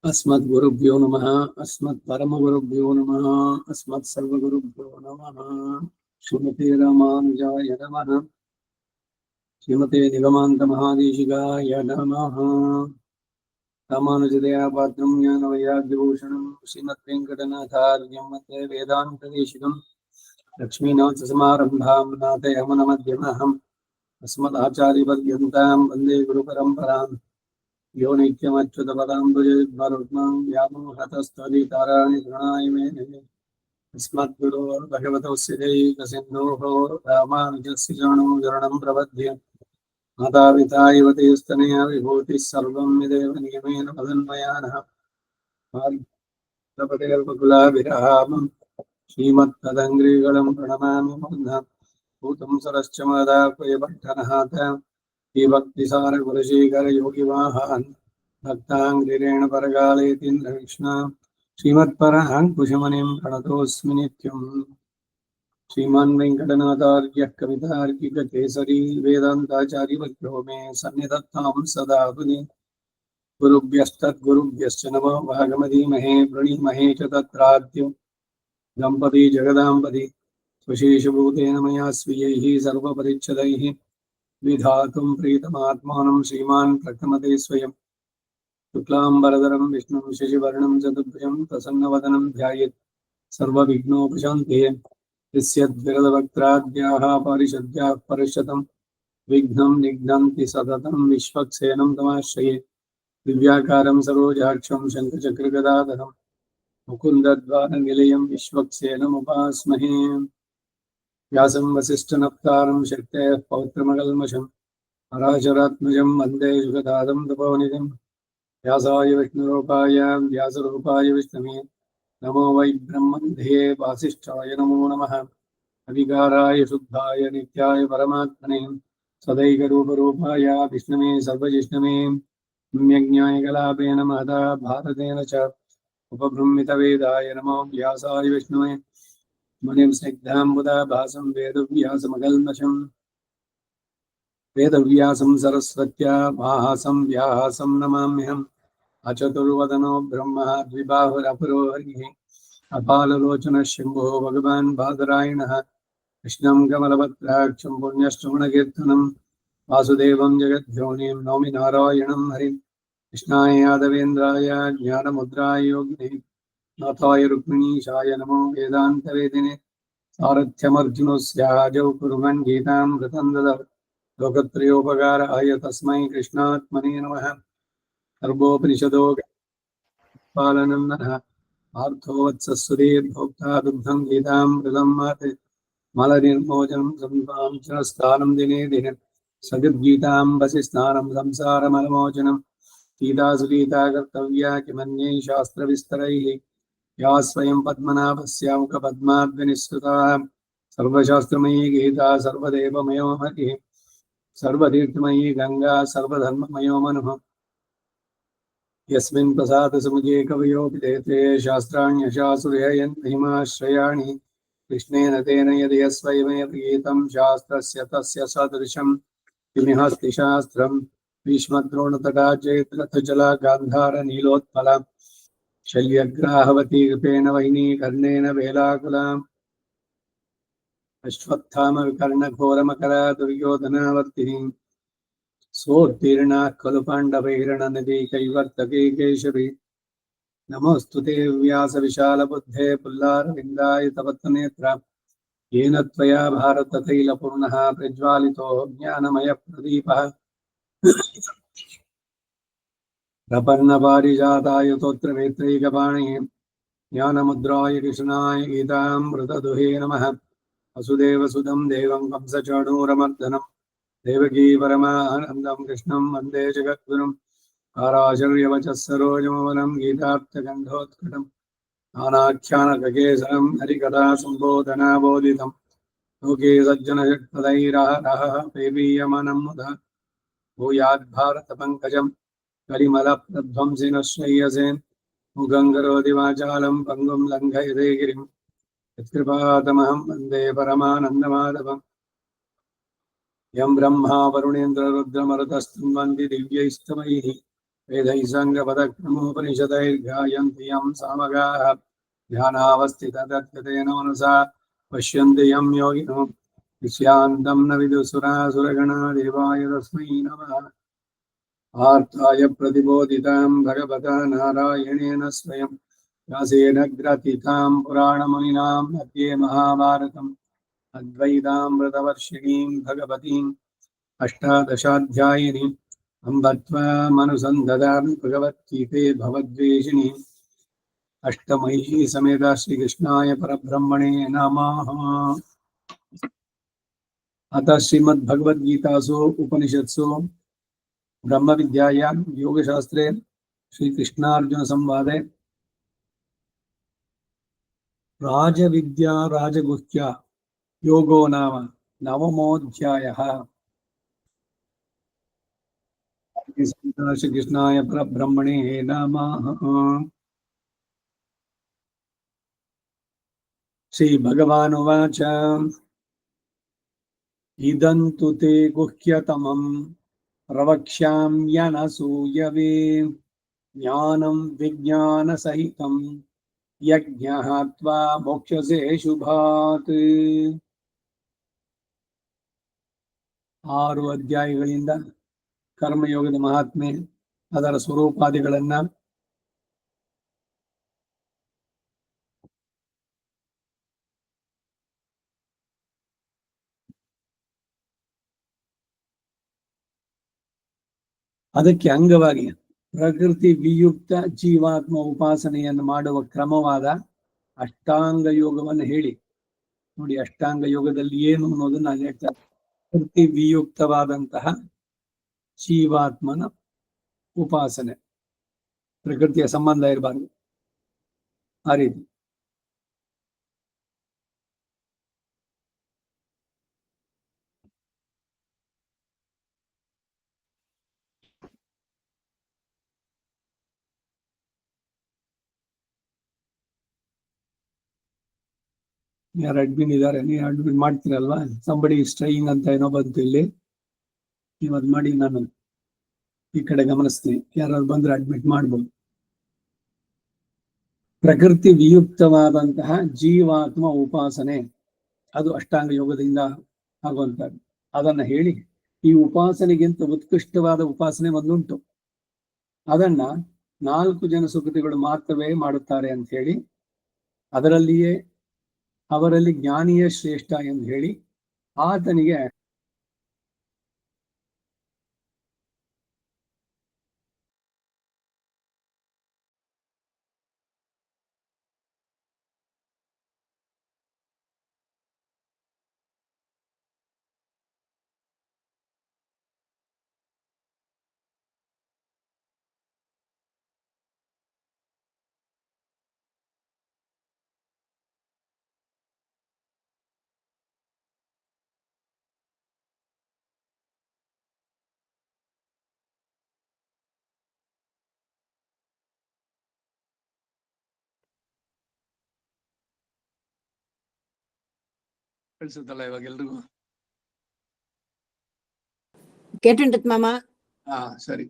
अस्मद्गुरुभ्यो नमः। अस्मत्परमगुरुभ्यो नमः। अस्मत्सर्वगुरुभ्यो नमः। श्रीमते रामानुजाय नमः। श्रीमते निगमान्तमहादेशिकाय नमः। रामानुजदया पात्रं ज्ञानवैराग्यभूषणं श्रीमद्वेङ्कटनाथार्यं वन्दे वेदान्तदेशिकं लक्ष्मीनाथसमारम्भां नाथयामनमध्यमहम् अस्मदाचार्यपर्यन्तां वन्दे गुरुपरम्पराम् यो नित्यमच्युतपदाम्बुजयुग्मरुग्मं व्यामोहतस्थलिताराणि तृणाय मेने अस्मद्गुरोर् भगवतोऽस्य दैकसिन्धोः रामानुजस्य चरणौ शरणं प्रपद्ये मातापिता युवतीस्तनया विभूतिः सर्वं यदेव नियमेन पदन्मयानः पार्वतीर्वकुलाभिरामं श्रीमत्तदङ्घ्रिगणं प्रणमामि मुकुन्दं भूतं सरश्च मदापयपट्टनहात भक्तिसारकुलशेखर योगिवाहान् भक्ताङ्गिरेण परकालेतीन्द्रकृष्णा श्रीमत्पराङ्कुशमनिं प्रणतोऽस्मि नित्यम्। श्रीमान् वेङ्कटनाथार्यः कवितार्किककेसरी वेदान्ताचार्यवर्यो मे सन्निधत्तां सदा हृदि गुरुभ्यस्तद्गुरुभ्यश्च नमो भागमधीमहे प्रणीमहे च तत्राद्यो दम्पती जगदाम्पति स्वशेषभूतेन मया स्वीयैः सर्वपरिच्छदैः विधातुं प्रीतमात्मानं श्रीमान् प्रथमते स्वयं शुक्लाम्बरधरं विष्णुं शशिवर्णं चतुर्भुजं प्रसन्नवदनं ध्यायेत् सर्वविघ्नोपशान्तये यस्यद्विरदवक्त्राद्याः पारिषद्याः परशतं विघ्नं निघ्नन्ति सततं विश्वक्सेनं तमाश्रये दिव्याकारं सरोजाक्षं शङ्खचक्रगदाधरं मुकुन्दद्वारनिलयं विश्वक्सेनमुपास्महे व्यासं वसिष्ठनप्तारं शक्तेः पौत्रमकल्मषम् पराशरात्मजं वन्दे जुगदादं तपोनिधिं व्यासाय विष्णुरूपाय व्यासरूपाय विष्णवे नमो वै ब्रह्मनिधये वासिष्ठाय नमो नमः। अविकाराय शुद्धाय नित्याय परमात्मने सदैकरूपरूपाय विष्णवे सर्वजिष्णवे सम्यज्ञाय कलापेन महता भारतेन च उपबृंहितवेदाय नमो व्यासाय विष्णवे मणिं स्निग्धाम्बुदा भासं वेदव्यासमकल्मषम् वेदव्यासं सरस्वत्या भासं व्यासं नमाम्यहम् अचतुर्वदनो ब्रह्मः द्विबाहुरपरो हरिः अपाललोचनः शम्भुः भगवान् बादरायणः कृष्णं कमलपत्राक्षं पुण्यश्रवणकीर्तनं वासुदेवं जगद्योनिं नौमि नारायणं हरिं कृष्णाय यादवेन्द्राय ज्ञानमुद्राय योगिने नाथाय रुक्मिणीशाय नमो वेदान्तवेदिने सारथ्यमर्जुनस्याजौ कुर्वन् गीतामृतं ददत् लोकत्रयोपकाराय तस्मै कृष्णात्मने नमः। सर्वोपनिषदो पालनन्दनः पार्थोवत्सस्वरीर्भोक्ता दुग्धं गीतामृतं माते मलनिर्मोचनं संस्थानं दिने दिने सद्गीताम्बसि स्नानं संसारमलमोचनं गीतासुगीता कर्तव्या किमन्यैः शास्त्रविस्तरैः या स्वयं पद्मनाभस्य मुखपद्माद्विनिःसृता सर्वशास्त्रमयी गीता सर्वदेवमयो हरिः सर्वतीर्थमयी गंगा सर्वधर्ममयो मनुः यस्मिन् प्रसादसमुजे कवयोऽपि देते शास्त्राण्यशासुरयन् महिमाश्रयाणि कृष्णेन तेन यदि यस्वयमेव गीतं शास्त्रस्य तस्य सदृशं किमिहस्ति शास्त्रम् भीष्मद्रोणतटा चेत्रथजला गान्धार नीलोत्पला शल्यग्राहवती कृपेण वहिनी कर्णेन वेलाकुलाम् अश्वत्थाम विकर्णघोरमकरा दुर्योधनावर्तिनी सोत्तीर्णाः खलु पाण्डवैरणनदी कैवर्तके केशवी नमोऽस्तु ते व्यासविशालबुद्धे पुल्लारविन्दाय तवत्तनेत्र येन त्वया भारततैलपूर्णः प्रज्वालितो ज्ञानमयप्रदीपः प्रपन्नपारिजाताय तोत्रवेत्रैकपाणिः ज्ञानमुद्राय कृष्णाय गीतामृतदुहे नमः। वसुदेवसुतं देवं कंसचाणूरमर्दनं देवकी परमानन्दं कृष्णं वन्दे जगद्गुरुं पाराशर्यवचः सरोजमवनं गीतार्थगन्धोत्कटं नानाख्यानककेसरं हरिकथासम्बोधनाबोधितं लोके सज्जनषट्पदैरारः पेवीयमानं मुदा भूयाद्भारतपङ्कजं कलिमलप्रध्वंसिनः श्रेयसे मुखं करोति वाचालं पङ्गुं लङ्घयते गिरिं यत्कृपातमहं वन्दे परमानन्दमाधवम् यं ब्रह्मा वरुणेन्द्ररुद्रमरुतस्तुन्वन्ति दिव्यैस्तवैः वेदैसङ्गपदक्रमोपनिषदैर्गायन्ति यं सामगाः ध्यानावस्थिततत्तेन मनसा पश्यन्ति यं योगिनो विश्यान्तं न विदुसुरासुरगणा देवाय तस्मै नमः। आर्ताय प्रतिबोधितां भगवता नारायणेन स्वयं व्यासेन ग्रथितां पुराणमुनिनां मध्ये महाभारतम् अद्वैतामृतवर्षिणीं भगवतीम् अष्टादशाध्यायिनीम् अम्ब त्वामनुसन्धतां भगवद्गीते भवद्वेषिणी अष्टमयी समेत श्रीकृष्णाय परब्रह्मणे नमः। अतः श्रीमद्भगवद्गीतासु उपनिषत्सु ब्रह्मविद्यायां योगशास्त्रे श्रीकृष्णार्जुनसंवादे राजविद्या राजगुह्या योगो नाम नवमोऽध्यायः। श्रीकृष्णाय परब्रह्मणे नमः। श्रीभगवानुवाच इदं तु ते गुह्यतमं प्रवक्ष्याम्यनसूयवे ज्ञानं विज्ञानसहितं यज्ञः त्वा मोक्षसे शुभात्। 6 ಅಧ್ಯಾಯಗಳಿಂದ ಕರ್ಮಯೋಗದ ಮಹಾತ್ಮೆ ಅದರ ಸ್ವರೂಪಾದಿಗಳನ್ನ ಅದಕ್ಕೆ ಅಂಗವಾಗಿ ಪ್ರಕೃತಿ ವಿಯುಕ್ತ ಜೀವಾತ್ಮ ಉಪಾಸನೆಯನ್ನು ಮಾಡುವ ಕ್ರಮವಾದ ಅಷ್ಟಾಂಗ ಯೋಗವನ್ನು ಹೇಳಿ ನೋಡಿ. ಅಷ್ಟಾಂಗ ಯೋಗದಲ್ಲಿ ಏನು ಅನ್ನೋದನ್ನ ನಾನು ಹೇಳ್ತಾರೆ. ಪ್ರಕೃತಿ ವಿಯುಕ್ತವಾದಂತಹ ಜೀವಾತ್ಮನ ಉಪಾಸನೆ, ಪ್ರಕೃತಿಯ ಸಂಬಂಧ ಇರಬಾರ್ದು ಆ ರೀತಿ. ಯಾರು ಅಡ್ಮಿನ್ ಇದ್ದಾರೆ, ನೀವು ಅಡ್ಮಿನ್ ಮಾಡ್ತೀರಲ್ವಾ? ಸಂಬಡಿ ಸ್ಟ್ರೈಯಿಂಗ್ ಅಂತ ಏನೋ ಬಂತು ಇಲ್ಲಿ, ನೀವು ಅದ್ ಮಾಡಿ ನಾನು ಈ ಕಡೆ ಗಮನಿಸ್ತೀನಿ. ಯಾರು ಬಂದ್ರೆ ಅಡ್ಮಿಟ್ ಮಾಡ್ಬೋದು. ಪ್ರಕೃತಿ ವಿಯುಕ್ತವಾದಂತಹ ಜೀವಾತ್ಮ ಉಪಾಸನೆ ಅದು ಅಷ್ಟಾಂಗ ಯೋಗದಿಂದ ಆಗುವಂತದ್ದು. ಅದನ್ನ ಹೇಳಿ ಈ ಉಪಾಸನೆಗಿಂತ ಉತ್ಕೃಷ್ಟವಾದ ಉಪಾಸನೆ ಒಂದುಂಟು, ಅದನ್ನ 4 ಜನ ಸುಕೃತಿಗಳು ಮಾತ್ರವೇ ಮಾಡುತ್ತಾರೆ ಅಂತ ಹೇಳಿ, ಅದರಲ್ಲಿಯೇ ಅವರಲ್ಲಿ ಜ್ಞಾನಿಯೇ ಶ್ರೇಷ್ಠ ಎಂದು ಹೇಳಿ ಆತನಿಗೆ ಕಳಿಸುತ್ತಲ್ಲ ಇವಾಗ ಎಲ್ರಿಗೂ. കേട്ടിട്ടുണ്ട് മാമ. ಸರಿ.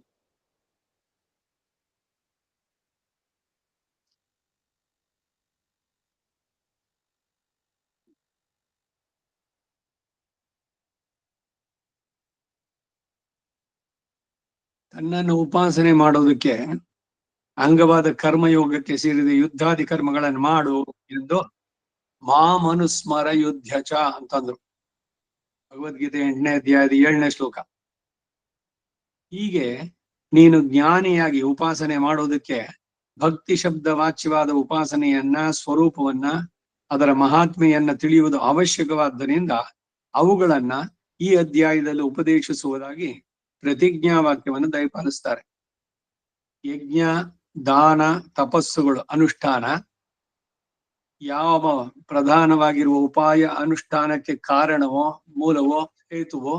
ತನ್ನನ್ನು ಉಪಾಸನೆ ಮಾಡೋದಕ್ಕೆ ಅಂಗವಾದ ಕರ್ಮಯೋಗಕ್ಕೆ ಸೇರಿದ ಯುದ್ಧಾದಿ ಕರ್ಮಗಳನ್ನು ಮಾಡು ಎಂದು ಮಾಮನುಸ್ಮರ ಯುದ್ಧಚ ಅಂತಂದ್ರು. ಭಗವದ್ಗೀತೆ 8ನೇ ಅಧ್ಯಾಯದ 7ನೇ ಶ್ಲೋಕ. ಹೀಗೆ ನೀನು ಜ್ಞಾನಿಯಾಗಿ ಉಪಾಸನೆ ಮಾಡೋದಕ್ಕೆ ಭಕ್ತಿ ಶಬ್ದ ವಾಚ್ಯವಾದ ಉಪಾಸನೆಯನ್ನ, ಸ್ವರೂಪವನ್ನ, ಅದರ ಮಹಾತ್ಮೆಯನ್ನ ತಿಳಿಯುವುದು ಅವಶ್ಯಕವಾದ್ದರಿಂದ ಅವುಗಳನ್ನ ಈ ಅಧ್ಯಾಯದಲ್ಲಿ ಉಪದೇಶಿಸುವುದಾಗಿ ಪ್ರತಿಜ್ಞಾ ವಾಕ್ಯವನ್ನು ದಯಪಾಲಿಸ್ತಾರೆ. ಯಜ್ಞ, ದಾನ, ತಪಸ್ಸುಗಳು ಅನುಷ್ಠಾನ, ಯಾವ ಪ್ರಧಾನವಾಗಿರುವ ಉಪಾಯ ಅನುಷ್ಠಾನಕ್ಕೆ ಕಾರಣವೋ, ಮೂಲವೋ, ಹೇತುವೋ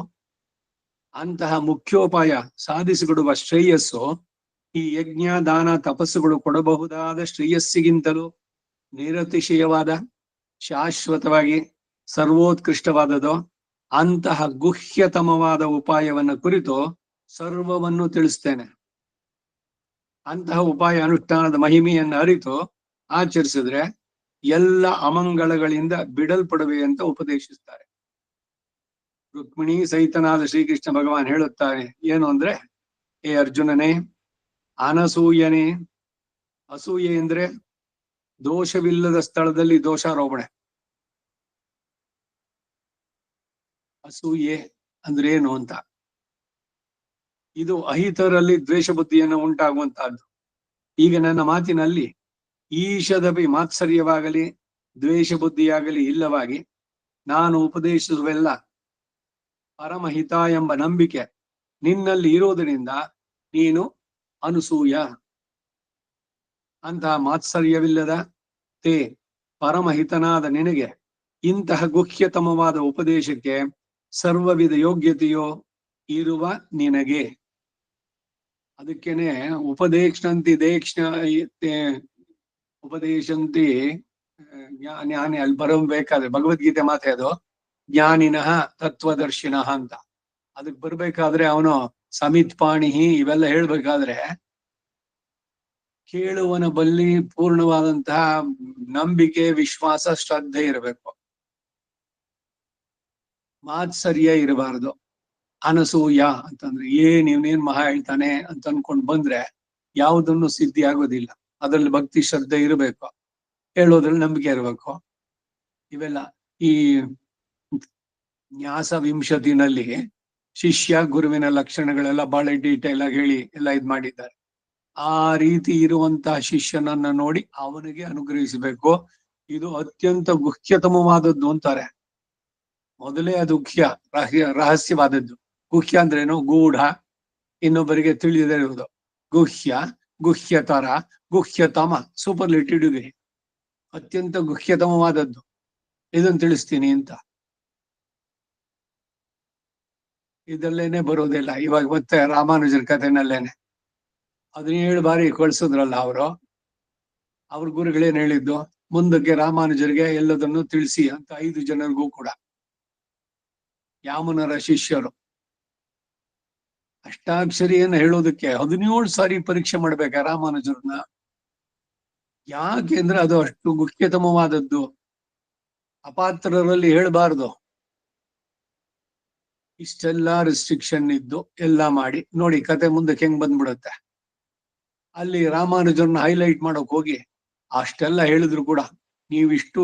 ಅಂತಹ ಮುಖ್ಯೋಪಾಯ ಸಾಧಿಸಿಕೊಡುವ ಶ್ರೇಯಸ್ಸು ಈ ಯಜ್ಞ, ದಾನ, ತಪಸ್ಸುಗಳು ಕೊಡಬಹುದಾದ ಶ್ರೇಯಸ್ಸಿಗಿಂತಲೂ ನಿರತಿಶಯವಾದ, ಶಾಶ್ವತವಾಗಿ ಸರ್ವೋತ್ಕೃಷ್ಟವಾದದೋ ಅಂತಹ ಗುಹ್ಯತಮವಾದ ಉಪಾಯವನ್ನು ಕುರಿತು ಸರ್ವವನ್ನು ತಿಳಿಸ್ತೇನೆ. ಅಂತಹ ಉಪಾಯ ಅನುಷ್ಠಾನದ ಮಹಿಮೆಯನ್ನು ಅರಿತು ಆಚರಿಸಿದ್ರೆ ಎಲ್ಲ ಅಮಂಗಳಗಳಿಂದ ಬಿಡಲ್ಪಡುವೆ ಅಂತ ಉಪದೇಶಿಸ್ತಾರೆ. ರುಕ್ಮಿಣಿ ಸಹಿತನಾದ ಶ್ರೀಕೃಷ್ಣ ಭಗವಾನ್ ಹೇಳುತ್ತಾರೆ ಏನು ಅಂದ್ರೆ, ಏ ಅರ್ಜುನನೇ, ಅನಸೂಯನೇ. ಅಸೂಯೆ ಅಂದ್ರೆ ದೋಷವಿಲ್ಲದ ಸ್ಥಳದಲ್ಲಿ ದೋಷಾರೋಪಣೆ. ಅಸೂಯೆ ಅಂದ್ರೆ ಏನು ಅಂತ, ಇದು ಅಹಿತರಲ್ಲಿ ದ್ವೇಷ ಬುದ್ಧಿಯನ್ನು ಉಂಟಾಗುವಂತಹದ್ದು. ಈಗ ನನ್ನ ಮಾತಿನಲ್ಲಿ ಈಶದಪಿ ಮಾತ್ಸರ್ಯವಾಗಲಿ ದ್ವೇಷ ಬುದ್ಧಿಯಾಗಲಿ ಇಲ್ಲವಾಗಿ ನಾನು ಉಪದೇಶಿಸುವೆಲ್ಲ ಪರಮಹಿತ ಎಂಬ ನಂಬಿಕೆ ನಿನ್ನಲ್ಲಿ ಇರುವುದರಿಂದ ನೀನು ಅನಸೂಯ. ಅಂತಹ ಮಾತ್ಸರ್ಯವಿಲ್ಲದ ತೇ ಪರಮಹಿತನಾದ ನಿನಗೆ ಇಂತಹ ಗುಹ್ಯತಮವಾದ ಉಪದೇಶಕ್ಕೆ ಸರ್ವವಿಧ ಯೋಗ್ಯತೆಯೋ ಇರುವ ನಿನಗೆ. ಅದಕ್ಕೇನೆ ಉಪದೇಶಂತಿ ಉಪದೇಶಂತಿ ಜ್ಞಾನಿ ಅಲ್ಲಿ ಬರಬೇಕಾದ್ರೆ ಭಗವದ್ಗೀತೆ ಮಾತೆ ಅದು, ಜ್ಞಾನಿನಃ ತತ್ವದರ್ಶಿನಃ ಅಂತ. ಅದಕ್ಕೆ ಬರ್ಬೇಕಾದ್ರೆ ಅವನು ಸಮಿತ್ ಪಾಣಿಹಿ ಇವೆಲ್ಲ ಹೇಳ್ಬೇಕಾದ್ರೆ ಕೇಳುವನ ಬಲ್ಲಿ ಪೂರ್ಣವಾದಂತಹ ನಂಬಿಕೆ, ವಿಶ್ವಾಸ, ಶ್ರದ್ಧೆ ಇರಬೇಕು. ಮಾತ್ಸರ್ಯ ಇರಬಾರದು. ಅನಸೂಯ ಅಂತಂದ್ರೆ ಇವನೇನ್ ಮಹಾ ಹೇಳ್ತಾನೆ ಅಂತ ಅನ್ಕೊಂಡ್ ಬಂದ್ರೆ ಯಾವುದನ್ನು ಸಿದ್ಧಿ ಆಗೋದಿಲ್ಲ. ಅದ್ರಲ್ಲಿ ಭಕ್ತಿ ಶ್ರದ್ಧೆ ಇರಬೇಕು, ಹೇಳೋದ್ರಲ್ಲಿ ನಂಬಿಕೆ ಇರಬೇಕು. ಇವೆಲ್ಲ ಈ ನ್ಯಾಸ ವಿಂಶತಿನಲ್ಲಿ ಶಿಷ್ಯ ಗುರುವಿನ ಲಕ್ಷಣಗಳೆಲ್ಲ ಬಹಳ ಡೀಟೇಲ್ ಆಗಿ ಹೇಳಿ ಎಲ್ಲ ಇದ್ ಮಾಡಿದ್ದಾರೆ. ಆ ರೀತಿ ಇರುವಂತಹ ಶಿಷ್ಯನನ್ನ ನೋಡಿ ಅವನಿಗೆ ಅನುಗ್ರಹಿಸಬೇಕು. ಇದು ಅತ್ಯಂತ ಗುಹ್ಯತಮವಾದದ್ದು ಅಂತಾರೆ. ಮೊದಲೇ ಅದು ರಹಸ್ಯವಾದದ್ದು. ಗುಹ್ಯ ಅಂದ್ರೇನು? ಗೂಢ, ಇನ್ನೊಬ್ಬರಿಗೆ ತಿಳಿಯದೇ ಇರುವುದು. ಗುಹ್ಯ, ಗುಹ್ಯತರ, ಗುಹ್ಯತಮ, ಸೂಪರ್ಲೇಟಿವ್ ಡಿಗ್ರಿ. ಅತ್ಯಂತ ಗುಹ್ಯತಮವಾದದ್ದು ಇದನ್ನು ತಿಳಿಸ್ತೀನಿ ಅಂತ. ಇದಲ್ಲೇನೆ ಬರೋದಿಲ್ಲ ಇವಾಗ. ಮತ್ತೆ ರಾಮಾನುಜರ ಕಥೆನಲ್ಲೇನೆ 17 ಬಾರಿ ಕಳ್ಸಿದ್ರಲ್ಲ ಅವ್ರ ಗುರುಗಳೇನ್ ಹೇಳಿದ್ದು, ಮುಂದಕ್ಕೆ ರಾಮಾನುಜರಿಗೆ ಎಲ್ಲದನ್ನು ತಿಳಿಸಿ ಅಂತ 5 ಜನರಿಗೂ ಕೂಡ. ಯಾಮನರ ಶಿಷ್ಯರು ಅಷ್ಟಾಕ್ಷರಿಯನ್ನು ಹೇಳೋದಕ್ಕೆ 17 ಸಾರಿ ಪರೀಕ್ಷೆ ಮಾಡ್ಬೇಕ ರಾಮಾನುಜರನ್ನ. ಯಾಕೆಂದ್ರೆ ಅದು ಅಷ್ಟು ಗುಹ್ಯತಮವಾದದ್ದು, ಅಪಾತ್ರರಲ್ಲಿ ಹೇಳ್ಬಾರ್ದು. ಇಷ್ಟೆಲ್ಲ ರೆಸ್ಟ್ರಿಕ್ಷನ್ ಇದ್ದು ಎಲ್ಲ ಮಾಡಿ ನೋಡಿ ಕತೆ ಮುಂದಕ್ಕೆ ಹೆಂಗ್ ಬಂದ್ಬಿಡುತ್ತೆ. ಅಲ್ಲಿ ರಾಮಾನುಜರನ್ನ ಹೈಲೈಟ್ ಮಾಡೋಕ್ ಹೋಗಿ ಅಷ್ಟೆಲ್ಲ ಹೇಳಿದ್ರು ಕೂಡ, ನೀವಿಷ್ಟು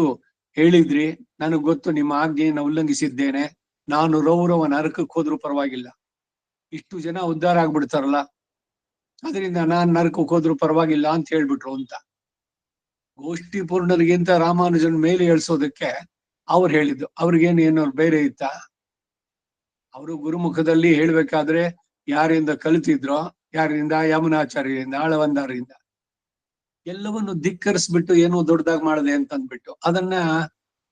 ಹೇಳಿದ್ರಿ, ನನಗ್ ಗೊತ್ತು ನಿಮ್ಮ ಆಜ್ಞೆಯನ್ನು ಉಲ್ಲಂಘಿಸಿದ್ದೇನೆ, ನಾನು ರೌರವ ನರಕಕ್ಕೆ ಹೋದ್ರು ಪರವಾಗಿಲ್ಲ, ಇಷ್ಟು ಜನ ಉದ್ಧಾರ ಆಗ್ಬಿಡ್ತಾರಲ್ಲ, ಅದರಿಂದ ನಾನ್ ನರಕಕ್ಕೆ ಹೋದ್ರು ಪರವಾಗಿಲ್ಲ ಅಂತ ಹೇಳ್ಬಿಟ್ರು ಅಂತ. ಗೋಷ್ಠಿ ಪೂರ್ಣರಿಗಿಂತ ರಾಮಾನುಜನ್ ಮೇಲೆ ಹೇಳ್ಸೋದಕ್ಕೆ ಅವ್ರು ಹೇಳಿದ್ದು. ಅವ್ರಿಗೇನು ಏನೋ ಬೇರೆ ಇತ್ತ? ಅವರು ಗುರುಮುಖದಲ್ಲಿ ಹೇಳ್ಬೇಕಾದ್ರೆ ಯಾರಿಂದ ಕಲಿತಿದ್ರೋ, ಯಾರಿಂದ? ಯಮುನಾಚಾರ್ಯರಿಂದ, ಆಳವಂದಾರರಿಂದ. ಎಲ್ಲವನ್ನು ಧಿಕ್ಕರಿಸ್ಬಿಟ್ಟು ಏನೋ ದೊಡ್ಡದಾಗಿ ಮಾಡದೆ ಅಂತ ಅಂದ್ಬಿಟ್ಟು ಅದನ್ನ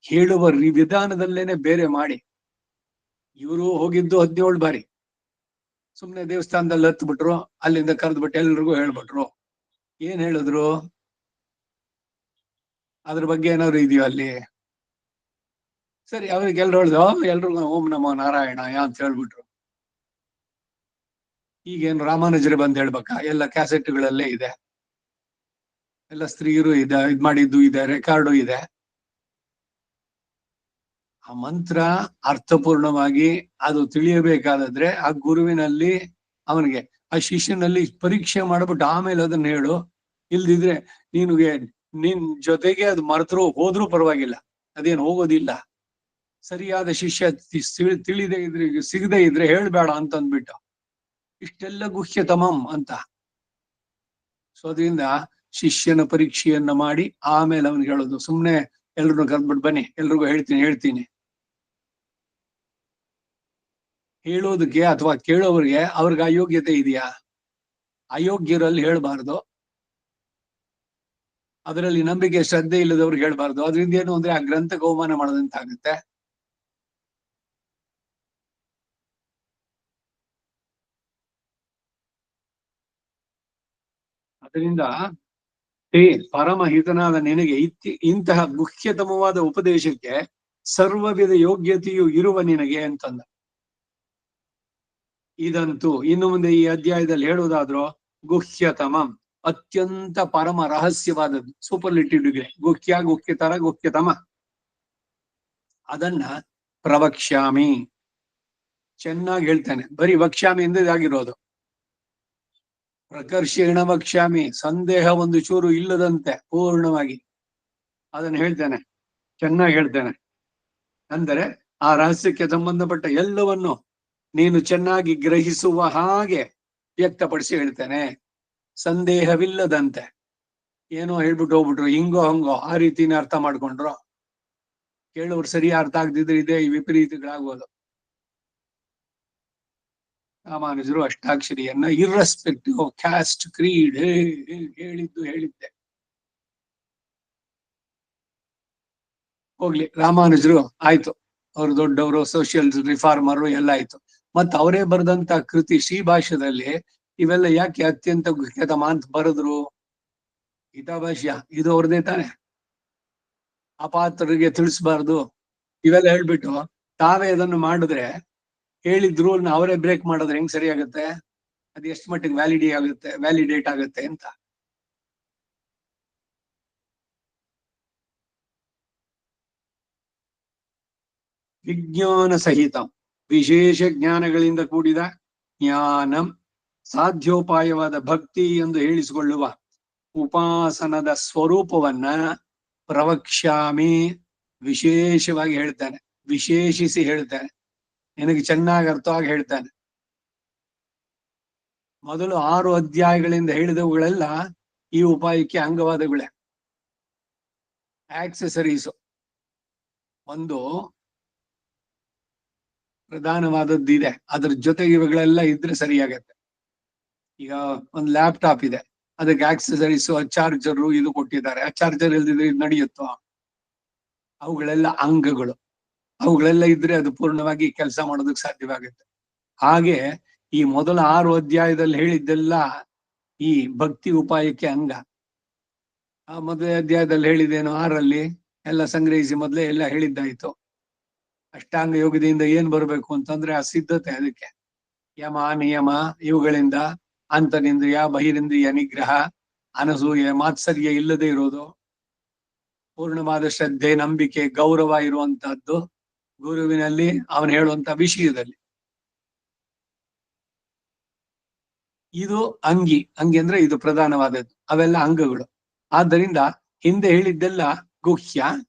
ಹೇಳುವ ವಿಧಾನದಲ್ಲೇನೆ ಬೇರೆ ಮಾಡಿ. ಇವರು ಹೋಗಿದ್ದು 17 ಬಾರಿ ಸುಮ್ನೆ ದೇವಸ್ಥಾನದಲ್ಲಿ ಹತ್ಬಿಟ್ರು, ಅಲ್ಲಿಂದ ಕರೆದ್ಬಿಟ್ಟು ಎಲ್ರಿಗೂ ಹೇಳ್ಬಿಟ್ರು. ಏನ್ ಹೇಳಿದ್ರು? ಅದ್ರ ಬಗ್ಗೆ ಏನಾದ್ರು ಇದೆಯೋ ಅಲ್ಲಿ? ಸರಿ, ಅವ್ರಿಗೆ ಎಲ್ರು ಹೇಳ್ದು, ಎಲ್ರಿಗೂ ಓಂ ನಮೋ ನಾರಾಯಣಾಯ ಅಂತ ಹೇಳ್ಬಿಟ್ರು. ಈಗೇನು ರಾಮಾನುಜರೇ ಬಂದ್ ಹೇಳ್ಬೇಕಾ? ಎಲ್ಲ ಕ್ಯಾಸೆಟ್ಗಳಲ್ಲೇ ಇದೆ, ಎಲ್ಲ ಸ್ತ್ರೀಯರು ಇದೆ, ಇದ್ ಮಾಡಿದ್ದು ಇದೆ, ರೆಕಾರ್ಡು ಇದೆ. ಆ ಮಂತ್ರ ಅರ್ಥಪೂರ್ಣವಾಗಿ ಅದು ತಿಳಿಯಬೇಕಾದ್ರೆ ಆ ಗುರುವಿನಲ್ಲಿ ಅವನಿಗೆ, ಆ ಶಿಷ್ಯನಲ್ಲಿ ಪರೀಕ್ಷೆ ಮಾಡ್ಬಿಟ್ಟು ಆಮೇಲೆ ಅದನ್ನ ಹೇಳು. ಇಲ್ದಿದ್ರೆ ನಿನ್ ಜೊತೆಗೆ ಅದು ಮರೆತರು ಹೋದ್ರೂ ಪರವಾಗಿಲ್ಲ, ಅದೇನು ಹೋಗೋದಿಲ್ಲ. ಸರಿಯಾದ ಶಿಷ್ಯ ಸಿಗದೆ ಇದ್ರೆ ಹೇಳ್ಬೇಡ ಅಂತ ಅಂದ್ಬಿಟ್ಟು ಇಷ್ಟೆಲ್ಲ ಗುಹ್ಯತಮಂ ಅಂತ. ಸೊ ಅದರಿಂದ ಶಿಷ್ಯನ ಪರೀಕ್ಷೆಯನ್ನ ಮಾಡಿ ಆಮೇಲೆ ಅವನಿಗೆ ಹೇಳೋದು. ಸುಮ್ನೆ ಎಲ್ರನ್ನೂ ಕರ್ದ್ಬಿಟ್ಟು ಬನ್ನಿ, ಎಲ್ರಿಗೂ ಹೇಳ್ತೀನಿ ಹೇಳೋದಕ್ಕೆ ಅಥವಾ ಕೇಳೋವ್ರಿಗೆ ಅವ್ರಿಗೆ ಅಯೋಗ್ಯತೆ ಇದೆಯಾ? ಅಯೋಗ್ಯರಲ್ಲಿ ಹೇಳ್ಬಾರ್ದು, ಅದರಲ್ಲಿ ನಂಬಿಕೆ ಶ್ರದ್ಧೆ ಇಲ್ಲದವ್ರಿಗೆ ಹೇಳ್ಬಾರ್ದು. ಅದರಿಂದ ಏನು ಅಂದ್ರೆ ಆ ಗ್ರಂಥಕ್ಕೆ ಅವಮಾನ ಮಾಡದಂತಾಗುತ್ತೆ. ಅದರಿಂದ ಪರಮಹಿತನಾದ ನಿನಗೆ ಇಂತಹ ಗುಹ್ಯತಮವಾದ ಉಪದೇಶಕ್ಕೆ ಸರ್ವವಿಧ ಯೋಗ್ಯತೆಯು ಇರುವ ನಿನಗೆ ಅಂತಂದ. ಇದಂತೂ ಇನ್ನು ಮುಂದೆ ಈ ಅಧ್ಯಾಯದಲ್ಲಿ ಹೇಳುವುದಾದ್ರೂ ಗುಹ್ಯತಮಂ ಅತ್ಯಂತ ಪರಮ ರಹಸ್ಯವಾದದ್ದು, ಸೂಪರ್ಲಿಟಿವ್ ಡಿಗ್ರಿ, ಗುಹ್ಯ, ಗುಹ್ಯತರ, ಗುಹ್ಯತಮ. ಅದನ್ನ ಪ್ರವಕ್ಷ್ಯಾಮಿ, ಚೆನ್ನಾಗಿ ಹೇಳ್ತಾನೆ. ಬರೀ ವಕ್ಷ್ಯಾಮಿ ಎಂದ ಇದಾಗಿರೋದು. ಪ್ರಕರ್ಷೇಣ ವಕ್ಷ್ಯಾಮಿ, ಸಂದೇಹ ಒಂದು ಚೂರು ಇಲ್ಲದಂತೆ ಪೂರ್ಣವಾಗಿ ಅದನ್ನ ಹೇಳ್ತೇನೆ, ಚೆನ್ನಾಗಿ ಹೇಳ್ತೇನೆ. ಅಂದರೆ ಆ ರಹಸ್ಯಕ್ಕೆ ಸಂಬಂಧಪಟ್ಟ ಎಲ್ಲವನ್ನು ನೀನು ಚೆನ್ನಾಗಿ ಗ್ರಹಿಸುವ ಹಾಗೆ ವ್ಯಕ್ತಪಡಿಸಿ ಹೇಳ್ತೇನೆ, ಸಂದೇಹವಿಲ್ಲದಂತೆ. ಏನೋ ಹೇಳ್ಬಿಟ್ಟು ಹೋಗ್ಬಿಟ್ರು, ಹಿಂಗೋ ಹಂಗೋ ಆ ರೀತಿನ ಅರ್ಥ ಮಾಡ್ಕೊಂಡ್ರು, ಕೇಳೋರು ಸರಿ ಅರ್ಥ ಆಗದಿದ್ರೆ ಇದೇ ಈ ವಿಪರೀತಗಳಾಗೋದು. ರಾಮಾನುಜರು ಅಷ್ಟಾಕ್ಷರಿಯನ್ನ ಇರ್ರೆಸ್ಪೆಕ್ಟಿವ್ ಆಫ್ ಕ್ಯಾಸ್ಟ್, ಕ್ರೀಡ್ ಹೇಳಿದ್ದು ಹೇಳಿದ್ದೆ. ಹೋಗ್ಲಿ, ರಾಮಾನುಜರು ಆಯ್ತು, ಅವ್ರು ದೊಡ್ಡವರು, ಸೋಷಿಯಲ್ ರಿಫಾರ್ಮರು ಎಲ್ಲ ಆಯ್ತು. ಮತ್ತ ಅವರೇ ಬರೆದಂತ ಕೃತಿ ಶ್ರೀಭಾಷ್ಯದಲ್ಲಿ ಇವೆಲ್ಲ ಯಾಕೆ ಅತ್ಯಂತ ಗುಹ್ಯತಮ ಅಂತ ಬರೆದ್ರು? ಗೀತಾಭಾಷ್ಯ ಇದು ಅವ್ರದೇ ತಾನೆ, ಅಪಾತ್ರರಿಗೆ ತಿಳಿಸ್ಬಾರ್ದು ಇವೆಲ್ಲ ಹೇಳ್ಬಿಟ್ಟು ತಾವೇ ಅದನ್ನು ಮಾಡಿದ್ರೆ, ಹೇಳಿದ್ ರೂಲ್ ಅವರೇ ಬ್ರೇಕ್ ಮಾಡಿದ್ರೆ ಹೆಂಗ್ ಸರಿ ಆಗುತ್ತೆ? ಅದು ಎಷ್ಟು ಮಟ್ಟಿಗೆ ವ್ಯಾಲಿಡೇಟ್ ಆಗುತ್ತೆ ಅಂತ. ವಿಜ್ಞಾನ ಸಹಿತ ವಿಶೇಷ ಜ್ಞಾನಗಳಿಂದ ಕೂಡಿದ ಜ್ಞಾನಂ, ಸಾಧ್ಯೋಪಾಯವಾದ ಭಕ್ತಿ ಎಂದು ಹೇಳಿಸಿಕೊಳ್ಳುವ ಉಪಾಸನದ ಸ್ವರೂಪವನ್ನ ಪ್ರವಕ್ಷ್ಯಾಮಿ, ವಿಶೇಷವಾಗಿ ಹೇಳ್ತಾನೆ, ವಿಶೇಷಿಸಿ ಹೇಳ್ತಾನೆ, ನಿನಗೆ ಚೆನ್ನಾಗಿ ಅರ್ಥವಾಗಿ ಹೇಳ್ತಾನೆ. ಮೊದಲು 6 ಅಧ್ಯಾಯಗಳಿಂದ ಹೇಳಿದವುಗಳೆಲ್ಲ ಈ ಉಪಾಯಕ್ಕೆ ಅಂಗವಾದಗಳೇ, ಆಕ್ಸೆಸರೀಸು. ಒಂದು ಪ್ರಧಾನವಾದದ್ದು ಇದೆ, ಅದ್ರ ಜೊತೆಗೆ ಇವುಗಳೆಲ್ಲ ಇದ್ರೆ ಸರಿಯಾಗತ್ತೆ. ಈಗ ಒಂದು ಲ್ಯಾಪ್ಟಾಪ್ ಇದೆ, ಅದಕ್ಕೆ ಆಕ್ಸೆಸರೀಸು, ಚಾರ್ಜರು ಇದು ಕೊಟ್ಟಿದ್ದಾರೆ. ಆ ಚಾರ್ಜರ್ ಇಲ್ದಿದ್ರೆ ಇದು ನಡೆಯುತ್ತೋ? ಅವುಗಳೆಲ್ಲ ಅಂಗಗಳು, ಅವುಗಳೆಲ್ಲ ಇದ್ರೆ ಅದು ಪೂರ್ಣವಾಗಿ ಕೆಲಸ ಮಾಡೋದಕ್ಕೆ ಸಾಧ್ಯವಾಗುತ್ತೆ. ಹಾಗೆ ಈ ಮೊದಲ 6 ಅಧ್ಯಾಯದಲ್ಲಿ ಹೇಳಿದ್ದೆಲ್ಲ ಈ ಭಕ್ತಿ ಉಪಾಯಕ್ಕೆ ಅಂಗ. ಆ ಮೊದಲನೇ ಅಧ್ಯಾಯದಲ್ಲಿ ಹೇಳಿದ್ದೇನು, 6ರಲ್ಲಿ ಎಲ್ಲ ಸಂಗ್ರಹಿಸಿ ಮೊದಲೇ ಎಲ್ಲ ಹೇಳಿದ್ದಾಯ್ತು. ಅಷ್ಟಾಂಗ ಯೋಗದಿಂದ ಏನ್ ಬರಬೇಕು ಅಂತಂದ್ರೆ ಆ ಸಿದ್ಧತೆ, ಅದಕ್ಕೆ ಯಮ ನಿಯಮ ಇವುಗಳಿಂದ ಅಂತರಿಂದ್ರಿಯ ಬಹಿರಿಂದ್ರಿಯ ನಿಗ್ರಹ, ಅನಸೂಯೆ ಮಾತ್ಸರ್ಯ ಇಲ್ಲದೆ ಇರೋದು, ಪೂರ್ಣವಾದ ಶ್ರದ್ಧೆ, ನಂಬಿಕೆ, ಗೌರವ ಇರುವಂತಹದ್ದು ಗುರುವಿನಲ್ಲಿ, ಅವನು ಹೇಳುವಂತ ವಿಷಯದಲ್ಲಿ. ಇದು ಅಂಗಿ ಅಂದ್ರೆ ಇದು ಪ್ರಧಾನವಾದದ್ದು, ಅವೆಲ್ಲ ಅಂಗಗಳು. ಆದ್ದರಿಂದ ಹಿಂದೆ ಹೇಳಿದ್ದೆಲ್ಲ ಗುಹ್ಯ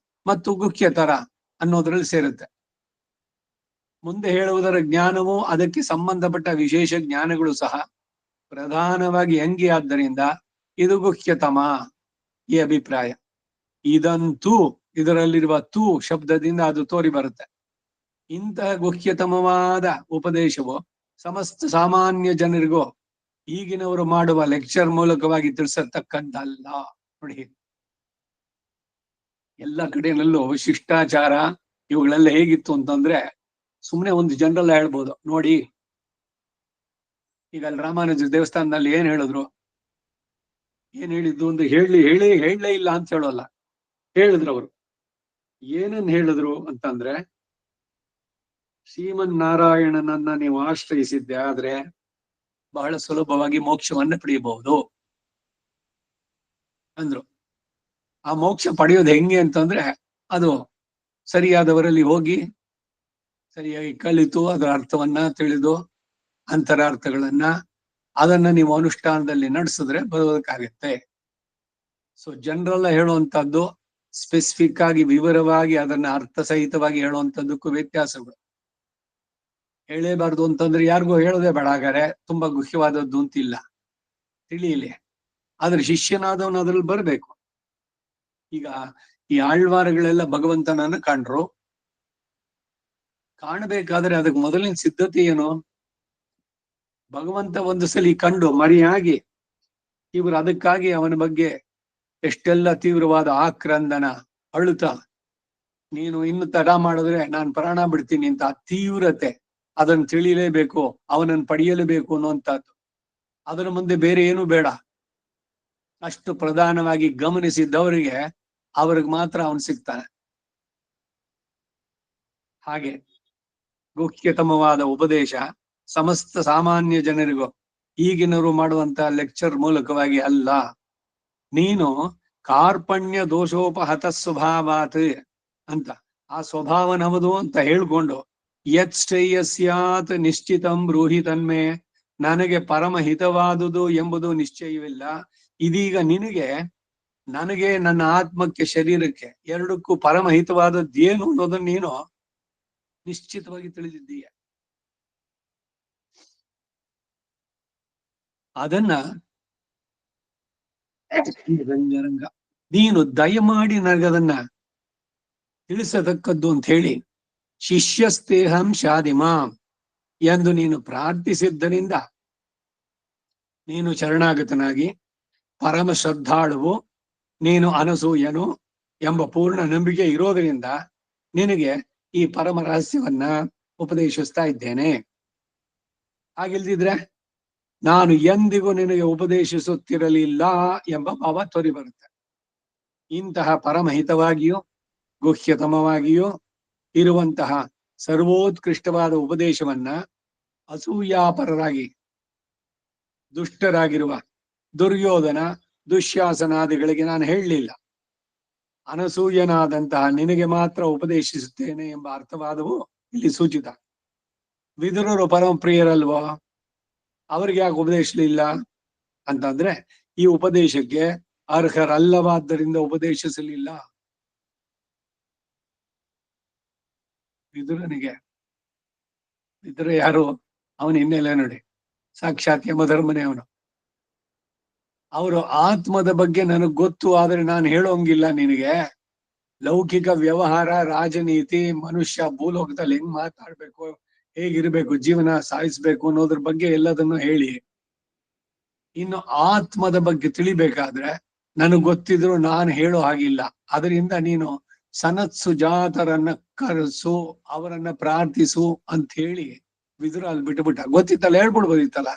ಮತ್ತು ಗುಹ್ಯತರ ಅನ್ನೋದ್ರಲ್ಲಿ ಸೇರುತ್ತೆ. ಮುಂದೆ ಹೇಳುವುದರ ಜ್ಞಾನವು ಅದಕ್ಕೆ ಸಂಬಂಧಪಟ್ಟ ವಿಶೇಷ ಜ್ಞಾನಗಳು ಸಹ ಪ್ರಧಾನವಾಗಿ ಅಂಗಿ. ಆದ್ದರಿಂದ ಇದು ಗುಹ್ಯತಮ ಈ ಅಭಿಪ್ರಾಯ. ಇದಂತೂ ಇದರಲ್ಲಿರುವ ತೂ ಶಬ್ದದಿಂದ ಅದು ತೋರಿ ಬರುತ್ತೆ. ಇಂತಹ ಗುಹ್ಯತಮವಾದ ಉಪದೇಶವು ಸಮಸ್ತ ಸಾಮಾನ್ಯ ಜನರಿಗೂ ಈಗಿನವರು ಮಾಡುವ ಲೆಕ್ಚರ್ ಮೂಲಕವಾಗಿ ತಿಳಿಸತಕ್ಕದ್ದಲ್ಲ. ನೋಡಿ, ಎಲ್ಲ ಕಡೆಯಲ್ಲೂ ಶಿಷ್ಟಾಚಾರ ಇವುಗಳೆಲ್ಲ ಹೇಗಿತ್ತು ಅಂತಂದ್ರೆ, ಸುಮ್ಮನೆ ಒಂದು ಜನರಲ್ ಹೇಳ್ಬೋದು. ನೋಡಿ, ಈಗ ಅಲ್ಲಿ ರಾಮಾನುಜ ದೇವಸ್ಥಾನದಲ್ಲಿ ಏನ್ ಹೇಳಿದ್ರು, ಏನ್ ಹೇಳಿದ್ದು ಒಂದು ಹೇಳಲೇ ಇಲ್ಲ ಅಂತ ಹೇಳೋಲ್ಲ, ಹೇಳಿದ್ರು. ಅವರು ಏನನ್ ಹೇಳಿದ್ರು ಅಂತಂದ್ರೆ, ಶ್ರೀಮನ್ನಾರಾಯಣನನ್ನ ನೀವು ಆಶ್ರಯಿಸಿದ್ದೆ ಆದ್ರೆ ಬಹಳ ಸುಲಭವಾಗಿ ಮೋಕ್ಷವನ್ನ ಪಡೆಯಬಹುದು ಅಂದ್ರು. ಆ ಮೋಕ್ಷ ಪಡೆಯೋದು ಹೆಂಗೆ ಅಂತಂದ್ರೆ, ಅದು ಸರಿಯಾದವರಲ್ಲಿ ಹೋಗಿ ಸರಿಯಾಗಿ ಕಲಿತು ಅದರ ಅರ್ಥವನ್ನ ತಿಳಿದು ಅಂತರಾರ್ಥಗಳನ್ನ ಅದನ್ನ ನೀವು ಅನುಷ್ಠಾನದಲ್ಲಿ ನಡೆಸಿದ್ರೆ ಬರೋದಕ್ಕಾಗತ್ತೆ. ಸೊ ಜನರಲ್ ಹೇಳುವಂತದ್ದು, ಸ್ಪೆಸಿಫಿಕ್ ಆಗಿ ವಿವರವಾಗಿ ಅದನ್ನ ಅರ್ಥ ಸಹಿತವಾಗಿ ಹೇಳುವಂತದ್ದಕ್ಕೂ ವ್ಯತ್ಯಾಸಗಳು. ಹೇಳೇಬಾರ್ದು ಅಂತಂದ್ರೆ ಯಾರಿಗೂ ಹೇಳೋದೇ ಬೇಡ, ಹಾಗಾದ್ರೆ ತುಂಬಾ ಗುಹ್ಯವಾದದ್ದು ಅಂತಿಲ್ಲ, ತಿಳಿಯಲಿ. ಆದ್ರೆ ಶಿಷ್ಯನಾದವನು ಅದ್ರಲ್ಲಿ ಬರ್ಬೇಕು. ಈಗ ಈ ಆಳ್ವಾರಗಳೆಲ್ಲ ಭಗವಂತನನ್ನ ಕಂಡ್ರು, ಕಾಣಬೇಕಾದ್ರೆ ಅದಕ್ಕೆ ಮೊದಲಿನ ಸಿದ್ಧತೆ ಏನು? ಭಗವಂತ ಒಂದು ಸಲಿ ಕಂಡು ಮರಿಯಾಗಿ ಇವರು ಅದಕ್ಕಾಗಿ ಅವನ ಬಗ್ಗೆ ಎಷ್ಟೆಲ್ಲ ತೀವ್ರವಾದ ಆಕ್ರಂದನ, ಅಳುತ್ತ, ನೀನು ಇನ್ನು ತಡ ಮಾಡಿದ್ರೆ ನಾನು ಪ್ರಾಣ ಬಿಡ್ತೀನಿ ಅಂತ ತೀವ್ರತೆ, ಅದನ್ನು ತಿಳಿಯಲೇಬೇಕು, ಅವನನ್ನು ಪಡೆಯಲೇಬೇಕು ಅನ್ನುವಂಥದ್ದು. ಅದರ ಮುಂದೆ ಬೇರೆ ಏನು ಬೇಡ. ಅಷ್ಟು ಪ್ರಧಾನವಾಗಿ ಗಮನಿಸಿದ್ದವರಿಗೆ ಅವ್ರಿಗೆ ಮಾತ್ರ ಅವನು ಸಿಗ್ತಾನೆ. ಹಾಗೆ ಗುಹ್ಯತಮವಾದ ಉಪದೇಶ ಸಮಸ್ತ ಸಾಮಾನ್ಯ ಜನರಿಗೂ ಈಗಿನವರು ಮಾಡುವಂತ ಲೆಕ್ಚರ್ ಮೂಲಕವಾಗಿ ಅಲ್ಲ. ನೀನು ಕಾರ್ಪಣ್ಯ ದೋಷೋಪಹತ ಸ್ವಭಾವಾತ್ ಅಂತ ಆ ಸ್ವಭಾವ ನಮದು ಅಂತ ಹೇಳ್ಕೊಂಡು ಯತ್ ಶ್ರೇಯಸ್ಯಾತ್ ನಿಶ್ಚಿತಂ ಬ್ರೂಹಿ ತನ್ಮೆ, ನನಗೆ ಪರಮ ಹಿತವಾದುದು ಎಂಬುದು ನಿಶ್ಚಯವಿಲ್ಲ. ಇದೀಗ ನಿನಗೆ, ನನಗೆ, ನನ್ನ ಆತ್ಮಕ್ಕೆ, ಶರೀರಕ್ಕೆ ಎರಡಕ್ಕೂ ಪರಮ ಹಿತವಾದದ್ದೇನು ಅನ್ನೋದನ್ನ ನೀನು ನಿಶ್ಚಿತವಾಗಿ ತಿಳಿದಿದ್ದೀಯ. ಅದನ್ನ ರಂಗ ನೀನು ದಯಮಾಡಿ ನನಗದನ್ನ ತಿಳಿಸತಕ್ಕದ್ದು ಅಂತ ಹೇಳಿ ಶಿಷ್ಯಸ್ತೇಹಂ ಶಾದಿಮಾಂ ಎಂದು ನೀನು ಪ್ರಾರ್ಥಿಸಿದ್ದರಿಂದ ನೀನು ಶರಣಾಗತನಾಗಿ ಪರಮ ಶ್ರದ್ಧಾಳುವು, ನೀನು ಅನಸೂಯನು ಎಂಬ ಪೂರ್ಣ ನಂಬಿಕೆ ಇರೋದರಿಂದ ನಿನಗೆ ಈ ಪರಮ ರಹಸ್ಯವನ್ನ ಉಪದೇಶಿಸ್ತಾ ಇದ್ದೇನೆ. ಹಾಗಿಲ್ದಿದ್ರೆ ನಾನು ಎಂದಿಗೂ ನಿನಗೆ ಉಪದೇಶಿಸುತ್ತಿರಲಿಲ್ಲ ಎಂಬ ಭಾವ ತೋರಿ ಬರುತ್ತೆ. ಇಂತಹ ಪರಮಹಿತವಾಗಿಯೂ ಗುಹ್ಯತಮವಾಗಿಯೂ ಇರುವಂತಹ ಸರ್ವೋತ್ಕೃಷ್ಟವಾದ ಉಪದೇಶವನ್ನ ಅಸೂಯಾಪರರಾಗಿ ದುಷ್ಟರಾಗಿರುವ ದುರ್ಯೋಧನ ದುಶ್ಯಾಸನಾದಿಗಳಿಗೆ ನಾನು ಹೇಳಲಿಲ್ಲ. ಅನಸೂಯನಾದಂತಹ ನಿನಗೆ ಮಾತ್ರ ಉಪದೇಶಿಸುತ್ತೇನೆ ಎಂಬ ಅರ್ಥವಾದವು ಇಲ್ಲಿ ಸೂಚಿತ. ವಿದುರರು ಪರಮ ಪ್ರಿಯರಲ್ವೋ, ಅವ್ರಿಗೆ ಯಾಕೆ ಉಪದೇಶಲಿಲ್ಲ ಅಂತಂದ್ರೆ ಈ ಉಪದೇಶಕ್ಕೆ ಅರ್ಹರಲ್ಲವಾದ್ದರಿಂದ ಉಪದೇಶಿಸಲಿಲ್ಲ. ವಿದುರನಿಗೆ, ವಿದುರ ಯಾರು? ಅವನ ಹಿನ್ನೆಲೆ ನೋಡಿ, ಸಾಕ್ಷಾತ್ ಯಮಧರ್ಮನೇ ಅವನು. ಅವರು ಆತ್ಮದ ಬಗ್ಗೆ ನನಗ್ ಗೊತ್ತು, ಆದ್ರೆ ನಾನು ಹೇಳೋಂಗಿಲ್ಲ ನಿನಗೆ. ಲೌಕಿಕ ವ್ಯವಹಾರ, ರಾಜನೀತಿ, ಮನುಷ್ಯ ಭೂಲೋಕದಲ್ಲಿ ಹೆಂಗ್ ಮಾತಾಡ್ಬೇಕು, ಹೇಗಿರ್ಬೇಕು, ಜೀವನ ಸಾಯಿಸ್ಬೇಕು ಅನ್ನೋದ್ರ ಬಗ್ಗೆ ಎಲ್ಲದನ್ನು ಹೇಳಿ, ಇನ್ನು ಆತ್ಮದ ಬಗ್ಗೆ ತಿಳಿಬೇಕಾದ್ರೆ ನನಗ್ ಗೊತ್ತಿದ್ರು ನಾನು ಹೇಳೋ ಹಾಗಿಲ್ಲ. ಅದರಿಂದ ನೀನು ಸನತ್ಸುಜಾತರನ್ನ ಕರೆಸು, ಅವರನ್ನ ಪ್ರಾರ್ಥಿಸು ಅಂತ ಹೇಳಿ ವಿದುರ ಅಲ್ಲಿ ಬಿಟ್ಟುಬಿಟ್ಟ. ಗೊತ್ತಿತ್ತಲ್ಲ, ಹೇಳ್ಬಿಡ್ಬೋದಿತ್ತಲ್ಲ.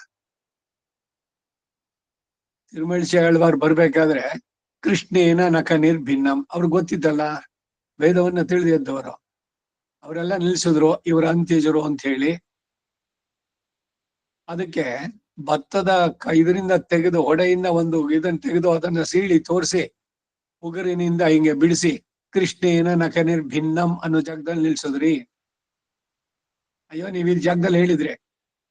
ತಿರುಮಳಿಸಿ ಆಳ್ವಾರ್ ಬರ್ಬೇಕಾದ್ರೆ ಕೃಷ್ಣೇನ ನಖ ನಿರ್ಭಿನ್ನಂ ಅವ್ರಿಗೆ ಗೊತ್ತಿತ್ತಲ್ಲ, ವೇದವನ್ನ ತಿಳಿದಿದ್ದವರು. ಅವರೆಲ್ಲ ನಿಲ್ಸಿದ್ರು ಇವ್ರ ಅಂತ್ಯಜರು ಅಂತ ಹೇಳಿ. ಅದಕ್ಕೆ ಭತ್ತದ ಇದರಿಂದ ತೆಗೆದು, ಹೊಡೆಯಿಂದ ಒಂದು ಇದನ್ನ ತೆಗೆದು ಅದನ್ನ ಸೀಳಿ ತೋರಿಸಿ ಉಗುರಿನಿಂದ ಹಿಂಗೆ ಬಿಡಿಸಿ ಕೃಷ್ಣೇನ ನಖ ನಿರ್ಭಿನ್ನಂ ಅನ್ನೋ ಜಾಗದಲ್ಲಿ ನಿಲ್ಸಿದ್ರಿ. ಅಯ್ಯೋ, ನೀವ್ ಈ ಜಾಗದಲ್ಲಿ ಹೇಳಿದ್ರೆ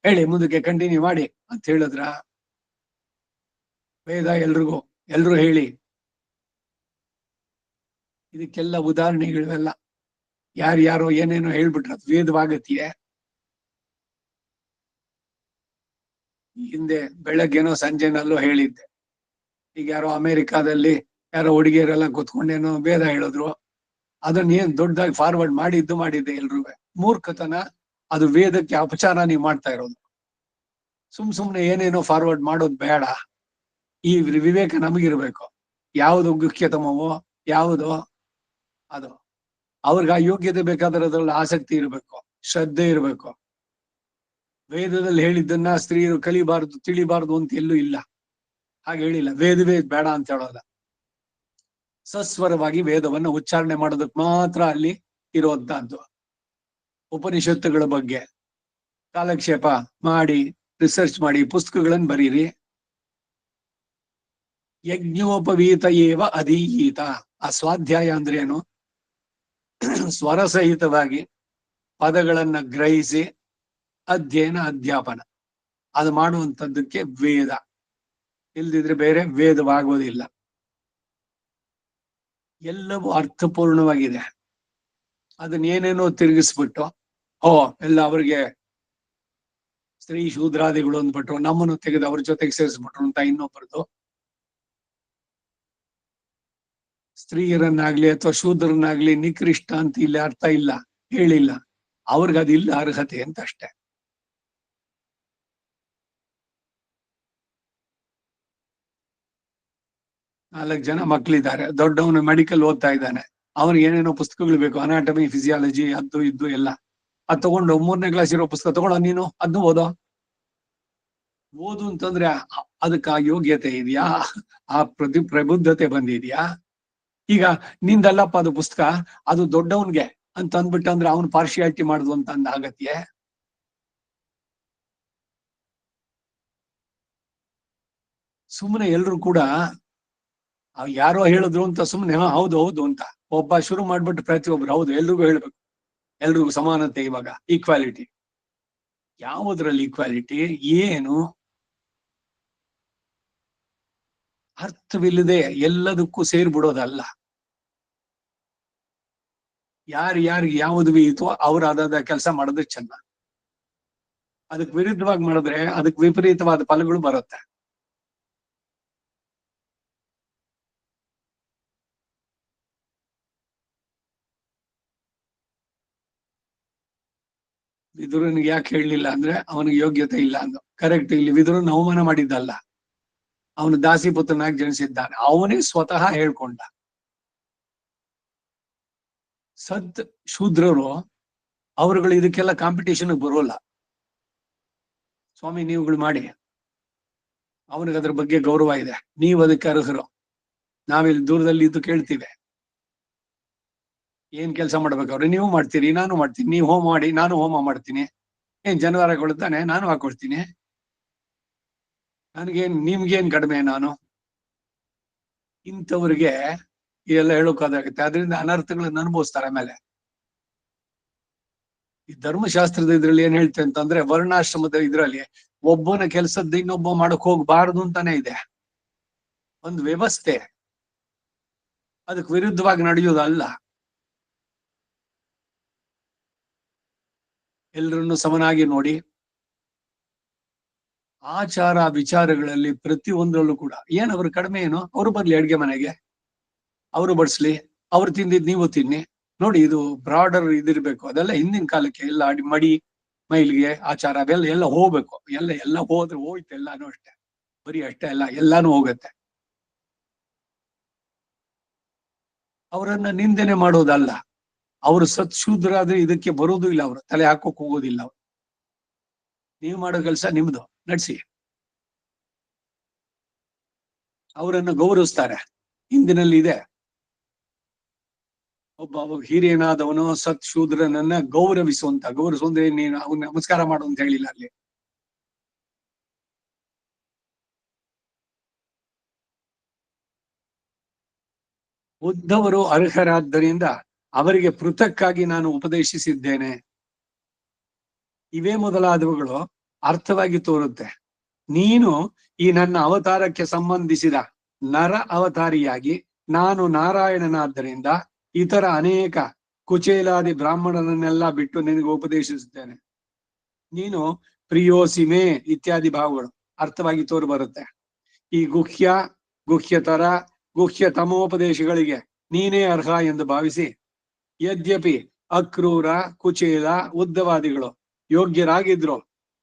ಹೇಳಿ, ಮುಂದಕ್ಕೆ ಕಂಟಿನ್ಯೂ ಮಾಡಿ ಅಂತ ಹೇಳಿದ್ರ. ವೇದ ಎಲ್ರು ಹೇಳಿ. ಇದಕ್ಕೆಲ್ಲ ಉದಾಹರಣೆಗಳಿವೆಲ್ಲ. ಯಾರ್ಯಾರೋ ಏನೇನೋ ಹೇಳ್ಬಿಟ್ರ ವೇದವಾಗತಿಯೇ. ಹಿಂದೆ ಬೆಳಗ್ಗೆನೋ ಸಂಜೆನಲ್ಲೋ ಹೇಳಿದ್ದೆ. ಈಗ ಯಾರೋ ಅಮೆರಿಕಾದಲ್ಲಿ ಯಾರೋ ಹುಡುಗಿಯರೆಲ್ಲ ಕೂತ್ಕೊಂಡೇನೋ ವೇದ ಹೇಳಿದ್ರು. ಅದನ್ನ ಏನ್ ದೊಡ್ಡದಾಗಿ ಫಾರ್ವರ್ಡ್ ಮಾಡಿದ್ದೆ ಎಲ್ರು. ಮೂರ್ಖತನ. ಅದು ವೇದಕ್ಕೆ ಅಪಚಾರ ನೀವು ಮಾಡ್ತಾ ಇರೋದು. ಸುಮ್ನೆ ಏನೇನೋ ಫಾರ್ವರ್ಡ್ ಮಾಡೋದು ಬೇಡ. ಈ ವಿವೇಕ ನಮಗಿರ್ಬೇಕು. ಯಾವುದು ಗುಖ್ಯತಮವೋ ಯಾವುದು ಅದು, ಅವ್ರಿಗೆ ಆ ಯೋಗ್ಯತೆ ಬೇಕಾದ್ರೆ ಅದ್ರಲ್ಲಿ ಆಸಕ್ತಿ ಇರಬೇಕು, ಶ್ರದ್ಧೆ ಇರಬೇಕು. ವೇದದಲ್ಲಿ ಹೇಳಿದ್ದನ್ನ ಸ್ತ್ರೀಯರು ಕಲಿಬಾರದು, ತಿಳಿಬಾರದು ಅಂತ ಎಲ್ಲೂ ಇಲ್ಲ. ಹಾಗೆ ಹೇಳಿಲ್ಲ. ವೇದವೇ ಬೇಡ ಅಂತ ಹೇಳೋಲ್ಲ. ಸಸ್ವರವಾಗಿ ವೇದವನ್ನ ಉಚ್ಚಾರಣೆ ಮಾಡೋದಕ್ಕೆ ಮಾತ್ರ ಅಲ್ಲಿ ಇರುವಂತಹದ್ದು. ಉಪನಿಷತ್ತುಗಳ ಬಗ್ಗೆ ಕಾಲಕ್ಷೇಪ ಮಾಡಿ, ರಿಸರ್ಚ್ ಮಾಡಿ, ಪುಸ್ತಕಗಳನ್ನು ಬರೀರಿ. ಯಜ್ಞೋಪವೀತ ಏವ ಅಧೀಯೀತ. ಆ ಸ್ವಾಧ್ಯಾಯ ಅಂದ್ರೆ ಏನು? ಸ್ವರಸಹಿತವಾಗಿ ಪದಗಳನ್ನ ಗ್ರಹಿಸಿ ಅಧ್ಯಯನ, ಅಧ್ಯಾಪನ ಅದು ಮಾಡುವಂಥದ್ದಕ್ಕೆ ವೇದ. ಇಲ್ದಿದ್ರೆ ಬೇರೆ ವೇದವಾಗೋದಿಲ್ಲ. ಎಲ್ಲವೂ ಅರ್ಥಪೂರ್ಣವಾಗಿದೆ. ಅದನ್ನ ಏನೇನೋ ತಿರುಗಿಸ್ಬಿಟ್ಟು ಎಲ್ಲ ಅವ್ರಿಗೆ ಸ್ತ್ರೀ ಶೂದ್ರಾದಿಗಳು ಅಂದ್ಬಿಟ್ರು, ನಮ್ಮನ್ನು ತೆಗೆದು ಅವ್ರ ಜೊತೆಗೆ ಸೇರಿಸ್ಬಿಟ್ರು ಅಂತ ಇನ್ನೊಬ್ಬರದು. ಸ್ತ್ರೀಯರನ್ನಾಗ್ಲಿ ಅಥವಾ ಶೂದ್ರನ್ನಾಗ್ಲಿ ನಿಕೃಷ್ಟ ಅಂತ ಇಲ್ಲಿ ಅರ್ಥ ಇಲ್ಲ, ಹೇಳಿಲ್ಲ. ಅವ್ರಿಗದಿಲ್ಲ ಅರ್ಹತೆ ಅಂತ ಅಷ್ಟೇ. ನಾಲ್ಕು ಜನ ಮಕ್ಳಿದ್ದಾರೆ. ದೊಡ್ಡವನು ಮೆಡಿಕಲ್ ಓದ್ತಾ ಇದ್ದಾನೆ. ಅವ್ನಿಗೆ ಏನೇನೋ ಪುಸ್ತಕಗಳು ಬೇಕು, ಅನಾಟಮಿ, ಫಿಸಿಯಾಲಜಿ, ಅದು ಇದು ಎಲ್ಲ. ಅದ್ ತಗೊಂಡು 3ನೇ ಕ್ಲಾಸ್ ಇರೋ ಪುಸ್ತಕ ತಗೊಂಡು ನೀನು ಅದನ್ನು ಓದು ಅಂತಂದ್ರೆ ಅದಕ್ಕೆ ಆ ಯೋಗ್ಯತೆ ಇದೆಯಾ? ಆ ಪ್ರಬುದ್ಧತೆ ಬಂದಿದ್ಯಾ? ಈಗ ನಿಂದಲ್ಲಪ್ಪ ಅದು ಪುಸ್ತಕ, ಅದು ದೊಡ್ಡವನ್ಗೆ ಅಂತ ಅಂದ್ಬಿಟ್ಟಂದ್ರೆ ಅವನು ಪಾರ್ಶಿಯಾಲಿಟಿ ಮಾಡುದು ಅಂತ ಅಂದ ಆಗತ್ಯೆ. ಸುಮ್ಮನೆ ಎಲ್ರು ಕೂಡ ಯಾರೋ ಹೇಳಿದ್ರು ಅಂತ ಸುಮ್ಮನೆ ಹೌದು ಹೌದು ಅಂತ ಒಬ್ಬ ಶುರು ಮಾಡ್ಬಿಟ್ಟು ಪ್ರತಿಯೊಬ್ರು ಹೌದು ಎಲ್ರಿಗೂ ಹೇಳ್ಬೇಕು, ಎಲ್ರಿಗೂ ಸಮಾನತೆ, ಇವಾಗ ಈಕ್ವಾಲಿಟಿ. ಯಾವುದ್ರಲ್ಲಿ ಈಕ್ವಾಲಿಟಿ? ಏನು ಅರ್ಥವಿಲ್ಲದೆ ಎಲ್ಲದಕ್ಕೂ ಸೇರ್ಬಿಡೋದಲ್ಲ. ಯಾರಿಗೆ ಯಾವುದು ಇತ್ತು ಅವ್ರು ಅದಾದ ಕೆಲಸ ಮಾಡೋದು ಚೆನ್ನ. ಅದಕ್ಕೆ ವಿರುದ್ಧವಾಗಿ ಮಾಡಿದ್ರೆ ಅದಕ್ಕೆ ವಿಪರೀತವಾದ ಫಲಗಳು ಬರುತ್ತೆ. ವಿದುರನಿಗೆ ಯಾಕೆ ಹೇಳಲಿಲ್ಲ ಅಂದ್ರೆ ಅವನಿಗೆ ಯೋಗ್ಯತೆ ಇಲ್ಲ ಅಂದು. ಕರೆಕ್ಟ್. ಇಲ್ಲಿ ವಿದುರನ ಅವಮಾನ ಮಾಡಿದ್ದಲ್ಲ, ಅವನು ದಾಸಿಪುತ್ರನಾಗಿ ಜನಿಸಿದ್ದಾನೆ, ಅವನೇ ಸ್ವತಃ ಹೇಳ್ಕೊಂಡ. ಸತ್ ಶೂದ್ರರು ಅವರುಗಳು ಇದಕ್ಕೆಲ್ಲ ಕಾಂಪಿಟೇಷನ್ ಬರೋಲ್ಲ. ಸ್ವಾಮಿ ನೀವುಗಳು ಮಾಡಿ, ಅವನಿಗೆ ಅದ್ರ ಬಗ್ಗೆ ಗೌರವ ಇದೆ, ನೀವು ಅದಕ್ಕೆ ಅರ್ಹರು. ನಾವಿಲ್ಲಿ ದೂರದಲ್ಲಿ ಇದ್ದು ಕೇಳ್ತೀವಿ, ಏನ್ ಕೆಲಸ ಮಾಡ್ಬೇಕವ್ರೆ? ನೀವು ಮಾಡ್ತೀರಿ, ನಾನು ಮಾಡ್ತೀನಿ. ನೀವು ಹೋಮ ಮಾಡಿ, ನಾನು ಹೋಮ ಮಾಡ್ತೀನಿ. ಏನ್ ಜನವಾರ ಕೊಡ್ತಾನೆ, ನಾನು ಹಾಕೊಡ್ತೀನಿ. ನನಗೇನ್ ನಿಮ್ಗೇನ್ ಕಡಿಮೆ? ನಾನು ಇಂಥವ್ರಿಗೆ ಇದೆಲ್ಲ ಹೇಳೋಕ್ಕಾಗುತ್ತೆ. ಅದರಿಂದ ಅನರ್ಥಗಳನ್ನ ಅನುಭವಿಸ್ತಾರೆ. ಆಮೇಲೆ ಈ ಧರ್ಮಶಾಸ್ತ್ರದ ಇದ್ರಲ್ಲಿ ಏನ್ ಹೇಳ್ತೆ ಅಂತಂದ್ರೆ, ವರ್ಣಾಶ್ರಮದ ಇದ್ರಲ್ಲಿ ಒಬ್ಬನ ಕೆಲ್ಸದ್ದು ಇನ್ನೊಬ್ಬ ಮಾಡಕ್ ಹೋಗ್ಬಾರದು ಅಂತಾನೆ ಇದೆ ಒಂದು ವ್ಯವಸ್ಥೆ. ಅದಕ್ಕೆ ವಿರುದ್ಧವಾಗಿ ನಡೆಯೋದಲ್ಲ. ಎಲ್ಲರನ್ನು ಸಮನಾಗಿ ನೋಡಿ. ಆಚಾರ ವಿಚಾರಗಳಲ್ಲಿ ಪ್ರತಿಯೊಂದರಲ್ಲೂ ಕೂಡ ಏನ್ ಅವ್ರ ಕಡಿಮೆ ಏನು? ಅವರು ಬರ್ಲಿ ಅಡ್ಗೆ ಮನೆಗೆ, ಅವರು ಬಡಿಸ್ಲಿ, ಅವ್ರು ತಿಂದಿದ್ ನೀವು ತಿನ್ನಿ. ನೋಡಿ, ಇದು ಬ್ರಾಡರ್ ಇದಿರ್ಬೇಕು. ಅದೆಲ್ಲ ಹಿಂದಿನ ಕಾಲಕ್ಕೆ ಎಲ್ಲ ಮಡಿ ಮೈಲಿಗೆ ಆಚಾರ ಅವೆಲ್ಲ ಎಲ್ಲ ಹೋಗ್ಬೇಕು. ಎಲ್ಲ ಹೋದ್ರೆ ಹೋಯ್ತು, ಎಲ್ಲಾನು ಅಷ್ಟೇ. ಬರೀ ಅಷ್ಟೇ ಅಲ್ಲ, ಎಲ್ಲಾನು ಹೋಗತ್ತೆ. ಅವರನ್ನ ನಿಂದನೆ ಮಾಡೋದಲ್ಲ. ಅವರು ಸತ್ಶೂದ್ರಾದ್ರೆ ಇದಕ್ಕೆ ಬರೋದು ಇಲ್ಲ, ಅವರು ತಲೆ ಹಾಕೋಕ್ ಹೋಗೋದಿಲ್ಲ. ಅವ್ರು ನೀವು ಮಾಡೋ ಕೆಲಸ ನಿಮ್ದು ನಡೆಸಿ. ಅವರನ್ನ ಗೌರವಿಸ್ತಾರೆ. ಹಿಂದಿನಲ್ಲಿ ಇದೆ, ಒಬ್ಬ ಹಿರಿಯನಾದವನು ಸತ್ ಶೂದ್ರನನ್ನ ಗೌರವಿಸುವಂತ. ಗೌರವಿಸುವಂದ್ರೆ ನೀನು ಅವ್ನ ನಮಸ್ಕಾರ ಮಾಡು ಅಂತ ಹೇಳಿಲ್ಲ ಅಲ್ಲಿ. ಉದ್ದವರು ಅರ್ಹರಾದ್ದರಿಂದ ಅವರಿಗೆ ಪೃಥಕ್ಕಾಗಿ ನಾನು ಉಪದೇಶಿಸಿದ್ದೇನೆ. ಇವೇ ಮೊದಲಾದವುಗಳು ಅರ್ಥವಾಗಿ ತೋರುತ್ತೆ. ನೀನು ಈ ನನ್ನ ಅವತಾರಕ್ಕೆ ಸಂಬಂಧಿಸಿದ ನರ ಅವತಾರಿಯಾಗಿ ನಾನು ನಾರಾಯಣನಾದ್ದರಿಂದ ಇತರ ಅನೇಕ ಕುಚೇಲಾದಿ ಬ್ರಾಹ್ಮಣರನ್ನೆಲ್ಲ ಬಿಟ್ಟು ನಿನಗೆ ಉಪದೇಶಿಸುತ್ತೇನೆ. ನೀನು ಪ್ರಿಯೋಸಿಮೆ ಇತ್ಯಾದಿ ಭಾವಗಳು ಅರ್ಥವಾಗಿ ತೋರು ಬರುತ್ತೆ. ಈ ಗುಹ್ಯ, ಗುಹ್ಯತರ, ಗುಹ್ಯ ತಮೋಪದೇಶಗಳಿಗೆ ನೀನೇ ಅರ್ಹ ಎಂದು ಭಾವಿಸಿ, ಯದ್ಯಪಿ ಅಕ್ರೂರ, ಕುಚೇಲ, ಉದ್ದವಾದಿಗಳು ಯೋಗ್ಯರಾಗಿದ್ರು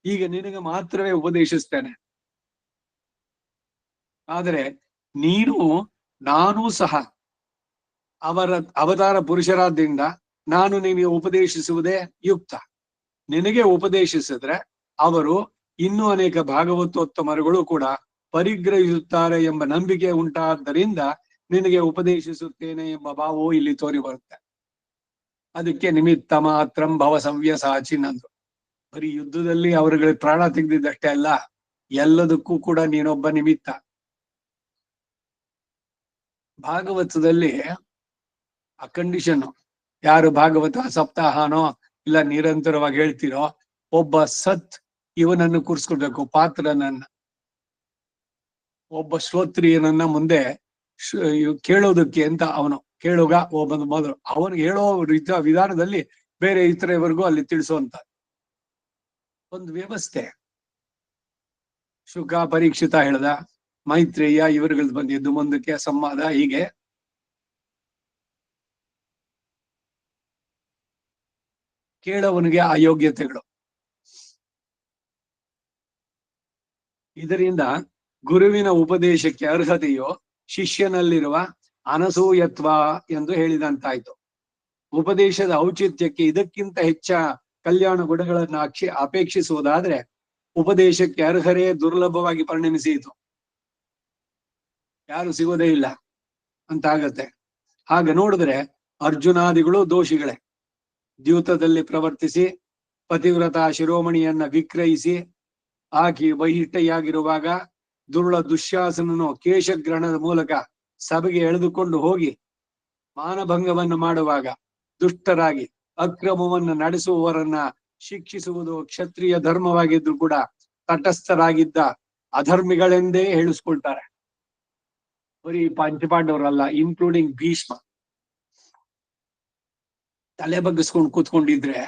ಈಗ ನಿನಗೆ ಮಾತ್ರವೇ ಉಪದೇಶಿಸ್ತೇನೆ. ಆದರೆ ನೀನು ನಾನೂ ಸಹ ಅವರ ಅವತಾರ ಪುರುಷರಾದ್ದರಿಂದ ನಾನು ನಿನಗೆ ಉಪದೇಶಿಸುವುದೇ ಯುಕ್ತ. ನಿನಗೆ ಉಪದೇಶಿಸಿದ್ರೆ ಅವರು ಇನ್ನೂ ಅನೇಕ ಭಾಗವತೋತ್ತಮರುಗಳು ಕೂಡ ಪರಿಗ್ರಹಿಸುತ್ತಾರೆ ಎಂಬ ನಂಬಿಕೆ ಉಂಟಾದ್ದರಿಂದ ನಿನಗೆ ಉಪದೇಶಿಸುತ್ತೇನೆ ಎಂಬ ಭಾವವು ಇಲ್ಲಿ ತೋರಿ ಬರುತ್ತೆ. ಅದಕ್ಕೆ ನಿಮಿತ್ತ ಮಾತ್ರಂ ಭವ ಸವ್ಯಸಾಚಿನ್ ಅಂದ್ರು. ಬರೀ ಯುದ್ಧದಲ್ಲಿ ಅವರುಗಳಿಗೆ ಪ್ರಾಣ ತೆಗೆದಿದ್ದಷ್ಟೇ ಅಲ್ಲ, ಎಲ್ಲದಕ್ಕೂ ಕೂಡ ನೀನೊಬ್ಬ ನಿಮಿತ್ತ. ಭಾಗವತದಲ್ಲಿ ಆ ಕಂಡೀಷನ್, ಯಾರು ಭಾಗವತ ಸಪ್ತಾಹನೋ ಇಲ್ಲ ನಿರಂತರವಾಗಿ ಹೇಳ್ತಿರೋ, ಒಬ್ಬ ಸತ್ ಇವನನ್ನು ಕೂರಿಸ್ಕೊಳ್ಬೇಕು, ಪಾತ್ರನನ್ನ. ಒಬ್ಬ ಶ್ರೋತ್ರಿಯನನ್ನ ಮುಂದೆ ಕೇಳೋದಕ್ಕೆ ಅಂತ ಅವನು ಕೇಳುಗ ಒಬ್ಬನ ಮೊದಲು ಅವನಿಗೆ ಹೇಳೋ ವಿಧಾನದಲ್ಲಿ ಬೇರೆ ಇತರವರೆಗೂ ಅಲ್ಲಿ ತಿಳಿಸುವಂತ ಒಂದು ವ್ಯವಸ್ಥೆ. ಶುಕ, ಪರೀಕ್ಷಿತ ಹೇಳ್ದ, ಮೈತ್ರೇಯ ಇವರುಗಳು ಬಂದಿದ್ದು ಮುಂದಕ್ಕೆ ಸಂವಾದ. ಹೀಗೆ ಕೇಳವನಿಗೆ ಅಯೋಗ್ಯತೆಗಳು. ಇದರಿಂದ ಗುರುವಿನ ಉಪದೇಶಕ್ಕೆ ಅರ್ಹತೆಯೋ ಶಿಷ್ಯನಲ್ಲಿರುವ ಅನಸೂಯತ್ವ ಎಂದು ಹೇಳಿದಂತಾಯ್ತು. ಉಪದೇಶದ ಔಚಿತ್ಯಕ್ಕೆ ಇದಕ್ಕಿಂತ ಹೆಚ್ಚ ಕಲ್ಯಾಣ ಗುಣಗಳನ್ನ ಅಪೇಕ್ಷಿಸುವುದಾದ್ರೆ ಉಪದೇಶಕ್ಕೆ ಅರ್ಹರೇ ದುರ್ಲಭವಾಗಿ ಪರಿಣಮಿಸಿತು, ಯಾರು ಸಿಗೋದೇ ಇಲ್ಲ ಅಂತ ಆಗತ್ತೆ. ಹಾಗೆ ನೋಡಿದ್ರೆ ಅರ್ಜುನಾದಿಗಳು ದೋಷಿಗಳೇ. ದ್ಯೂತದಲ್ಲಿ ಪ್ರವರ್ತಿಸಿ ಪತಿವ್ರತ ಶಿರೋಮಣಿಯನ್ನ ವಿಕ್ರಯಿಸಿ ಆಕಿ ಬಹಿಷ್ಠೆಯಾಗಿರುವಾಗ ದುರುಳ ದುಶ್ಯಾಸನನು ಕೇಶಗ್ರಹಣದ ಮೂಲಕ ಸಭೆಗೆ ಎಳೆದುಕೊಂಡು ಹೋಗಿ ಮಾನಭಂಗವನ್ನು ಮಾಡುವಾಗ ದುಷ್ಟರಾಗಿ ಅಕ್ರಮವನ್ನು ನಡೆಸುವವರನ್ನ ಶಿಕ್ಷಿಸುವುದು ಕ್ಷತ್ರಿಯ ಧರ್ಮವಾಗಿದ್ರು ಕೂಡ ತಟಸ್ಥರಾಗಿದ್ದ ಅಧರ್ಮಿಗಳೆಂದೇ ಹೇಳಿಸ್ಕೊಳ್ತಾರೆ. ಬರೀ ಪಂಚಪಾಂಡವರಲ್ಲ, ಇನ್ಕ್ಲೂಡಿಂಗ್ ಭೀಷ್ಮ. ತಲೆ ಬಗ್ಗಿಸ್ಕೊಂಡು ಕೂತ್ಕೊಂಡಿದ್ರೆ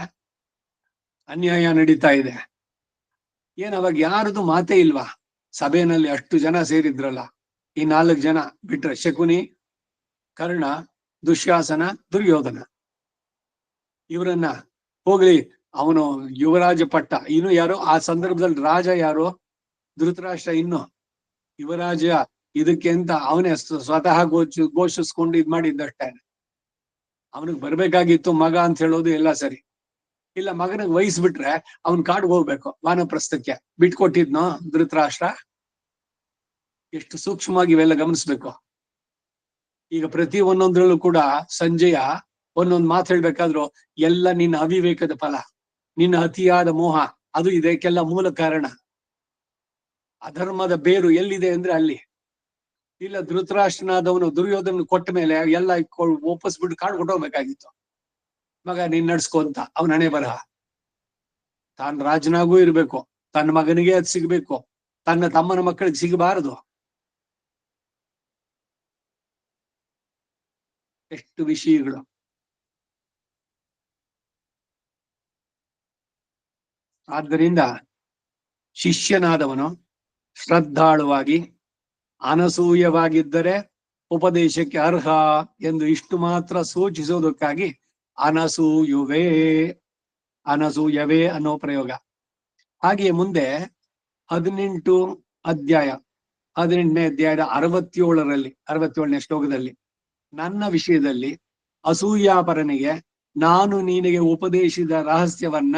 ಅನ್ಯಾಯ ನಡೀತಾ ಇದೆ. ಏನ್ ಅವಾಗ ಯಾರದು ಮಾತೇ ಇಲ್ವಾ? ಸಭೆಯಲ್ಲಿ ಅಷ್ಟು ಜನ ಸೇರಿದ್ರಲ್ಲ, ಈ 4 ಜನ ಬಿಟ್ರೆ ಶಕುನಿ, ಕರ್ಣ, ದುಶ್ಯಾಸನ, ದುರ್ಯೋಧನ, ಇವರನ್ನ ಹೋಗ್ಲಿ ಅವನು ಯುವರಾಜ ಪಟ್ಟ. ಇನ್ನು ಯಾರು ಆ ಸಂದರ್ಭದಲ್ಲಿ ರಾಜ ಯಾರು? ಧೃತರಾಷ್ಟ್ರ. ಇನ್ನು ಯುವರಾಜ ಇದಕ್ಕೆ ಅಂತ ಅವನೇ ಸ್ವತಃ ಘೋಷಿಸ್ಕೊಂಡು ಇದ್ ಮಾಡಿದ್ದಷ್ಟೇ. ಅವನಿಗೆ ಬರ್ಬೇಕಾಗಿತ್ತು ಮಗ ಅಂತ ಹೇಳೋದು ಎಲ್ಲ ಸರಿ. ಇಲ್ಲ, ಮಗನಿಗೆ ವಹಿಸ್ಬಿಟ್ರೆ ಅವನ್ ಕಾಡ್ಗೆ ಹೋಗ್ಬೇಕು, ವಾನಪ್ರಸ್ಥಕ್ಕೆ ಬಿಟ್ಕೊಟ್ಟಿದ್ನೋ ಧೃತರಾಷ್ಟ್ರ. ಎಷ್ಟು ಸೂಕ್ಷ್ಮವಾಗಿ ಇವೆಲ್ಲ ಗಮನಿಸ್ಬೇಕು. ಈಗ ಪ್ರತಿ ಒಂದೊಂದ್ರಲ್ಲೂ ಕೂಡ ಸಂಜಯ ಒಂದೊಂದು ಮಾತು ಹೇಳ್ಬೇಕಾದ್ರು ಎಲ್ಲ ನಿನ್ನ ಅವಿವೇಕದ ಫಲ, ನಿನ್ನ ಅತಿಯಾದ ಮೋಹ, ಅದು ಇದಕ್ಕೆಲ್ಲ ಮೂಲ ಕಾರಣ. ಅಧರ್ಮದ ಬೇರು ಎಲ್ಲಿದೆ ಅಂದ್ರೆ ಅಲ್ಲಿ. ಇಲ್ಲ, ಧೃತರಾಷ್ಟ್ರನಾದವನು ದುರ್ಯೋಧನ ಕೊಟ್ಟ ಮೇಲೆ ಎಲ್ಲ ಒಪ್ಪಿಸ್ಬಿಟ್ಟು ಕಾಡು ಕೊಟ್ಟೋಗ್ಬೇಕಾಗಿತ್ತು. ಮಗ ನೀನ್ ನಡ್ಸ್ಕೊ ಅಂತ ಅವನ ಹಣೆ ಬರಹ. ತಾನ್ ರಾಜನಾಗೂ ಇರ್ಬೇಕು, ತನ್ನ ಮಗನಿಗೆ ಅದ್ ಸಿಗ್ಬೇಕು, ತನ್ನ ತಮ್ಮನ ಮಕ್ಕಳಿಗೆ ಸಿಗಬಾರದು. ಎಷ್ಟು ವಿಷಯಗಳು. ಆದ್ದರಿಂದ ಶಿಷ್ಯನಾದವನು ಶ್ರದ್ಧಾಳುವಾಗಿ ಅನಸೂಯವಾಗಿದ್ದರೆ ಉಪದೇಶಕ್ಕೆ ಅರ್ಹ ಎಂದು ಇಷ್ಟು ಮಾತ್ರ ಸೂಚಿಸುವುದಕ್ಕಾಗಿ ಅನಸೂಯುವೇ ಅನ್ನೋ ಪ್ರಯೋಗ. ಹಾಗೆಯೇ ಮುಂದೆ 18 ಅಧ್ಯಾಯ 18ನೇ ಅಧ್ಯಾಯದ 67ನೇ ಶ್ಲೋಕದಲ್ಲಿ ನನ್ನ ವಿಷಯದಲ್ಲಿ ಅಸೂಯಾಪರನಿಗೆ ನಾನು ನಿನಗೆ ಉಪದೇಶಿಸಿದ ರಹಸ್ಯವನ್ನ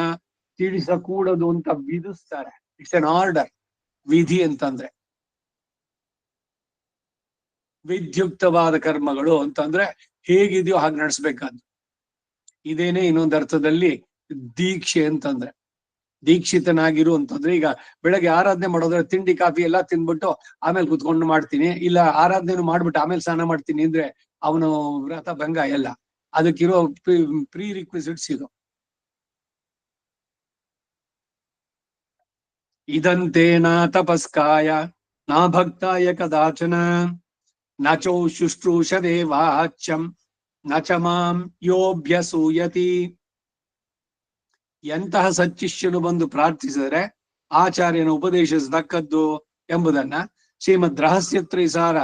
ತಿಳಿಸಕೂಡದು ಅಂತ ವಿಧಿಸ್ತಾರೆ. It's an order. ವಿಧಿ ಅಂತಂದ್ರೆ ವಿಧ್ಯುಕ್ತವಾದ ಕರ್ಮಗಳು ಅಂತಂದ್ರೆ ಹೇಗಿದೆಯೋ ಹಾಗೆ ನಡೆಸ್ಬೇಕಾದ್ದು. ಇದೇನೆ ಇನ್ನೊಂದು ಅರ್ಥದಲ್ಲಿ ದೀಕ್ಷೆ ಅಂತಂದ್ರೆ. ದೀಕ್ಷಿತನಾಗಿರು ಅಂತಂದ್ರೆ, ಈಗ ಬೆಳಗ್ಗೆ ಆರಾಧನೆ ಮಾಡೋದ್ರೆ ತಿಂಡಿ ಕಾಫಿ ಎಲ್ಲಾ ತಿಂದ್ಬಿಟ್ಟು ಆಮೇಲೆ ಕುತ್ಕೊಂಡು ಮಾಡ್ತೀನಿ, ಇಲ್ಲ ಆರಾಧನೆ ಮಾಡ್ಬಿಟ್ಟು ಆಮೇಲೆ ಸ್ನಾನ ಮಾಡ್ತೀನಿ ಅಂದ್ರೆ ಅವನು ವ್ರತ ಭಂಗ. ಎಲ್ಲ ಅದಕ್ಕಿರೋ ಪ್ರೀ ರಿಕ್ವಿಸಿಟ್ಸ್ ಇದು. ಇದಂತೆ ನಾ ತಪಸ್ಕಾಯ ನಾ ಭಕ್ತಾಯ ಕದಾಚನ ನಚೌ ಶುಶ್ರೂಷವೇ ವಾಚ್ಯಂ ನಚ ಮಾಂ ಯೋಭ್ಯಸೂಯತಿ. ಎಂತಹ ಸಚ್ಚಿಷ್ಯನು ಬಂದು ಪ್ರಾರ್ಥಿಸಿದರೆ ಆಚಾರ್ಯನ ಉಪದೇಶಿಸತಕ್ಕದ್ದು ಎಂಬುದನ್ನ ಶ್ರೀಮದ್ ರಹಸ್ಯತ್ರಯಸಾರ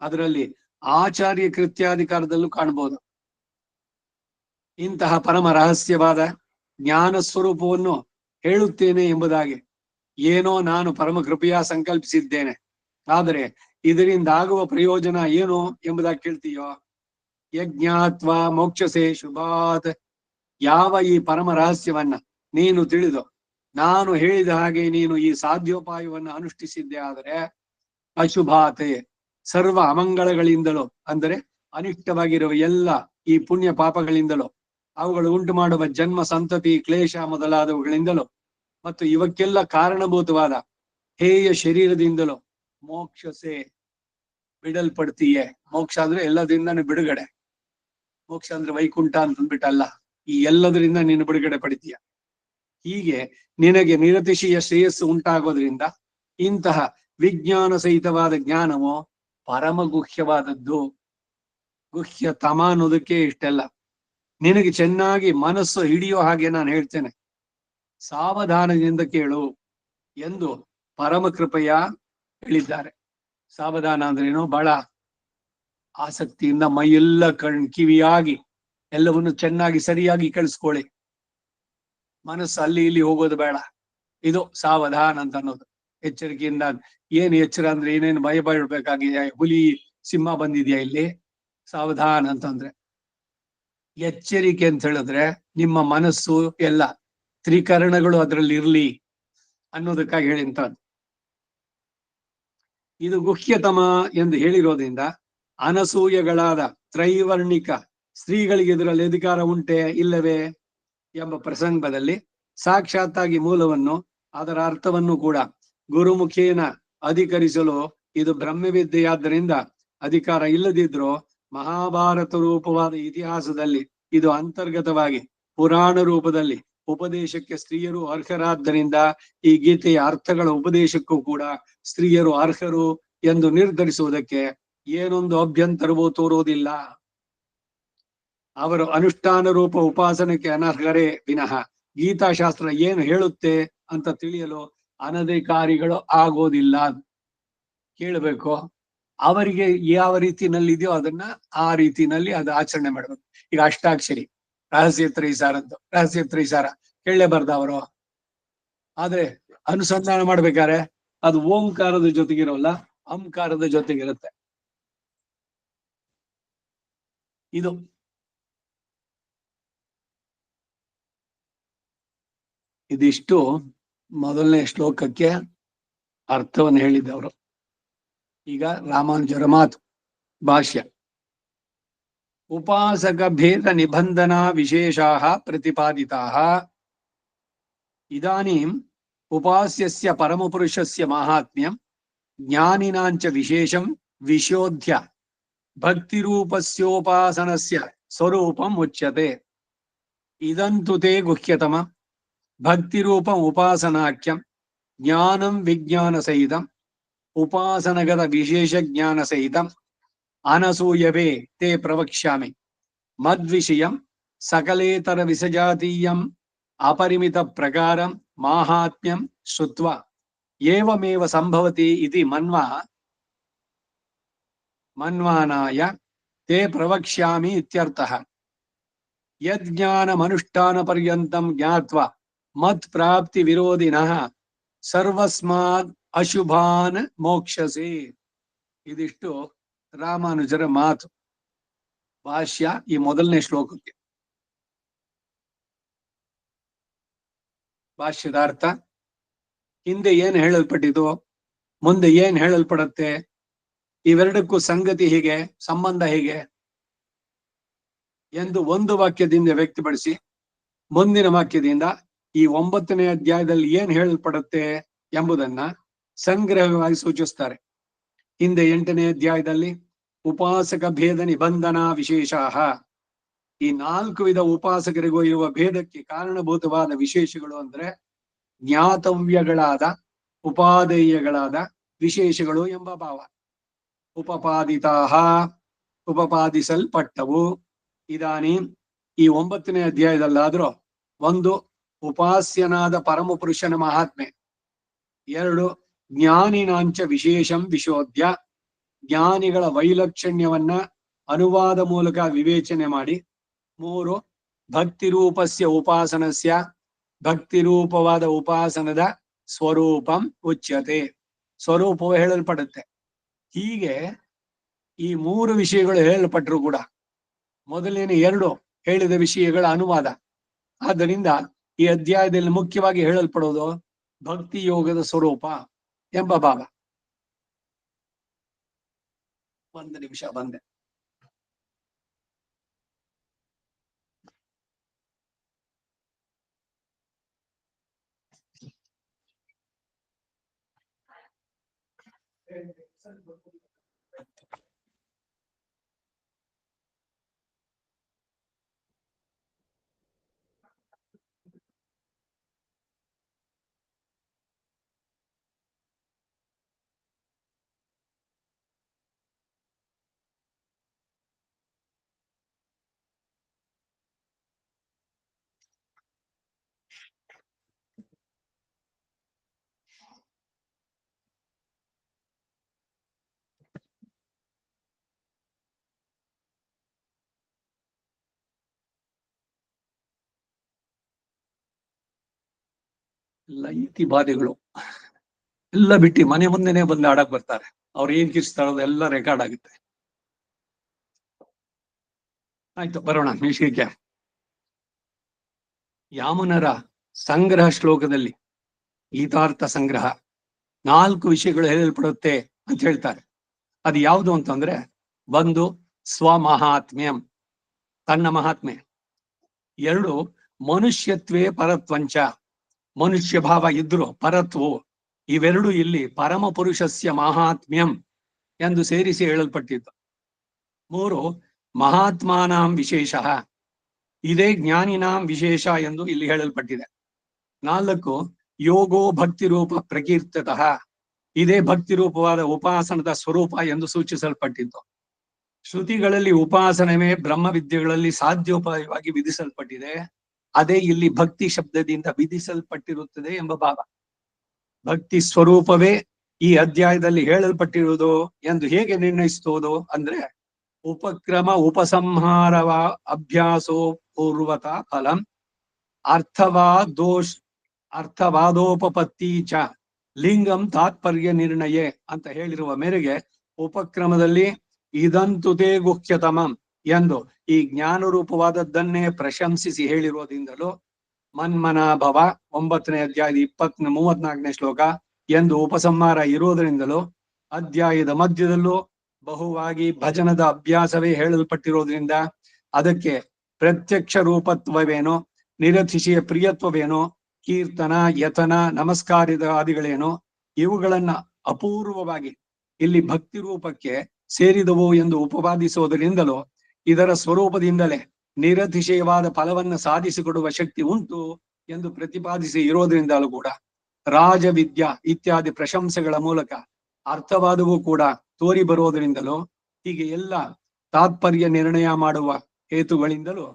ಅದರಲ್ಲಿ ಆಚಾರ್ಯ ಕೃತ್ಯಾಧಿಕಾರದಲ್ಲೂ ಕಾಣಬಹುದು. ಇಂತಹ ಪರಮ ರಹಸ್ಯವಾದ ಜ್ಞಾನ ಸ್ವರೂಪವನ್ನು ಹೇಳುತ್ತೇನೆ ಎಂಬುದಾಗಿ ಏನೋ ನಾನು ಪರಮ ಕೃಪೆಯ ಸಂಕಲ್ಪಿಸಿದ್ದೇನೆ. ಆದರೆ ಇದರಿಂದ ಆಗುವ ಪ್ರಯೋಜನ ಏನು ಎಂಬುದಾಗಿ ಕೇಳ್ತೀಯೋ? ಯಜ್ಞಾತ್ವಾ ಮೋಕ್ಷಸೆ ಶುಭಾತ್. ಯಾವ ಈ ಪರಮ ರಹಸ್ಯವನ್ನ ನೀನು ತಿಳಿದು ನಾನು ಹೇಳಿದ ಹಾಗೆ ನೀನು ಈ ಸಾಧ್ಯೋಪಾಯವನ್ನು ಅನುಷ್ಠಿಸಿದ್ದೆ ಆದರೆ ಅಶುಭಾತೆ ಸರ್ವ ಅಮಂಗಳಗಳಿಂದಲೂ, ಅಂದರೆ ಅನಿಷ್ಟವಾಗಿರುವ ಎಲ್ಲ ಈ ಪುಣ್ಯ ಪಾಪಗಳಿಂದಲೂ, ಅವುಗಳು ಉಂಟು ಮಾಡುವ ಜನ್ಮ ಸಂತತಿ ಕ್ಲೇಶ ಮೊದಲಾದವುಗಳಿಂದಲೂ ಮತ್ತು ಇವಕ್ಕೆಲ್ಲ ಕಾರಣಭೂತವಾದ ಹೇಯ ಶರೀರದಿಂದಲೂ ಮೋಕ್ಷಸೆ ಬಿಡಲ್ಪಡ್ತೀಯೇ. ಮೋಕ್ಷ ಅಂದ್ರೆ ಎಲ್ಲದರಿಂದಾನು ಬಿಡುಗಡೆ. ಮೋಕ್ಷ ಅಂದ್ರೆ ವೈಕುಂಠ ಅಂತಂದ್ಬಿಟ್ಟಲ್ಲ, ಈ ಎಲ್ಲದರಿಂದ ನೀನು ಬಿಡುಗಡೆ ಪಡಿತೀಯ. ಹೀಗೆ ನಿನಗೆ ನಿರತಿಶಯ ಶ್ರೇಯಸ್ಸು ಉಂಟಾಗೋದ್ರಿಂದ ಇಂತಹ ವಿಜ್ಞಾನ ಸಹಿತವಾದ ಜ್ಞಾನವು ಪರಮ ಗುಹ್ಯವಾದದ್ದು. ಗುಹ್ಯ ತಮ ಅನ್ನೋದಕ್ಕೆ ಇಷ್ಟೆಲ್ಲ. ನಿನಗೆ ಚೆನ್ನಾಗಿ ಮನಸ್ಸು ಹಿಡಿಯೋ ಹಾಗೆ ನಾನು ಹೇಳ್ತೇನೆ, ಸಾವಧಾನದಿಂದ ಕೇಳು ಎಂದು ಪರಮ ಕೃಪೆಯ ಹೇಳಿದ್ದಾರೆ. ಸಾವಧಾನ ಅಂದ್ರೇನು? ಬಹಳ ಆಸಕ್ತಿಯಿಂದ ಮೈಯೆಲ್ಲ ಕಿವಿಯಾಗಿ ಎಲ್ಲವನ್ನು ಚೆನ್ನಾಗಿ ಸರಿಯಾಗಿ ಕೇಳಿಸ್ಕೊಳ್ಳಿ. ಮನಸ್ಸು ಅಲ್ಲಿ ಇಲ್ಲಿ ಹೋಗೋದು ಬೇಡ. ಇದು ಸಾವಧಾನ ಅಂತ ಅನ್ನೋದು. ಎಚ್ಚರಿಕೆಯಿಂದ. ಏನ್ ಎಚ್ಚರ ಅಂದ್ರೆ ಏನೇನು ಭಯ ಬೀಳ್ಬೇಕಾಗಿದೆ? ಹುಲಿ ಸಿಂಹ ಬಂದಿದ್ಯಾ ಇಲ್ಲಿ? ಸಾವಧಾನ ಅಂತಂದ್ರೆ ಎಚ್ಚರಿಕೆ ಅಂತ ಹೇಳಿದ್ರೆ ನಿಮ್ಮ ಮನಸ್ಸು ಎಲ್ಲ ತ್ರಿಕರಣಗಳು ಅದರಲ್ಲಿ ಇರ್ಲಿ ಅನ್ನೋದಕ್ಕಾಗಿ ಹೇಳಿಂತದ್ದು. ಇದು ಗುಹ್ಯತಮ ಎಂದು ಹೇಳಿರೋದ್ರಿಂದ ಅನಸೂಯಗಳಾದ ತ್ರೈವರ್ಣಿಕ ಸ್ತ್ರೀಗಳಿಗೆ ಇದರಲ್ಲಿ ಅಧಿಕಾರ ಉಂಟೆ ಇಲ್ಲವೇ ಎಂಬ ಪ್ರಸಂಗದಲ್ಲಿ ಸಾಕ್ಷಾತ್ತಾಗಿ ಮೂಲವನ್ನು ಅದರ ಅರ್ಥವನ್ನು ಕೂಡ ಗುರುಮುಖೇನ ಅಧಿಕರಿಸಲು ಇದು ಬ್ರಹ್ಮವಿದ್ಯೆಯಾದ್ದರಿಂದ ಅಧಿಕಾರ ಇಲ್ಲದಿದ್ರು ಮಹಾಭಾರತ ರೂಪವಾದ ಇತಿಹಾಸದಲ್ಲಿ ಇದು ಅಂತರ್ಗತವಾಗಿ ಪುರಾಣ ರೂಪದಲ್ಲಿ ಉಪದೇಶಕ್ಕೆ ಸ್ತ್ರೀಯರು ಅರ್ಹರಾದ್ದರಿಂದ ಈ ಗೀತೆಯ ಅರ್ಥಗಳ ಉಪದೇಶಕ್ಕೂ ಕೂಡ ಸ್ತ್ರೀಯರು ಅರ್ಹರು ಎಂದು ನಿರ್ಧರಿಸುವುದಕ್ಕೆ ಏನೊಂದು ಅಭ್ಯಂತರವೂ ತೋರುವುದಿಲ್ಲ. ಅವರು ಅನುಷ್ಠಾನ ರೂಪ ಉಪಾಸನಕ್ಕೆ ಅನರ್ಹರೇ ವಿನಃ ಗೀತಾಶಾಸ್ತ್ರ ಏನು ಹೇಳುತ್ತೆ ಅಂತ ತಿಳಿಯಲು ಅನಧಿಕಾರಿಗಳು ಆಗೋದಿಲ್ಲ. ಕೇಳಬೇಕು, ಅವರಿಗೆ ಯಾವ ರೀತಿನಲ್ಲಿದೆಯೋ ಅದನ್ನ ಆ ರೀತಿನಲ್ಲಿ ಅದು ಆಚರಣೆ ಮಾಡಬೇಕು. ಈಗ ಅಷ್ಟಾಕ್ಷರಿ ರಹಸ್ಯ ತ್ರೈಸಾರ ಅಂತ ರಹಸ್ಯ ತ್ರೈಸಾರ ಕೇಳಲೇಬಾರ್ದ ಅವರು. ಆದ್ರೆ ಅನುಸಂಧಾನ ಮಾಡ್ಬೇಕಾದ್ರೆ ಅದು ಓಂಕಾರದ ಜೊತೆಗಿರೋಲ್ಲ, ಅಂಕಾರದ ಜೊತೆಗಿರುತ್ತೆ. ಇದು ಇದಿಷ್ಟು ಮೊದಲನೇ ಶ್ಲೋಕಕ್ಕೆ ಅರ್ಥವನ್ನು ಹೇಳಿದ್ದವರು. ಈಗ ರಾಮಾನುಜರ ಮಾತು ಭಾಷ್ಯ. ಉಪಾಸಕ ಭೇದ ನಿಬಂಧನಾ ವಿಶೇಷಾಃ ಪ್ರತಿಪಾದಿತಾಃ. ಇದಾನೀಂ ಉಪಾಸ್ಯಸ್ಯ ಪರಮಪುರುಷಸ್ಯ ಮಾಹಾತ್ಮ್ಯಂ ಜ್ಞಾನಿನಾಂಚ ವಿಶೇಷಂ ವಿಶೋಧ್ಯ ಭಕ್ತಿರೂಪಸ್ಯೋಪಾಸನಸ್ಯ ಸ್ವರೂಪಂ ಉಚ್ಯತೆ. ಇದಂತು ತೇ ಗುಹ್ಯತಮ ಭಕ್ತಿರೂಪಂ ಉಪಾಸನಾಖ್ಯಂ ಜ್ಞಾನಂ ವಿಜ್ಞಾನ ಸಹಿತಂ ಉಪಾಸನಗತ ವಿಶೇಷ ಜ್ಞಾನ ಸಹಿತಂ ಅನಸೂಯವೇ ತೇ ಪ್ರವಕ್ಷ್ಯಾಮಿ. ಮದ್ವಿಷಯಂ ಸಕಲೇತರ ವಿಸಜಾತೀಯಂ ಅಪರಿಮಿತ ಪ್ರಕಾರಂ ಮಾಹಾತ್ಮ್ಯಂ ಶ್ರುತ್ವಾ ಏವಮೇವ ಸಂಭವತಿ ಇತಿ ಮನ್ವಾನಾಯ ತೇ ಪ್ರವಕ್ಷ್ಯಾಮಿ ಇತ್ಯರ್ಥಃ. ಯಜ್ಞಾನಮನುಷ್ಠಾನ ಪರ್ಯಂತಂ ಜ್ಞಾತ್ವಾ ಮತ್ ಪ್ರಾಪ್ತಿ ವಿರೋಧಿನಃ ಸರ್ವಸ್ಮಾದ್ ಅಶುಭಾನ್ ಮೋಕ್ಷಸೆ. ಇದಿಷ್ಟು ರಾಮಾನುಜರ ಮಾತು ಭಾಷ್ಯ ಈ ಮೊದಲನೇ ಶ್ಲೋಕಕ್ಕೆ. ಭಾಷ್ಯದ ಅರ್ಥ ಹಿಂದೆ ಏನ್ ಹೇಳಲ್ಪಟ್ಟಿತು, ಮುಂದೆ ಏನ್ ಹೇಳಲ್ಪಡತ್ತೆ, ಇವೆರಡಕ್ಕೂ ಸಂಗತಿ ಹೀಗೆ, ಸಂಬಂಧ ಹೇಗೆ ಎಂದು ಒಂದು ವಾಕ್ಯದಿಂದ ವ್ಯಕ್ತಪಡಿಸಿ ಮುಂದಿನ ವಾಕ್ಯದಿಂದ ಈ 9ನೇ ಅಧ್ಯಾಯದಲ್ಲಿ ಏನ್ ಹೇಳಲ್ಪಡುತ್ತೆ ಎಂಬುದನ್ನ ಸಂಗ್ರಹವಾಗಿ ಸೂಚಿಸ್ತಾರೆ. ಹಿಂದೆ 8ನೇ ಅಧ್ಯಾಯದಲ್ಲಿ ಉಪಾಸಕ ಭೇದ ನಿಬಂಧನಾ ವಿಶೇಷಾಃ, ಈ 4 ವಿಧ ಉಪಾಸಕರಿಗೂ ಇರುವ ಭೇದಕ್ಕೆ ಕಾರಣಭೂತವಾದ ವಿಶೇಷಗಳು ಅಂದ್ರೆ ಜ್ಞಾತವ್ಯಗಳಾದ ಉಪಾದೇಯಗಳಾದ ವಿಶೇಷಗಳು ಎಂಬ ಭಾವ. ಉಪಪಾದಿತಾಃ ಉಪಪಾದಿಸಲ್ಪಟ್ಟವು. ಇದಾನಿ ಈ 9ನೇ ಅಧ್ಯಾಯದಲ್ಲಾದ್ರೂ 1 ಉಪಾಸ್ಯನಾದ ಪರಮಪುರುಷನ ಮಹಾತ್ಮೆ, 2 ಜ್ಞಾನಿನಾಂಚ ವಿಶೇಷಂ ವಿಶೋಧ್ಯ ಜ್ಞಾನಿಗಳ ವೈಲಕ್ಷಣ್ಯವನ್ನ ಅನುವಾದ ಮೂಲಕ ವಿವೇಚನೆ ಮಾಡಿ, 3 ಭಕ್ತಿರೂಪಸ್ಯ ಉಪಾಸನಸ್ಯ ಭಕ್ತಿರೂಪವಾದ ಉಪಾಸನದ ಸ್ವರೂಪಂ ಉಚ್ಯತೆ, ಸ್ವರೂಪವು ಹೇಳಲ್ಪಡುತ್ತೆ. ಹೀಗೆ ಈ 3 ವಿಷಯಗಳು ಹೇಳಲ್ಪಟ್ಟರು ಕೂಡ ಮೊದಲಿನ 2 ಹೇಳಿದ ವಿಷಯಗಳ ಅನುವಾದ. ಆದ್ದರಿಂದ ಈ ಅಧ್ಯಾಯದಲ್ಲಿ ಮುಖ್ಯವಾಗಿ ಹೇಳಲ್ಪಡುವುದು ಭಕ್ತಿ ಯೋಗದ ಸ್ವರೂಪ ಎಂಬ ಭಾವ. 1 ನಿಮಿಷ ಬಂದೆ. ಲೈತಿ ಬಾಧೆಗಳು ಎಲ್ಲ ಬಿಟ್ಟು ಮನೆ ಮುಂದೆನೆ ಬಂದು ಆಡಕ್ ಬರ್ತಾರೆ. ಅವ್ರು ಏನ್ ಕಿರ್ಸ್ತಾರೋದು ಎಲ್ಲ ರೆಕಾರ್ಡ್ ಆಗುತ್ತೆ. ಆಯ್ತು, ಬರೋಣ ವಿಷಯಕ್ಕೆ. ಯಾಮನರ ಸಂಗ್ರಹ ಶ್ಲೋಕದಲ್ಲಿ ಗೀತಾರ್ಥ ಸಂಗ್ರಹ 4 ವಿಷಯಗಳು ಹೇಳಲ್ಪಡುತ್ತೆ ಅಂತ ಹೇಳ್ತಾರೆ. ಅದು ಯಾವುದು ಅಂತಂದ್ರೆ 1 ಸ್ವಮಹಾತ್ಮ್ಯಂ, ತನ್ನ ಮಹಾತ್ಮೆ. 2 ಮನುಷ್ಯತ್ವೇ ಪರತ್ವಂಚ, ಮನುಷ್ಯ ಭಾವ ಇದ್ರು ಪರತ್ವವು ಇವೆರಡು ಇಲ್ಲಿ ಪರಮ ಪುರುಷಸ್ಯ ಮಾಹಾತ್ಮ್ಯಂ ಎಂದು ಸೇರಿಸಿ ಹೇಳಲ್ಪಟ್ಟಿದ್ದು. 3 ಮಹಾತ್ಮಾನಾಂ ವಿಶೇಷ, ಇದೇ ಜ್ಞಾನಿನಾಂ ವಿಶೇಷ ಎಂದು ಇಲ್ಲಿ ಹೇಳಲ್ಪಟ್ಟಿದೆ. 4 ಯೋಗೋ ಭಕ್ತಿ ರೂಪ ಪ್ರಕೀರ್ತತಃ, ಇದೇ ಭಕ್ತಿ ರೂಪವಾದ ಉಪಾಸನದ ಸ್ವರೂಪ ಎಂದು ಸೂಚಿಸಲ್ಪಟ್ಟಿದ್ದು. ಶ್ರುತಿಗಳಲ್ಲಿ ಉಪಾಸನವೇ ಬ್ರಹ್ಮ ವಿದ್ಯೆಗಳಲ್ಲಿ ಸಾಧ್ಯೋಪಾಯವಾಗಿ ವಿಧಿಸಲ್ಪಟ್ಟಿದೆ. ಅದೇ ಇಲ್ಲಿ ಭಕ್ತಿ ಶಬ್ದದಿಂದ ವಿಧಿಸಲ್ಪಟ್ಟಿರುತ್ತದೆ ಎಂಬ ಭಾವ. ಭಕ್ತಿ ಸ್ವರೂಪವೇ ಈ ಅಧ್ಯಾಯದಲ್ಲಿ ಹೇಳಲ್ಪಟ್ಟಿರುವುದು ಎಂದು ಹೇಗೆ ನಿರ್ಣಯಿಸುವುದು ಅಂದ್ರೆ, ಉಪಕ್ರಮ ಉಪಸಂಹಾರವ ಅಭ್ಯಾಸೋ ಪೂರ್ವತ ಫಲಂ ಅರ್ಥವಾದೋಪಪತ್ತಿ ಚ ಲಿಂಗಂ ತಾತ್ಪರ್ಯ ನಿರ್ಣಯೇ ಅಂತ ಹೇಳಿರುವ ಮೇರೆಗೆ ಉಪಕ್ರಮದಲ್ಲಿ ಇದಂತುತೇ ಗುಹ್ಯತಮಂ ಎಂದು ಈ ಜ್ಞಾನ ರೂಪವಾದದ್ದನ್ನೇ ಪ್ರಶಂಸಿಸಿ ಹೇಳಿರೋದ್ರಿಂದಲೂ, ಮನ್ಮನಾಭವ 9ನೇ ಅಧ್ಯಾಯದ 34ನೇ ಶ್ಲೋಕ ಎಂದು ಉಪಸಂಹಾರ ಇರೋದ್ರಿಂದಲೂ, ಅಧ್ಯಾಯದ ಮಧ್ಯದಲ್ಲೂ ಬಹುವಾಗಿ ಭಜನದ ಅಭ್ಯಾಸವೇ ಹೇಳಲ್ಪಟ್ಟಿರೋದ್ರಿಂದ ಅದಕ್ಕೆ ಪ್ರತ್ಯಕ್ಷ ರೂಪತ್ವವೇನೋ, ನಿರತಿಶಯ ಪ್ರಿಯತ್ವವೇನೋ, ಕೀರ್ತನ ಯತನ ನಮಸ್ಕಾರದ ಆದಿಗಳೇನೋ ಇವುಗಳನ್ನ ಅಪೂರ್ವವಾಗಿ ಇಲ್ಲಿ ಭಕ್ತಿ ರೂಪಕ್ಕೆ ಸೇರಿದವು ಎಂದು ಉಪವಾದಿಸುವುದರಿಂದಲೂ, ಇದರ ಸ್ವರೂಪದಿಂದಲೇ ನಿರತಿಶಯವಾದ ಫಲವನ್ನು ಸಾಧಿಸಿಕೊಡುವ ಶಕ್ತಿ ಉಂಟು ಎಂದು ಪ್ರತಿಪಾದಿಸಿ ಇರೋದ್ರಿಂದಲೂ ಕೂಡ ರಾಜವಿದ್ಯಾ ಇತ್ಯಾದಿ ಪ್ರಶಂಸೆಗಳ ಮೂಲಕ ಅರ್ಥವಾದವೂ ಕೂಡ ತೋರಿ ಬರೋದರಿಂದಲೂ, ಹೀಗೆ ಎಲ್ಲ ತಾತ್ಪರ್ಯ ನಿರ್ಣಯ ಮಾಡುವ ಹೇತುಗಳಿಂದಲೂ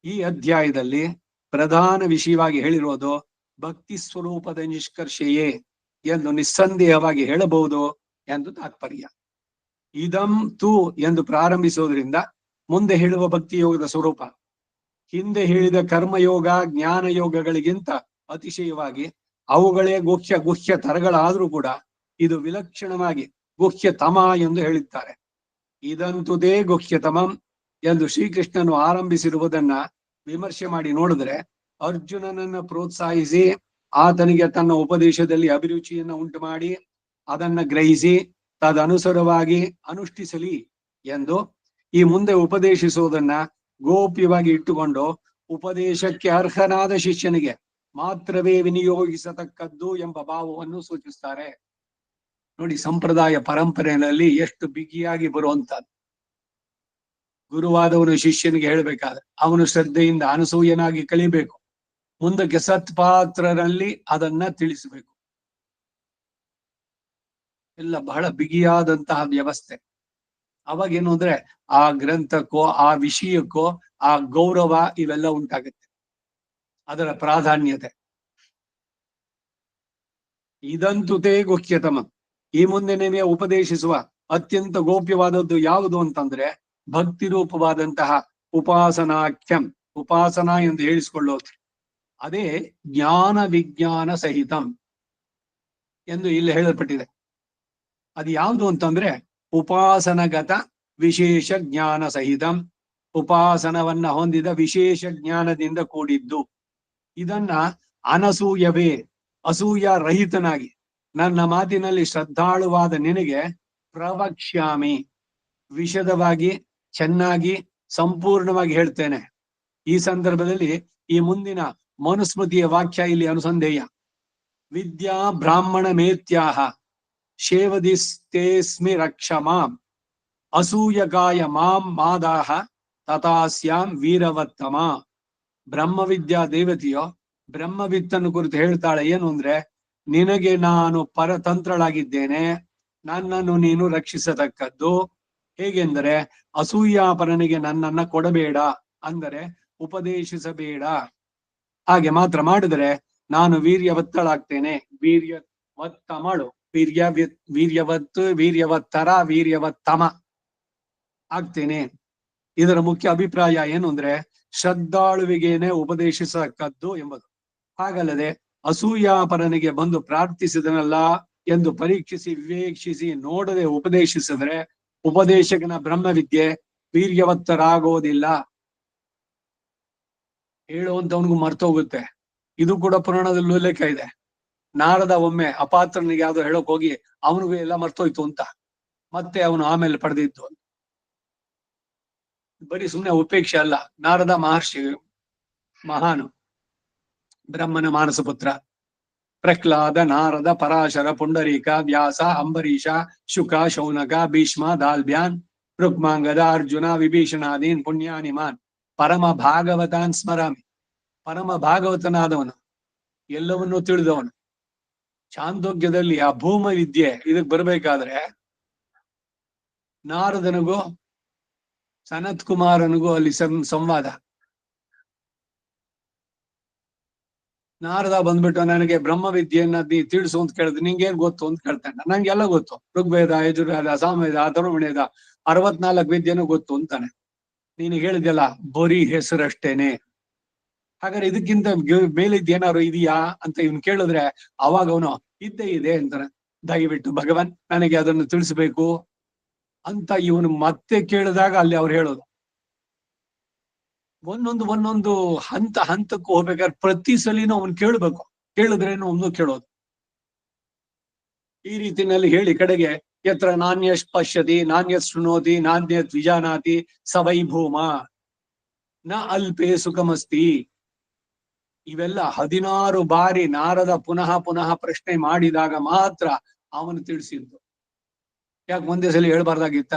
ಈ ಅಧ್ಯಾಯದಲ್ಲಿ ಪ್ರಧಾನ ವಿಷಯವಾಗಿ ಹೇಳಿರೋದು ಭಕ್ತಿ ಸ್ವರೂಪದ ನಿಷ್ಕರ್ಷೆಯೇ ಎಂದು ನಿಸ್ಸಂದೇಹವಾಗಿ ಹೇಳಬಹುದು ಎಂದು ತಾತ್ಪರ್ಯ. ಇದಂ ತು ಎಂದು ಪ್ರಾರಂಭಿಸುವುದರಿಂದ ಮುಂದೆ ಹೇಳುವ ಭಕ್ತಿ ಯೋಗದ ಸ್ವರೂಪ ಹಿಂದೆ ಹೇಳಿದ ಕರ್ಮಯೋಗ ಜ್ಞಾನ ಯೋಗಗಳಿಗಿಂತ ಅತಿಶಯವಾಗಿ ಅವುಗಳೇ ಗುಹ್ಯ ತರಗಳಾದ್ರೂ ಕೂಡ ಇದು ವಿಲಕ್ಷಣವಾಗಿ ಗುಹ್ಯತಮ ಎಂದು ಹೇಳಿದ್ದಾರೆ. ಇದಂತುದೇ ಗುಹ್ಯತಮಂ ಎಂದು ಶ್ರೀಕೃಷ್ಣನು ಆರಂಭಿಸಿರುವುದನ್ನ ವಿಮರ್ಶೆ ಮಾಡಿ ನೋಡಿದ್ರೆ, ಅರ್ಜುನನನ್ನ ಪ್ರೋತ್ಸಾಹಿಸಿ ಆತನಿಗೆ ತನ್ನ ಉಪದೇಶದಲ್ಲಿ ಅಭಿರುಚಿಯನ್ನು ಉಂಟು ಮಾಡಿ ಅದನ್ನ ಗ್ರಹಿಸಿ ತದನುಸಾರವಾಗಿ ಅನುಷ್ಠಿಸಲಿ ಎಂದು ಈ ಮುಂದೆ ಉಪದೇಶಿಸುವುದನ್ನ ಗೋಪ್ಯವಾಗಿ ಇಟ್ಟುಕೊಂಡು ಉಪದೇಶಕ್ಕೆ ಅರ್ಹನಾದ ಶಿಷ್ಯನಿಗೆ ಮಾತ್ರವೇ ವಿನಿಯೋಗಿಸತಕ್ಕದ್ದು ಎಂಬ ಭಾವವನ್ನು ಸೂಚಿಸ್ತಾರೆ. ನೋಡಿ, ಸಂಪ್ರದಾಯ ಪರಂಪರೆಯಲ್ಲಿ ಎಷ್ಟು ಬಿಗಿಯಾಗಿ ಬರುವಂತದ್ದು. ಗುರುವಾದವನು ಶಿಷ್ಯನಿಗೆ ಹೇಳ್ಬೇಕಾದ್ರೆ ಅವನು ಶ್ರದ್ಧೆಯಿಂದ ಅನಸೂಯನಾಗಿ ಕಲಿಬೇಕು, ಮುಂದಕ್ಕೆ ಸತ್ಪಾತ್ರರಲ್ಲಿ ಅದನ್ನ ತಿಳಿಸಬೇಕು. ಎಲ್ಲ ಬಹಳ ಬಿಗಿಯಾದಂತಹ ವ್ಯವಸ್ಥೆ. ಅವಾಗೇನು ಅಂದ್ರೆ ಆ ಗ್ರಂಥಕ್ಕೋ ಆ ವಿಷಯಕ್ಕೋ ಆ ಗೌರವ ಇವೆಲ್ಲ ಉಂಟಾಗುತ್ತೆ, ಅದರ ಪ್ರಾಧಾನ್ಯತೆ. ಇದಂತುತೇ ಗುಹ್ಯತಮ, ಈ ಮುಂದೆ ನೀವೇ ಉಪದೇಶಿಸುವ ಅತ್ಯಂತ ಗೋಪ್ಯವಾದದ್ದು ಯಾವುದು ಅಂತಂದ್ರೆ ಭಕ್ತಿ ರೂಪವಾದಂತಹ ಉಪಾಸನಾಖ್ಯಂ, ಉಪಾಸನಾ ಎಂದು ಹೇಳಿಸಿಕೊಳ್ಳೋದು. ಅದೇ ಜ್ಞಾನ ವಿಜ್ಞಾನ ಸಹಿತಂ ಎಂದು ಇಲ್ಲಿ ಹೇಳಲ್ಪಟ್ಟಿದೆ. ಅದು ಯಾವುದು ಅಂತಂದ್ರೆ ಉಪಾಸನಗತ ವಿಶೇಷ ಜ್ಞಾನ ಸಹಿತಂ, ಉಪಾಸನವನ್ನ ಹೊಂದಿದ ವಿಶೇಷ ಜ್ಞಾನದಿಂದ ಕೂಡಿದ್ದು. ಇದನ್ನ ಅನಸೂಯವೇ, ಅಸೂಯ ರಹಿತನಾಗಿ ನನ್ನ ಮಾತಿನಲ್ಲಿ ಶ್ರದ್ಧಾಳುವಾದ ನಿನಗೆ ಪ್ರವಕ್ಷ್ಯಾಮಿ, ವಿಶದವಾಗಿ ಚೆನ್ನಾಗಿ ಸಂಪೂರ್ಣವಾಗಿ ಹೇಳ್ತೇನೆ. ಈ ಸಂದರ್ಭದಲ್ಲಿ ಈ ಮುಂದಿನ ಮನುಸ್ಮೃತಿಯ ವಾಕ್ಯ ಇಲ್ಲಿ ಅನುಸಂಧೇಯ. ವಿದ್ಯಾ ಬ್ರಾಹ್ಮಣ ಮೇತ್ಯಾಹ ಶೇವದಿಸ್ತೇಸ್ಮಿ ರಕ್ಷಮಾಂ ಅಸೂಯಕಾಯ ಮಾಂ ಮಾದಾಹ ತಥಾಸ್ಯಾಂ ವೀರವತ್ತಮ. ಬ್ರಹ್ಮವಿದ್ಯಾ ದೇವತೆಯೋ ಬ್ರಹ್ಮವಿತ್ತನ್ನು ಕುರಿತು ಹೇಳ್ತಾಳೆ. ಏನು ಅಂದ್ರೆ, ನಿನಗೆ ನಾನು ಪರತಂತ್ರಳಾಗಿದ್ದೇನೆ, ನನ್ನನ್ನು ನೀನು ರಕ್ಷಿಸತಕ್ಕದ್ದು. ಹೇಗೆಂದರೆ ಅಸೂಯಾಪರನಿಗೆ ನನ್ನನ್ನ ಕೊಡಬೇಡ, ಅಂದರೆ ಉಪದೇಶಿಸಬೇಡ. ಹಾಗೆ ಮಾತ್ರ ಮಾಡಿದ್ರೆ ನಾನು ವೀರ್ಯವತ್ತಳಾಗ್ತೇನೆ. ವೀರ್ಯವತ್ತಮಳು, ವೀರ್ಯವತ್ತರ ವೀರ್ಯವತ್ತಮ ಆಗ್ತೇನೆ. ಇದರ ಮುಖ್ಯ ಅಭಿಪ್ರಾಯ ಏನು ಅಂದ್ರೆ ಶ್ರದ್ಧಾಳುವಿಗೇನೆ ಉಪದೇಶಿಸತಕ್ಕದ್ದು ಎಂಬುದು. ಹಾಗಲ್ಲದೆ ಅಸೂಯಾಪರನಿಗೆ ಬಂದು ಪ್ರಾರ್ಥಿಸಿದನಲ್ಲ ಎಂದು ಪರೀಕ್ಷಿಸಿ ವಿವೇಕ್ಷಿಸಿ ನೋಡದೆ ಉಪದೇಶಿಸಿದ್ರೆ ಉಪದೇಶಕನ ಬ್ರಹ್ಮವಿದ್ಯೆ ವೀರ್ಯವತ್ತರಾಗೋದಿಲ್ಲ. ಹೇಳುವಂತವನಿಗೂ ಮರ್ತೋಗುತ್ತೆ. ಇದು ಕೂಡ ಪುರಾಣದಲ್ಲಿ ಉಲ್ಲೇಖ ಇದೆ. ನಾರದ ಒಮ್ಮೆ ಅಪಾತ್ರನಿಗೆ ಯಾವ್ದೋ ಹೇಳೋಕ್ ಹೋಗಿ ಅವನಿಗೂ ಎಲ್ಲ ಮರ್ತೋಯ್ತು ಅಂತ, ಮತ್ತೆ ಅವನು ಆಮೇಲೆ ಪಡೆದಿದ್ದು. ಬರೀ ಸುಮ್ಮನೆ ಉಪೇಕ್ಷೆ ಅಲ್ಲ. ನಾರದ ಮಹರ್ಷಿ ಮಹಾನು, ಬ್ರಹ್ಮನ ಮಾನಸ ಪುತ್ರ, ಪ್ರಹ್ಲಾದ, ನಾರದ, ಪರಾಶರ, ಪುಂಡರೀಕ, ವ್ಯಾಸ, ಅಂಬರೀಷ, ಶುಕ, ಶೌನಕ, ಭೀಷ್ಮ, ದಾಲ್ಬ್ಯಾನ್, ರುಕ್ಮಾಂಗದ, ಅರ್ಜುನ, ವಿಭೀಷಣಾದೀನ್ ಪುಣ್ಯಾನಿಮಾನ್ ಪರಮ ಭಾಗವತಾನ್ ಸ್ಮರಾಮಿ. ಪರಮ ಭಾಗವತನಾದವನು, ಎಲ್ಲವನ್ನೂ ತಿಳಿದವನು. ಚಾಂದೋಗ್ಯದಲ್ಲಿ ಆ ಭೂಮ ವಿದ್ಯೆ ಇದಕ್ ಬರ್ಬೇಕಾದ್ರೆ ನಾರದನಿಗೂ ಸನತ್ ಕುಮಾರನಿಗೂ ಅಲ್ಲಿ ಸಂವಾದ. ನಾರದ ಬಂದ್ಬಿಟ್ಟು ನನಗೆ ಬ್ರಹ್ಮ ವಿದ್ಯೆಯನ್ನ ತಿಳಿಸು ಅಂತ ಕೇಳಿದ್ರೆ ನಿಂಗೇನ್ ಗೊತ್ತು ಅಂತ ಕೇಳ್ತಾನೆ. ನಂಗೆಲ್ಲ ಗೊತ್ತು, ಋಗ್ವೇದ, ಯಜುರ್ವೇದ, ಸಾಮವೇದ, ಅಥರ್ವವೇದ 64 ವಿದ್ಯೆನೂ ಗೊತ್ತು ಅಂತಾನೆ. ನೀನು ಹೇಳಿದ್ಯಲ್ಲ ಬರೀ ಹೆಸರಷ್ಟೇನೆ, ಹಾಗಾದ್ರೆ ಇದಕ್ಕಿಂತ ಮೇಲಿದ್ದೇನಾದ್ರು ಇದೆಯಾ ಅಂತ ಇವನು ಕೇಳಿದ್ರೆ ಅವಾಗ ಅವನು ಇದ್ದೇ ಇದೆ ಅಂತಾನೆ. ದಯವಿಟ್ಟು ಭಗವಾನ್ ನನಗೆ ಅದನ್ನು ತಿಳಿಸ್ಬೇಕು ಅಂತ ಇವನು ಮತ್ತೆ ಕೇಳಿದಾಗ ಅಲ್ಲಿ ಅವ್ರು ಹೇಳೋದು ಒಂದೊಂದು ಹಂತಕ್ಕೂ ಹೋಗ್ಬೇಕಾದ್ರೆ ಪ್ರತಿ ಸಲಿನೂ ಅವನು ಕೇಳ್ಬೇಕು. ಕೇಳಿದ್ರೇನು ಅವನು ಕೇಳೋದು. ಈ ರೀತಿನಲ್ಲಿ ಹೇಳಿ ಕಡೆಗೆ ಯತ್ರ ನಾಣ್ಯಶ್ ಪಶ್ಯತಿ ನಾಣ್ಯತ್ ಶೃಣೋತಿ ನಾಣ್ಯತ್ ವಿಜಾನಾತಿ ಸವೈ ಭೂಮ ನ ಅಲ್ಪೇ ಸುಖಮಸ್ತಿ. ಇವೆಲ್ಲ 16 ಬಾರಿ ನಾರದ ಪುನಃ ಪುನಃ ಪ್ರಶ್ನೆ ಮಾಡಿದಾಗ ಮಾತ್ರ ಅವನು ತಿಳಿಸಿದ್ದು. ಯಾಕೆ ಒಂದೇ ಸಲ ಹೇಳ್ಬಾರ್ದಾಗಿತ್ತ?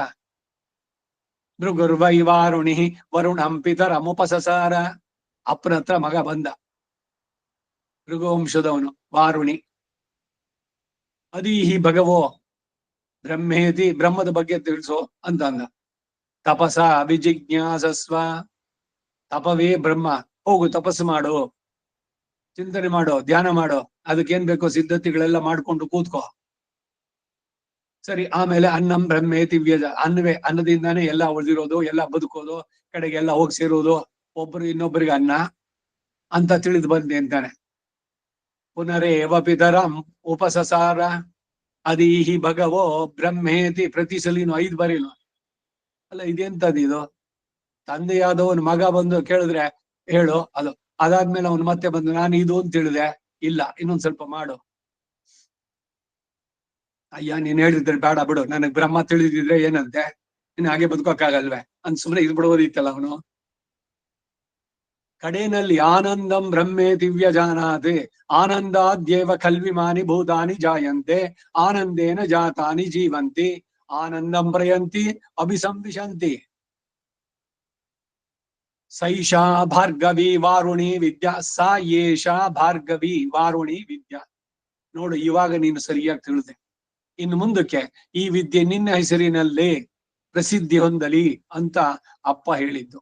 ಭೃಗುರ್ವೈ ವಾರುಣಿ ವರುಣಂ ಪಿತರಮುಪಸಸಾರ. ಅಪ್ಪನ ಹತ್ರ ಮಗ ಬಂದ, ಭೃಗುವಂಶದವನು ವಾರುಣಿ. ಅದೀಹಿ ಭಗವೋ ಬ್ರಹ್ಮೇತಿ, ಬ್ರಹ್ಮದ ಬಗ್ಗೆ ತಿಳಿಸೋ ಅಂತ ಅಂದ. ತಪಸ ವಿಜಿಜ್ಞಾಸಸ್ವ, ತಪವೇ ಬ್ರಹ್ಮ. ಹೋಗು ತಪಸ್ಸು ಮಾಡು, ಚಿಂತನೆ ಮಾಡೋ, ಧ್ಯಾನ ಮಾಡೋ, ಅದಕ್ಕೇನ್ ಬೇಕೋ ಸಿದ್ಧತೆಗಳೆಲ್ಲ ಮಾಡ್ಕೊಂಡು ಕೂತ್ಕೋ. ಸರಿ, ಆಮೇಲೆ ಅನ್ನಂ ಬ್ರಹ್ಮೇತಿ ವ್ಯಜ, ಅನ್ನವೇ, ಅನ್ನದಿಂದಾನೇ ಎಲ್ಲ ಉಳಿದಿರೋದು, ಎಲ್ಲ ಬದುಕೋದು, ಕಡೆಗೆಲ್ಲ ಹೋಗಿ ಸೇರೋದು, ಒಬ್ಬರು ಇನ್ನೊಬ್ಬರಿಗೆ ಅನ್ನ ಅಂತ ತಿಳಿದು ಬಂದೆ ಅಂತಾನೆ. ಪುನರೇವ ಪಿತರಂ ಉಪಸಸಾರ ಅದೀಹಿ ಭಗವೋ ಬ್ರಹ್ಮೇತಿ. ಪ್ರತಿ ಸಲಿನು 5 ಬಾರಿನು. ಅಲ್ಲ ಇದೆಂತದ್ದು ಇದು? ತಂದೆಯಾದವನ್ ಮಗ ಬಂದು ಕೇಳಿದ್ರೆ ಹೇಳು ಅದು, ಅದಾದ್ಮೇಲೆ ಅವನು ಮತ್ತೆ ಬಂದು ನಾನು ಇದು ಅಂತ ತಿಳಿದೆ, ಇಲ್ಲ ಇನ್ನೊಂದ್ ಸ್ವಲ್ಪ ಮಾಡು. ಅಯ್ಯ ನೀನ್ ಹೇಳಿದ್ರೆ ಬೇಡ ಬಿಡು, ನನಗ್ ಬ್ರಹ್ಮ ತಿಳಿದಿದ್ರೆ ಏನಂತೆ, ನೀನ್ ಹಾಗೆ ಬದುಕೋಕ್ಕಾಗಲ್ವೇ ಅಂತ ಸುಮ್ಮನೆ ಇದು ಬಿಡೋದಿತ್ತಲ್ಲ ಅವನು. ಕಡೆಯಲ್ಲಿ ಆನಂದಂ ಬ್ರಹ್ಮೇ ದಿವ್ಯ ಜಾನಾತೆ ಆನಂದಾದ್ಯೇವ ಕಲ್ವಿಮಾನಿ ಭೂತಾನಿ ಜಾಯಂತೆ ಆನಂದೇನ ಜಾತಾನಿ ಜೀವಂತಿ ಆನಂದಂ ಪ್ರಯಂತಿ ಅಭಿಸಂವಿಶಂತಿ. ಸೈಷಾ ಭಾರ್ಗವಿ ವಾರುಣಿ ವಿದ್ಯಾ, ಸಾ ಯೇಷಾ ಭಾರ್ಗವಿ ವಾರುಣಿ ವಿದ್ಯಾ. ನೋಡು, ಇವಾಗ ನೀನು ಸರಿಯಾಗಿ ತಿಳಿದೆ. ಇನ್ನು ಮುಂದಕ್ಕೆ ಈ ವಿದ್ಯೆ ನಿನ್ನ ಹೆಸರಿನಲ್ಲೇ ಪ್ರಸಿದ್ಧಿ ಹೊಂದಲಿ ಅಂತ ಅಪ್ಪ ಹೇಳಿದ್ದು.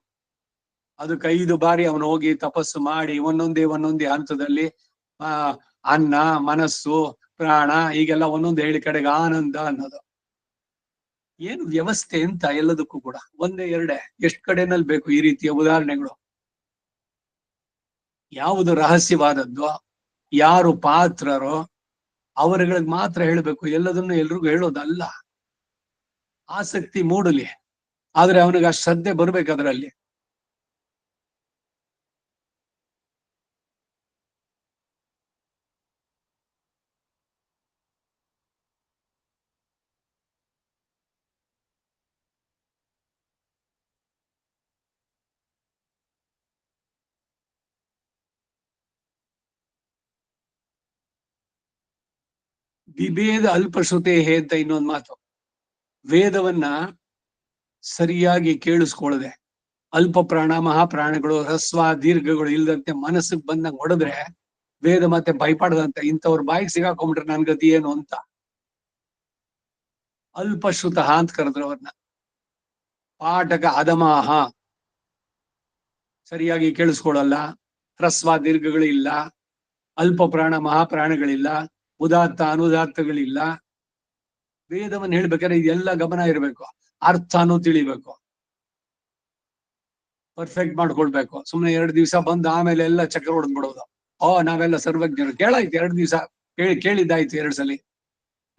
ಅದಕ್ಕೆ 5 ಬಾರಿ ಅವನು ಹೋಗಿ ತಪಸ್ಸು ಮಾಡಿ ಒಂದೊಂದೇ ಹಂತದಲ್ಲಿ ಅನ್ನ, ಮನಸ್ಸು, ಪ್ರಾಣ ಹೀಗೆಲ್ಲ ಒಂದೊಂದು ಹೇಳಿ ಕಡೆಗೆ ಆನಂದ ಅನ್ನೋದು. ಏನು ವ್ಯವಸ್ಥೆ ಅಂತ ಎಲ್ಲದಕ್ಕೂ ಕೂಡ. ಒಂದೇ ಎರಡೇ, ಎಷ್ಟು ಕಡೆನಲ್ಲಿ ಬೇಕು ಈ ರೀತಿಯ ಉದಾಹರಣೆಗಳು. ಯಾವುದು ರಹಸ್ಯವಾದದ್ದು, ಯಾರು ಪಾತ್ರರೋ ಅವರುಗಳಿಗೆ ಮಾತ್ರ ಹೇಳಬೇಕು, ಎಲ್ಲದನ್ನು ಎಲ್ರಿಗೂ ಹೇಳೋದಲ್ಲ. ಆಸಕ್ತಿ ಮೂಡಲಿ, ಆದ್ರೆ ಅವನಿಗೆ ಆ ಶ್ರದ್ಧೆ ಬರ್ಬೇಕದ್ರಲ್ಲಿ. ವಿಭೇದ ಅಲ್ಪಶ್ರುತೆ ಅಂತ ಇನ್ನೊಂದು ಮಾತು. ವೇದವನ್ನ ಸರಿಯಾಗಿ ಕೇಳಿಸ್ಕೊಳ್ಳದೆ ಅಲ್ಪ ಪ್ರಾಣ ಮಹಾಪ್ರಾಣಗಳು ಹ್ರಸ್ವ ದೀರ್ಘಗಳು ಇಲ್ದಂತೆ ಮನಸ್ಸಿಗೆ ಬಂದಂಗೆ ಹೊಡೆದ್ರೆ ವೇದ ಮತ್ತೆ ಭಯಪಡದಂತೆ. ಇಂಥವ್ರ ಬಾಯಿಗೆ ಸಿಗಾಕೊಂಡ್ಬಿಟ್ರೆ ನನ್ ಗತಿ ಏನು ಅಂತ ಅಲ್ಪಶ್ರುತ ಅಂತ ಕರೆದ್ರು ಅವ್ರನ್ನ. ಪಾಠಕ ಅಧಮಾಹ, ಸರಿಯಾಗಿ ಕೇಳಿಸ್ಕೊಳ್ಳಲ್ಲ, ಹ್ರಸ್ವ ದೀರ್ಘಗಳಿಲ್ಲ, ಅಲ್ಪ ಪ್ರಾಣ ಮಹಾಪ್ರಾಣಗಳಿಲ್ಲ, ಉದಾತ್ತ ಅನುದಾತ್ತಗಳಿಲ್ಲ. ವೇದವನ್ನು ಹೇಳ್ಬೇಕಾದ್ರೆ ಇದೆಲ್ಲ ಗಮನ ಇರಬೇಕು, ಅರ್ಥನೂ ತಿಳಿಬೇಕು, ಪರ್ಫೆಕ್ಟ್ ಮಾಡ್ಕೊಳ್ಬೇಕು. ಸುಮ್ನೆ 2 ದಿವಸ ಬಂದು ಆಮೇಲೆ ಎಲ್ಲ ಚಕ್ರ ಹೊಡೆದ್ಬಿಡೋದು. ನಾವೆಲ್ಲ ಸರ್ವಜ್ಞರು. ಕೇಳಾಯ್ತು 2 ದಿವಸ ಕೇಳಿದ್ದಾಯ್ತು 2 ಸಲ.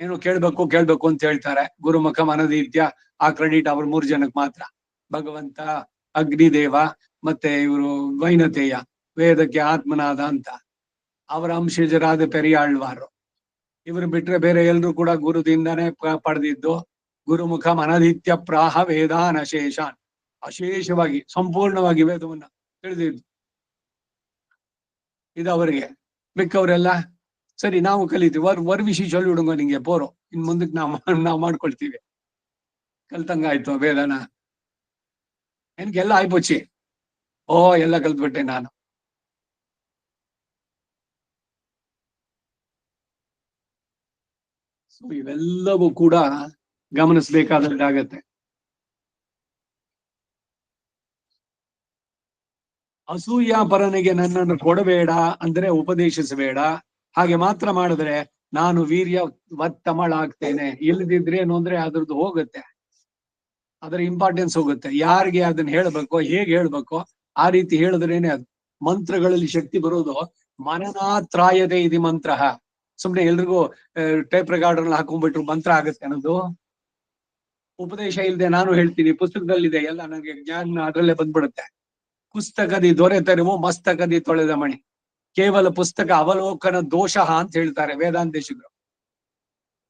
ಏನು ಕೇಳ್ಬೇಕು ಅಂತ ಹೇಳ್ತಾರೆ. ಗುರುಮುಖ ಮನದೀತ್ಯ, ಆ ಕ್ರೆಡಿಟ್ ಅವ್ರ 3 ಜನಕ್ಕೆ ಮಾತ್ರ. ಭಗವಂತ, ಅಗ್ನಿದೇವ ಮತ್ತೆ ಇವರು ವೈನತೇಯ, ವೇದಕ್ಕೆ ಆತ್ಮನಾದ ಅಂತ ಅವರ ಅಂಶಜರಾದ ಪೆರಿಯಾಳ್ವಾರು. ಇವರು ಬಿಟ್ರೆ ಬೇರೆ ಎಲ್ರು ಕೂಡ ಗುರುದಿಂದಾನೇ ಪಡೆದಿದ್ದು. ಗುರುಮುಖ ಮನದಿತ್ಯ ಪ್ರಾಹ ವೇದಾನ್ ಅಶೇಷಾನ್, ಅಶೇಷವಾಗಿ ಸಂಪೂರ್ಣವಾಗಿ ವೇದವನ್ನ ತಿಳಿದಿದ್ದು ಇದು ಅವರಿಗೆ. ಮಿಕ್ಕವರೆಲ್ಲ ಸರಿ ನಾವು ಕಲಿತೀವಿ ವರ್ ವಿಷಿ ಚೊಲ್ಲಿಡುಂಗ ನಿಂಗೆ ಪೋರೋ ಇನ್ ಮುಂದಕ್ಕೆ ನಾವು ಮಾಡ್ಕೊಳ್ತೀವಿ. ಕಲ್ತಂಗ ಆಯ್ತು ವೇದನ ಎನ್ಗೆಲ್ಲ ಆಯ್ಪೋಚಿ. ಓ ಎಲ್ಲ ಕಲ್ತ್ಬಿಟ್ಟೆ ನಾನು. ಸೊ ಇವೆಲ್ಲವೂ ಕೂಡ ಗಮನಿಸಬೇಕಾದದ್ದಾಗತ್ತೆ. ಅಸೂಯ ಪರನಿಗೆ ನನ್ನನ್ನು ಕೊಡಬೇಡ ಅಂದ್ರೆ ಉಪದೇಶಿಸಬೇಡ. ಹಾಗೆ ಮಾತ್ರ ಮಾಡಿದ್ರೆ ನಾನು ವೀರ್ಯವತ್ತಮಳಾಗ್ತೇನೆ. ಇಲ್ಲದಿದ್ರೇನು ಅಂದ್ರೆ ಅದ್ರದ್ದು ಹೋಗುತ್ತೆ, ಅದರ ಇಂಪಾರ್ಟೆನ್ಸ್ ಹೋಗುತ್ತೆ. ಯಾರಿಗೆ ಅದನ್ನ ಹೇಳ್ಬೇಕೋ ಹೇಗೆ ಹೇಳ್ಬೇಕೋ ಆ ರೀತಿ ಹೇಳಿದ್ರೇನೆ ಅದು. ಮಂತ್ರಗಳಲ್ಲಿ ಶಕ್ತಿ ಬರೋದು ಮನನಾತ್ರಾಯದೆ ಇದು ಮಂತ್ರ. ಸುಮ್ನೆ ಎಲ್ರಿಗೂ ಟೇಪ್ ರೆಕಾರ್ಡರ್ ಹಾಕೊಂಡ್ಬಿಟ್ರು ಮಂತ್ರ ಆಗುತ್ತೆ ಅನ್ನೋದು. ಉಪದೇಶ ಇಲ್ಲದೆ ನಾನು ಹೇಳ್ತೀನಿ, ಪುಸ್ತಕದಲ್ಲಿದೆ ಎಲ್ಲ, ನನಗೆ ಜ್ಞಾನ ಅದರಲ್ಲೇ ಬಂದ್ಬಿಡುತ್ತೆ. ಪುಸ್ತಕದಿ ದೊರೆತರಿವು ಮಸ್ತಕದಿ ತೊಳೆದ ಮಣಿ. ಕೇವಲ ಪುಸ್ತಕ ಅವಲೋಕನ ದೋಷ ಅಂತ ಹೇಳ್ತಾರೆ ವೇದಾಂತೇಶಿಗಳು.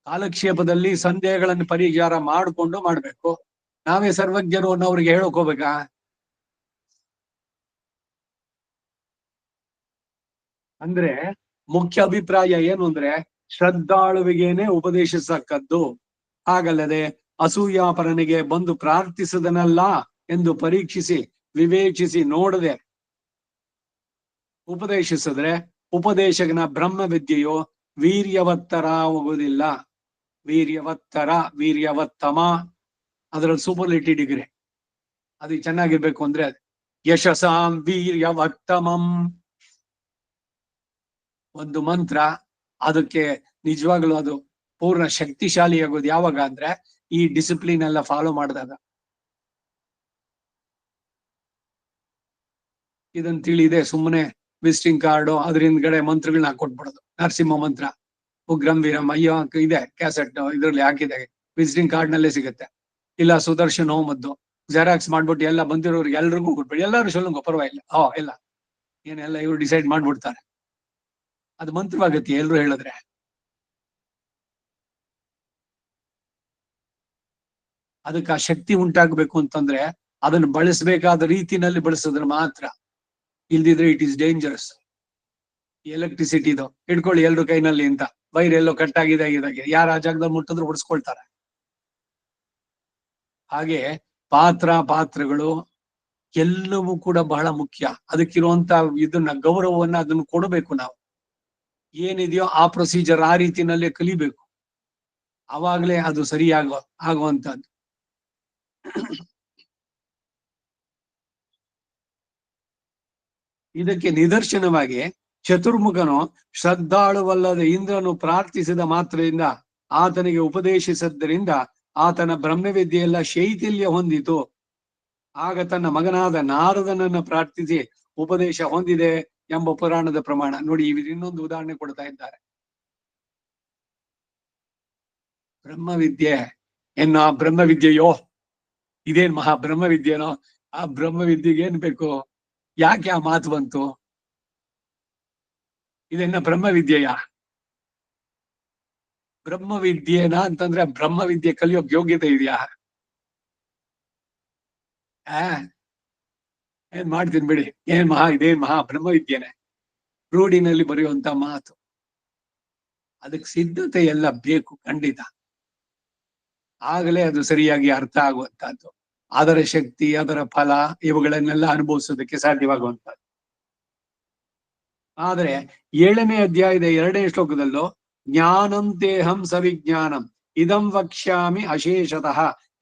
ಕಾಲಕ್ಷೇಪದಲ್ಲಿ ಸಂದೇಹಗಳನ್ನು ಪರಿಹಾರ ಮಾಡಿಕೊಂಡು ಮಾಡ್ಬೇಕು. ನಾವೇ ಸರ್ವಜ್ಞರು ಅನ್ನೋರಿಗೆ ಹೇಳಕ್ ಹೋಗ್ಬೇಕಾ? ಅಂದ್ರೆ ಮುಖ್ಯ ಅಭಿಪ್ರಾಯ ಏನು ಅಂದ್ರೆ ಶ್ರದ್ಧಾಳುವಿಗೇನೆ ಉಪದೇಶಿಸಕ್ಕದ್ದು. ಹಾಗಲ್ಲದೆ ಅಸೂಯಾಪರನಿಗೆ ಬಂದು ಪ್ರಾರ್ಥಿಸದನಲ್ಲ ಎಂದು ಪರೀಕ್ಷಿಸಿ ವಿವೇಚಿಸಿ ನೋಡದೆ ಉಪದೇಶಿಸಿದ್ರೆ ಉಪದೇಶಕನ ಬ್ರಹ್ಮವಿದ್ಯೆಯು ವೀರ್ಯವತ್ತರವಾಗುವುದಿಲ್ಲ. ವೀರ್ಯವತ್ತಮ ಅದರಲ್ಲಿ ಸೂಪರ್ಲೇಟಿವ್ ಡಿಗ್ರಿ. ಅದು ಚೆನ್ನಾಗಿರ್ಬೇಕು ಅಂದ್ರೆ ಯಶಸಾಂ ವೀರ್ಯವತ್ತಮಂ ಒಂದು ಮಂತ್ರ. ಅದಕ್ಕೆ ನಿಜವಾಗ್ಲೂ ಅದು ಪೂರ್ಣ ಶಕ್ತಿಶಾಲಿ ಆಗೋದು ಯಾವಾಗ ಅಂದ್ರೆ ಈ ಡಿಸಿಪ್ಲಿನ್ ಎಲ್ಲ ಫಾಲೋ ಮಾಡಿದಾಗ. ಇದನ್ನ ತಿಳಿದೆ ಸುಮ್ಮನೆ ವಿಸಿಟಿಂಗ್ ಕಾರ್ಡು ಅದ್ರ ಹಿಂದ್ಗಡೆ ಮಂತ್ರಗಳನ್ನ ಹಾಕೊಟ್ಬಿಡೋದು. ನರಸಿಂಹ ಮಂತ್ರ, ಉಗ್ರಂ ವೀರಂ, ಅಯ್ಯೋ ಇದೆ ಕ್ಯಾಸೆಟ್ ಇದ್ರಲ್ಲಿ ಹಾಕಿದೆ, ವಿಸಿಟಿಂಗ್ ಕಾರ್ಡ್ ನಲ್ಲೇ ಸಿಗುತ್ತೆ. ಇಲ್ಲ ಸುದರ್ಶನ್ ಹೋಮದ್ದು ಜೆರಾಕ್ಸ್ ಮಾಡ್ಬಿಟ್ಟು ಎಲ್ಲ ಬಂದಿರೋರಿಗೆ ಎಲ್ರಿಗೂ ಕೊಟ್ಬಿಡಿ, ಎಲ್ಲರೂ ಸೊಲ್ಲಂಗೋ ಪರವಾಗಿಲ್ಲ, ಇಲ್ಲ ಏನೆಲ್ಲ ಇವ್ರು ಡಿಸೈಡ್ ಮಾಡ್ಬಿಡ್ತಾರೆ. ಅದು ಮಂತ್ರವಾಗತ್ತೆ ಎಲ್ರು ಹೇಳಿದ್ರೆ. ಅದಕ್ಕೆ ಆ ಶಕ್ತಿ ಉಂಟಾಗ್ಬೇಕು ಅಂತಂದ್ರೆ ಅದನ್ನು ಬಳಸಬೇಕಾದ ರೀತಿನಲ್ಲಿ ಬಳಸಿದ್ರೆ ಮಾತ್ರ. ಇಲ್ದಿದ್ರೆ ಇಟ್ ಈಸ್ ಡೇಂಜರಸ್. ಎಲೆಕ್ಟ್ರಿಸಿಟಿದು ಹಿಡ್ಕೊಳ್ಳಿ ಎಲ್ರು ಕೈನಲ್ಲಿ ಅಂತ, ವೈರ್ ಎಲ್ಲೋ ಕಟ್ ಆಗಿದೆ ಯಾರ ಆ ಜಾಗದಲ್ಲಿ ಮುಟ್ಟಿದ್ರು ಹೊಡ್ಸ್ಕೊಳ್ತಾರೆ. ಹಾಗೆ ಪಾತ್ರಗಳು ಎಲ್ಲವೂ ಕೂಡ ಬಹಳ ಮುಖ್ಯ. ಅದಕ್ಕಿರುವಂತ ಇದನ್ನ ಗೌರವವನ್ನ ಅದನ್ನು ಕೊಡಬೇಕು. ನಾವು ಏನಿದೆಯೋ ಆ ಪ್ರೊಸೀಜರ್ ಆ ರೀತಿನಲ್ಲೇ ಕಲಿಬೇಕು. ಅವಾಗ್ಲೇ ಅದು ಆಗುವಂತದ್ದು. ಇದಕ್ಕೆ ನಿದರ್ಶನವಾಗಿ ಚತುರ್ಮುಖನು ಶ್ರದ್ಧಾಳುವಲ್ಲದ ಇಂದ್ರನು ಪ್ರಾರ್ಥಿಸಿದ ಮಾತ್ರದಿಂದ ಆತನಿಗೆ ಉಪದೇಶಿಸಿದ್ದರಿಂದ ಆತನ ಬ್ರಹ್ಮವಿದ್ಯೆಯೆಲ್ಲ ಶೈಥಿಲ್ಯ ಹೊಂದಿತು. ಆಗ ತನ್ನ ಮಗನಾದ ನಾರದನನ್ನ ಪ್ರಾರ್ಥಿಸಿ ಉಪದೇಶ ಹೊಂದಿದೆ ಎಂಬ ಪುರಾಣದ ಪ್ರಮಾಣ. ನೋಡಿ, ಇವರು ಇನ್ನೊಂದು ಉದಾಹರಣೆ ಕೊಡ್ತಾ ಇದ್ದಾರೆ. ಬ್ರಹ್ಮವಿದ್ಯೆ ಆ ಬ್ರಹ್ಮವಿದ್ಯೆಯೋ ಇದೇನ್ ಮಹಾ ಬ್ರಹ್ಮವಿದ್ಯೆನೋ, ಆ ಬ್ರಹ್ಮವಿದ್ಯೆಗೆ ಏನ್ ಬೇಕು? ಯಾಕೆ ಆ ಮಾತು ಬಂತು? ಇದನ್ನ ಬ್ರಹ್ಮವಿದ್ಯೆಯ ಬ್ರಹ್ಮವಿದ್ಯೆನಾ ಅಂತಂದ್ರೆ ಬ್ರಹ್ಮವಿದ್ಯೆ ಕಲಿಯೋಕ್ ಯೋಗ್ಯತೆ ಇದೆಯಾ? ಏನ್ ಮಾಡ್ತೀನಿ ಬಿಡಿ, ಇದೇನ್ ಮಹಾ ಬ್ರಹ್ಮವಿದ್ಯೆನೆ, ರೂಢಿನಲ್ಲಿ ಬರೆಯುವಂತ ಮಾತು. ಅದಕ್ಕೆ ಸಿದ್ಧತೆ ಎಲ್ಲ ಬೇಕು ಖಂಡಿತ. ಆಗಲೇ ಅದು ಸರಿಯಾಗಿ ಅರ್ಥ ಆಗುವಂತಹದ್ದು. ಅದರ ಶಕ್ತಿ, ಅದರ ಫಲ ಇವುಗಳನ್ನೆಲ್ಲ ಅನುಭವಿಸೋದಕ್ಕೆ ಸಾಧ್ಯವಾಗುವಂತಹದ್ದು. ಆದರೆ 7ನೇ ಅಧ್ಯಾಯದ 2ನೇ ಶ್ಲೋಕದಲ್ಲೂ ಜ್ಞಾನಂತೇಹಂ ಸವಿಜ್ಞಾನಂ ಇದಂ ವಕ್ಷ್ಯಾಮಿ ಅಶೇಷತಃ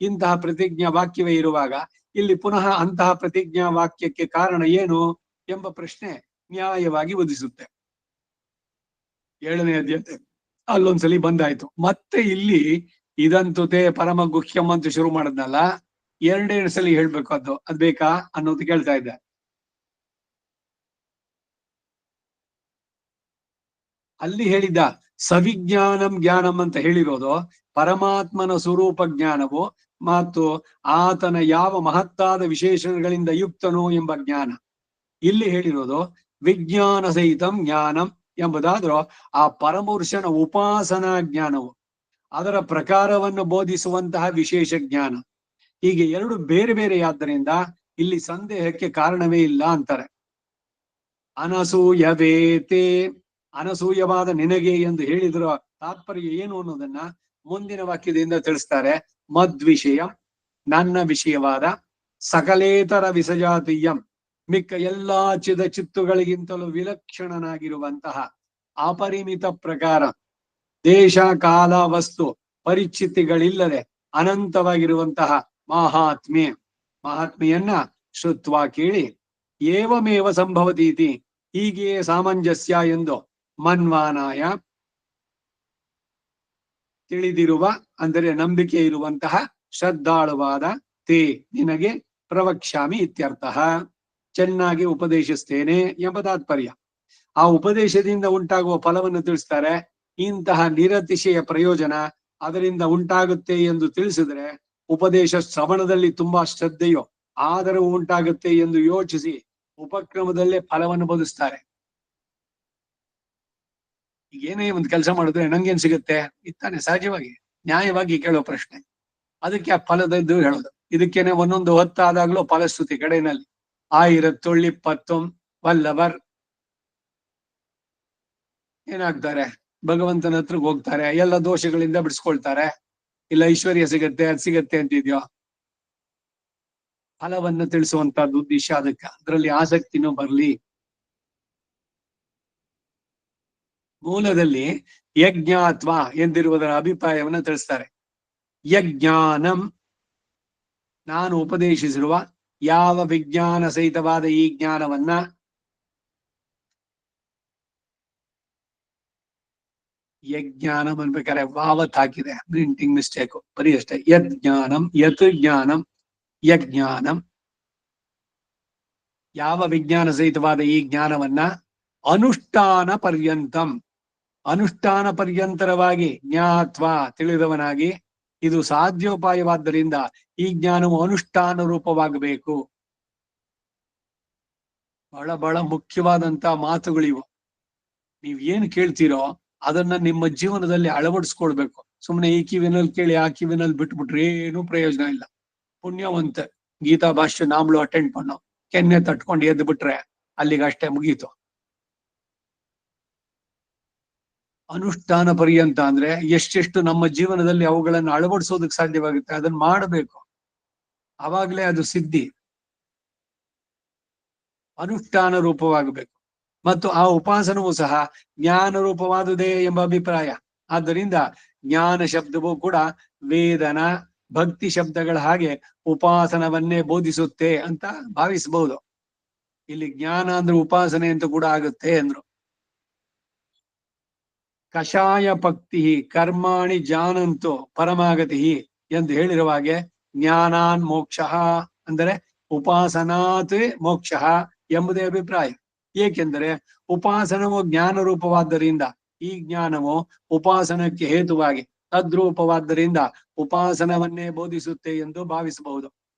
ಇಂತಹ ಪ್ರತಿಜ್ಞಾ ವಾಕ್ಯವೇ ಇರುವಾಗ ಇಲ್ಲಿ ಪುನಃ ಅಂತಹ ಪ್ರತಿಜ್ಞಾ ವಾಕ್ಯಕ್ಕೆ ಕಾರಣ ಏನು ಎಂಬ ಪ್ರಶ್ನೆ ನ್ಯಾಯವಾಗಿ ಉದಿಸುತ್ತೆ. 7ನೇ ಅಧ್ಯಾಯ ಅಲ್ಲೊಂದ್ಸಲಿ ಬಂದಾಯ್ತು. ಮತ್ತೆ ಇಲ್ಲಿ ಇದಂತುತೆ ಪರಮ ಗುಹ್ಯಂ ಅಂತ ಶುರು ಮಾಡದ್ನಲ್ಲ, 2ನೇ ಸಲ ಹೇಳ್ಬೇಕು ಅದ್ ಬೇಕಾ ಅನ್ನೋದು ಕೇಳ್ತಾ ಇದ್ದೆ. ಅಲ್ಲಿ ಹೇಳಿದ್ದ ಸವಿಜ್ಞಾನಂ ಜ್ಞಾನಂ ಅಂತ ಹೇಳಿರೋದು ಪರಮಾತ್ಮನ ಸ್ವರೂಪ ಜ್ಞಾನವು ಮತ್ತು ಆತನ ಯಾವ ಮಹತ್ತಾದ ವಿಶೇಷಣಗಳಿಂದ ಯುಕ್ತನು ಎಂಬ ಜ್ಞಾನ. ಇಲ್ಲಿ ಹೇಳಿರೋದು ವಿಜ್ಞಾನ ಸಹಿತಂ ಜ್ಞಾನಂ ಎಂಬುದಾದ್ರೂ ಆ ಪರಮಪುರುಷನ ಉಪಾಸನಾ ಜ್ಞಾನವು, ಅದರ ಪ್ರಕಾರವನ್ನು ಬೋಧಿಸುವಂತಹ ವಿಶೇಷ ಜ್ಞಾನ. ಹೀಗೆ 2 ಬೇರೆ ಬೇರೆಯಾದ್ದರಿಂದ ಇಲ್ಲಿ ಸಂದೇಹಕ್ಕೆ ಕಾರಣವೇ ಇಲ್ಲ ಅಂತಾರೆ. ಅನಸೂಯವೇತೆ ಅನಸೂಯವಾದ ನಿನಗೆ ಎಂದು ಹೇಳಿದ್ರ ತಾತ್ಪರ್ಯ ಏನು ಅನ್ನೋದನ್ನ ಮುಂದಿನ ವಾಕ್ಯದಿಂದ ತಿಳಿಸ್ತಾರೆ. ಮದ್ವಿಷಯ, ನನ್ನ ವಿಷಯವಾದ, ಸಕಲೇತರ ವಿಸಜಾತೀಯಂ, ಮಿಕ್ಕ ಎಲ್ಲಾ ಚಿತ್ತುಗಳಿಗಿಂತಲೂ ವಿಲಕ್ಷಣನಾಗಿರುವಂತಹ, ಅಪರಿಮಿತ ಪ್ರಕಾರ, ದೇಶ ಕಾಲ ವಸ್ತು ಪರಿಚಿತಿಗಳಿಲ್ಲದೆ ಅನಂತವಾಗಿರುವಂತಹ ಮಹಾತ್ಮೆಯನ್ನ ಶ್ರುತ್ವ ಕೇಳಿ, ಏವಮೇವ ಸಂಭವತೀತಿ, ಹೀಗೆಯೇ ಸಾಮಂಜಸ್ಯ ಎಂದು ಮನ್ವಾನಾಯ ತಿಳಿದಿರುವ, ಅಂದರೆ ನಂಬಿಕೆ ಇರುವಂತಹ ಶ್ರದ್ಧಾಳುವಾದ ತೇ ನಿನಗೆ ಪ್ರವಕ್ಷ್ಯಾಮಿ ಇತ್ಯರ್ಥ. ಚೆನ್ನಾಗಿ ಉಪದೇಶಿಸ್ತೇನೆ ಎಂಬ ತಾತ್ಪರ್ಯ. ಆ ಉಪದೇಶದಿಂದ ಉಂಟಾಗುವ ಫಲವನ್ನು ತಿಳಿಸ್ತಾರೆ. ಇಂತಹ ನಿರತಿಶಯ ಪ್ರಯೋಜನ ಅದರಿಂದ ಉಂಟಾಗುತ್ತೆ ಎಂದು ತಿಳಿಸಿದ್ರೆ, ಉಪದೇಶ ಶ್ರವಣದಲ್ಲಿ ತುಂಬಾ ಶ್ರದ್ಧೆಯೋ ಆದರವು ಉಂಟಾಗುತ್ತೆ ಎಂದು ಯೋಚಿಸಿ ಉಪಕ್ರಮದಲ್ಲೇ ಫಲವನ್ನು ಬೋಧಿಸ್ತಾರೆ. ಏನೇ ಒಂದು ಕೆಲಸ ಮಾಡಿದ್ರೆ ನಂಗೇನ್ ಸಿಗುತ್ತೆ ಇತ್ತಾನೆ ಸಹಜವಾಗಿ ನ್ಯಾಯವಾಗಿ ಕೇಳೋ ಪ್ರಶ್ನೆ. ಅದಕ್ಕೆ ಆ ಫಲದದ್ದು ಹೇಳೋದು. ಇದಕ್ಕೇನೆ ಒಂದೊಂದು ಹೊತ್ತಾದಾಗ್ಲೂ ಫಲಶ್ರುತಿ ಕಡೆಯಲ್ಲಿ 1020 ವಲ್ಲಭರ್ ಏನಾಗ್ತಾರೆ, ಭಗವಂತನ ಹತ್ರಕ್ಕೆ ಹೋಗ್ತಾರೆ, ಎಲ್ಲ ದೋಷಗಳಿಂದ ಬಿಡಿಸ್ಕೊಳ್ತಾರೆ. ಇಲ್ಲ ಐಶ್ವರ್ಯ ಸಿಗತ್ತೆ, ಅದ್ ಸಿಗತ್ತೆ ಅಂತಿದ್ಯೋ. ಫಲವನ್ನು ತಿಳಿಸುವಂತಹದ್ದು ಉದ್ದೇಶ. ಅದಕ್ಕೆ ಅದರಲ್ಲಿ ಆಸಕ್ತಿನೂ ಬರ್ಲಿ. ಮೂಲದಲ್ಲಿ ಯಜ್ಞಾತ್ವ ಎಂದಿರುವುದರ ಅಭಿಪ್ರಾಯವನ್ನು ತಿಳಿಸ್ತಾರೆ. ಯಜ್ಞಾನಂ, ನಾನು ಉಪದೇಶಿಸಿರುವ ಯಾವ ವಿಜ್ಞಾನ ಸಹಿತವಾದ ಈ ಜ್ಞಾನವನ್ನ, ಯಜ್ಞಾನಂ ಅನ್ಬೇಕಾದ್ರೆ ವಾವತ್ ಹಾಕಿದೆ, ಪ್ರಿಂಟಿಂಗ್ ಮಿಸ್ಟೇಕ್, ಬರೀ ಅಷ್ಟೇ. ಯಜ್ಞಾನಂ, ಯತ್ ಜ್ಞಾನಂ, ಯಜ್ಞಾನಂ, ಯಾವ ವಿಜ್ಞಾನ ಸಹಿತವಾದ ಈ ಜ್ಞಾನವನ್ನ ಅನುಷ್ಠಾನ ಪರ್ಯಂತಂ, ಅನುಷ್ಠಾನ ಪರ್ಯಂತರವಾಗಿ ಜ್ಞಾತ್ವ ತಿಳಿದವನಾಗಿ, ಇದು ಸಾಧ್ಯೋಪಾಯವಾದ್ದರಿಂದ ಈ ಜ್ಞಾನವು ಅನುಷ್ಠಾನ ರೂಪವಾಗಬೇಕು. ಬಹಳ ಬಹಳ ಮುಖ್ಯವಾದಂತ ಮಾತುಗಳಿವು. ನೀವ್ ಏನ್ ಕೇಳ್ತೀರೋ ಅದನ್ನ ನಿಮ್ಮ ಜೀವನದಲ್ಲಿ ಅಳವಡಿಸ್ಕೊಳ್ಬೇಕು. ಸುಮ್ನೆ ಈ ಕಿವಿನಲ್ಲಿ ಕೇಳಿ ಆ ಕಿವಿನಲ್ಲಿ ಬಿಟ್ಬಿಟ್ರೆ ಏನು ಪ್ರಯೋಜನ ಇಲ್ಲ. ಪುಣ್ಯವಂತ ಗೀತಾ ಭಾಷ್ಯ ನಾಮ್ಲು ಅಟೆಂಡ್ ಪಣ್ಣೋ, ಕೆನ್ನೆ ತಟ್ಕೊಂಡು ಎದ್ದು ಬಿಟ್ರೆ ಅಲ್ಲಿಗೆ ಅಷ್ಟೇ ಮುಗೀತು. ಅನುಷ್ಠಾನ ಪರ್ಯಂತ ಅಂದ್ರೆ ಎಷ್ಟೆಷ್ಟು ನಮ್ಮ ಜೀವನದಲ್ಲಿ ಅವುಗಳನ್ನು ಅಳವಡಿಸೋದಕ್ಕೆ ಸಾಧ್ಯವಾಗುತ್ತೆ ಅದನ್ನ ಮಾಡಬೇಕು. ಅವಾಗ್ಲೇ ಅದು ಸಿದ್ಧಿ. ಅನುಷ್ಠಾನ ರೂಪವಾಗಬೇಕು. ಮತ್ತು ಆ ಉಪಾಸನವೂ ಸಹ ಜ್ಞಾನ ರೂಪವಾದುದೇ ಎಂಬ ಅಭಿಪ್ರಾಯ. ಆದ್ದರಿಂದ ಜ್ಞಾನ ಶಬ್ದವೂ ಕೂಡ ವೇದನ ಭಕ್ತಿ ಶಬ್ದಗಳ ಹಾಗೆ ಉಪಾಸನವನ್ನೇ ಬೋಧಿಸುತ್ತೆ ಅಂತ ಭಾವಿಸಬಹುದು. ಇಲ್ಲಿ ಜ್ಞಾನ ಅಂದ್ರೆ ಉಪಾಸನೆ ಅಂತ ಕೂಡ ಆಗುತ್ತೆ ಅಂದ್ರು. ಕಷಾಯ ಭಕ್ತಿ ಕರ್ಮಾಣಿ ಜಾನಂತು ಪರಮಾಗತಿ ಎಂದು ಹೇಳಿರುವ ಹಾಗೆ, ಜ್ಞಾನಾನ್ ಮೋಕ್ಷ ಅಂದರೆ ಉಪಾಸನಾತ್ ಮೋಕ್ಷ ಎಂಬುದೇ ಅಭಿಪ್ರಾಯ. ಏಕೆಂದರೆ ಉಪಾಸನವು ಜ್ಞಾನ ರೂಪವಾದ್ದರಿಂದ ಈ ಜ್ಞಾನವು ಉಪಾಸನಕ್ಕೆ ಹೇತುವಾಗಿ ತದ್ರೂಪವಾದ್ದರಿಂದ ಉಪಾಸನವನ್ನೇ ಬೋಧಿಸುತ್ತೆ ಎಂದು ಭಾವಿಸಬಹುದು.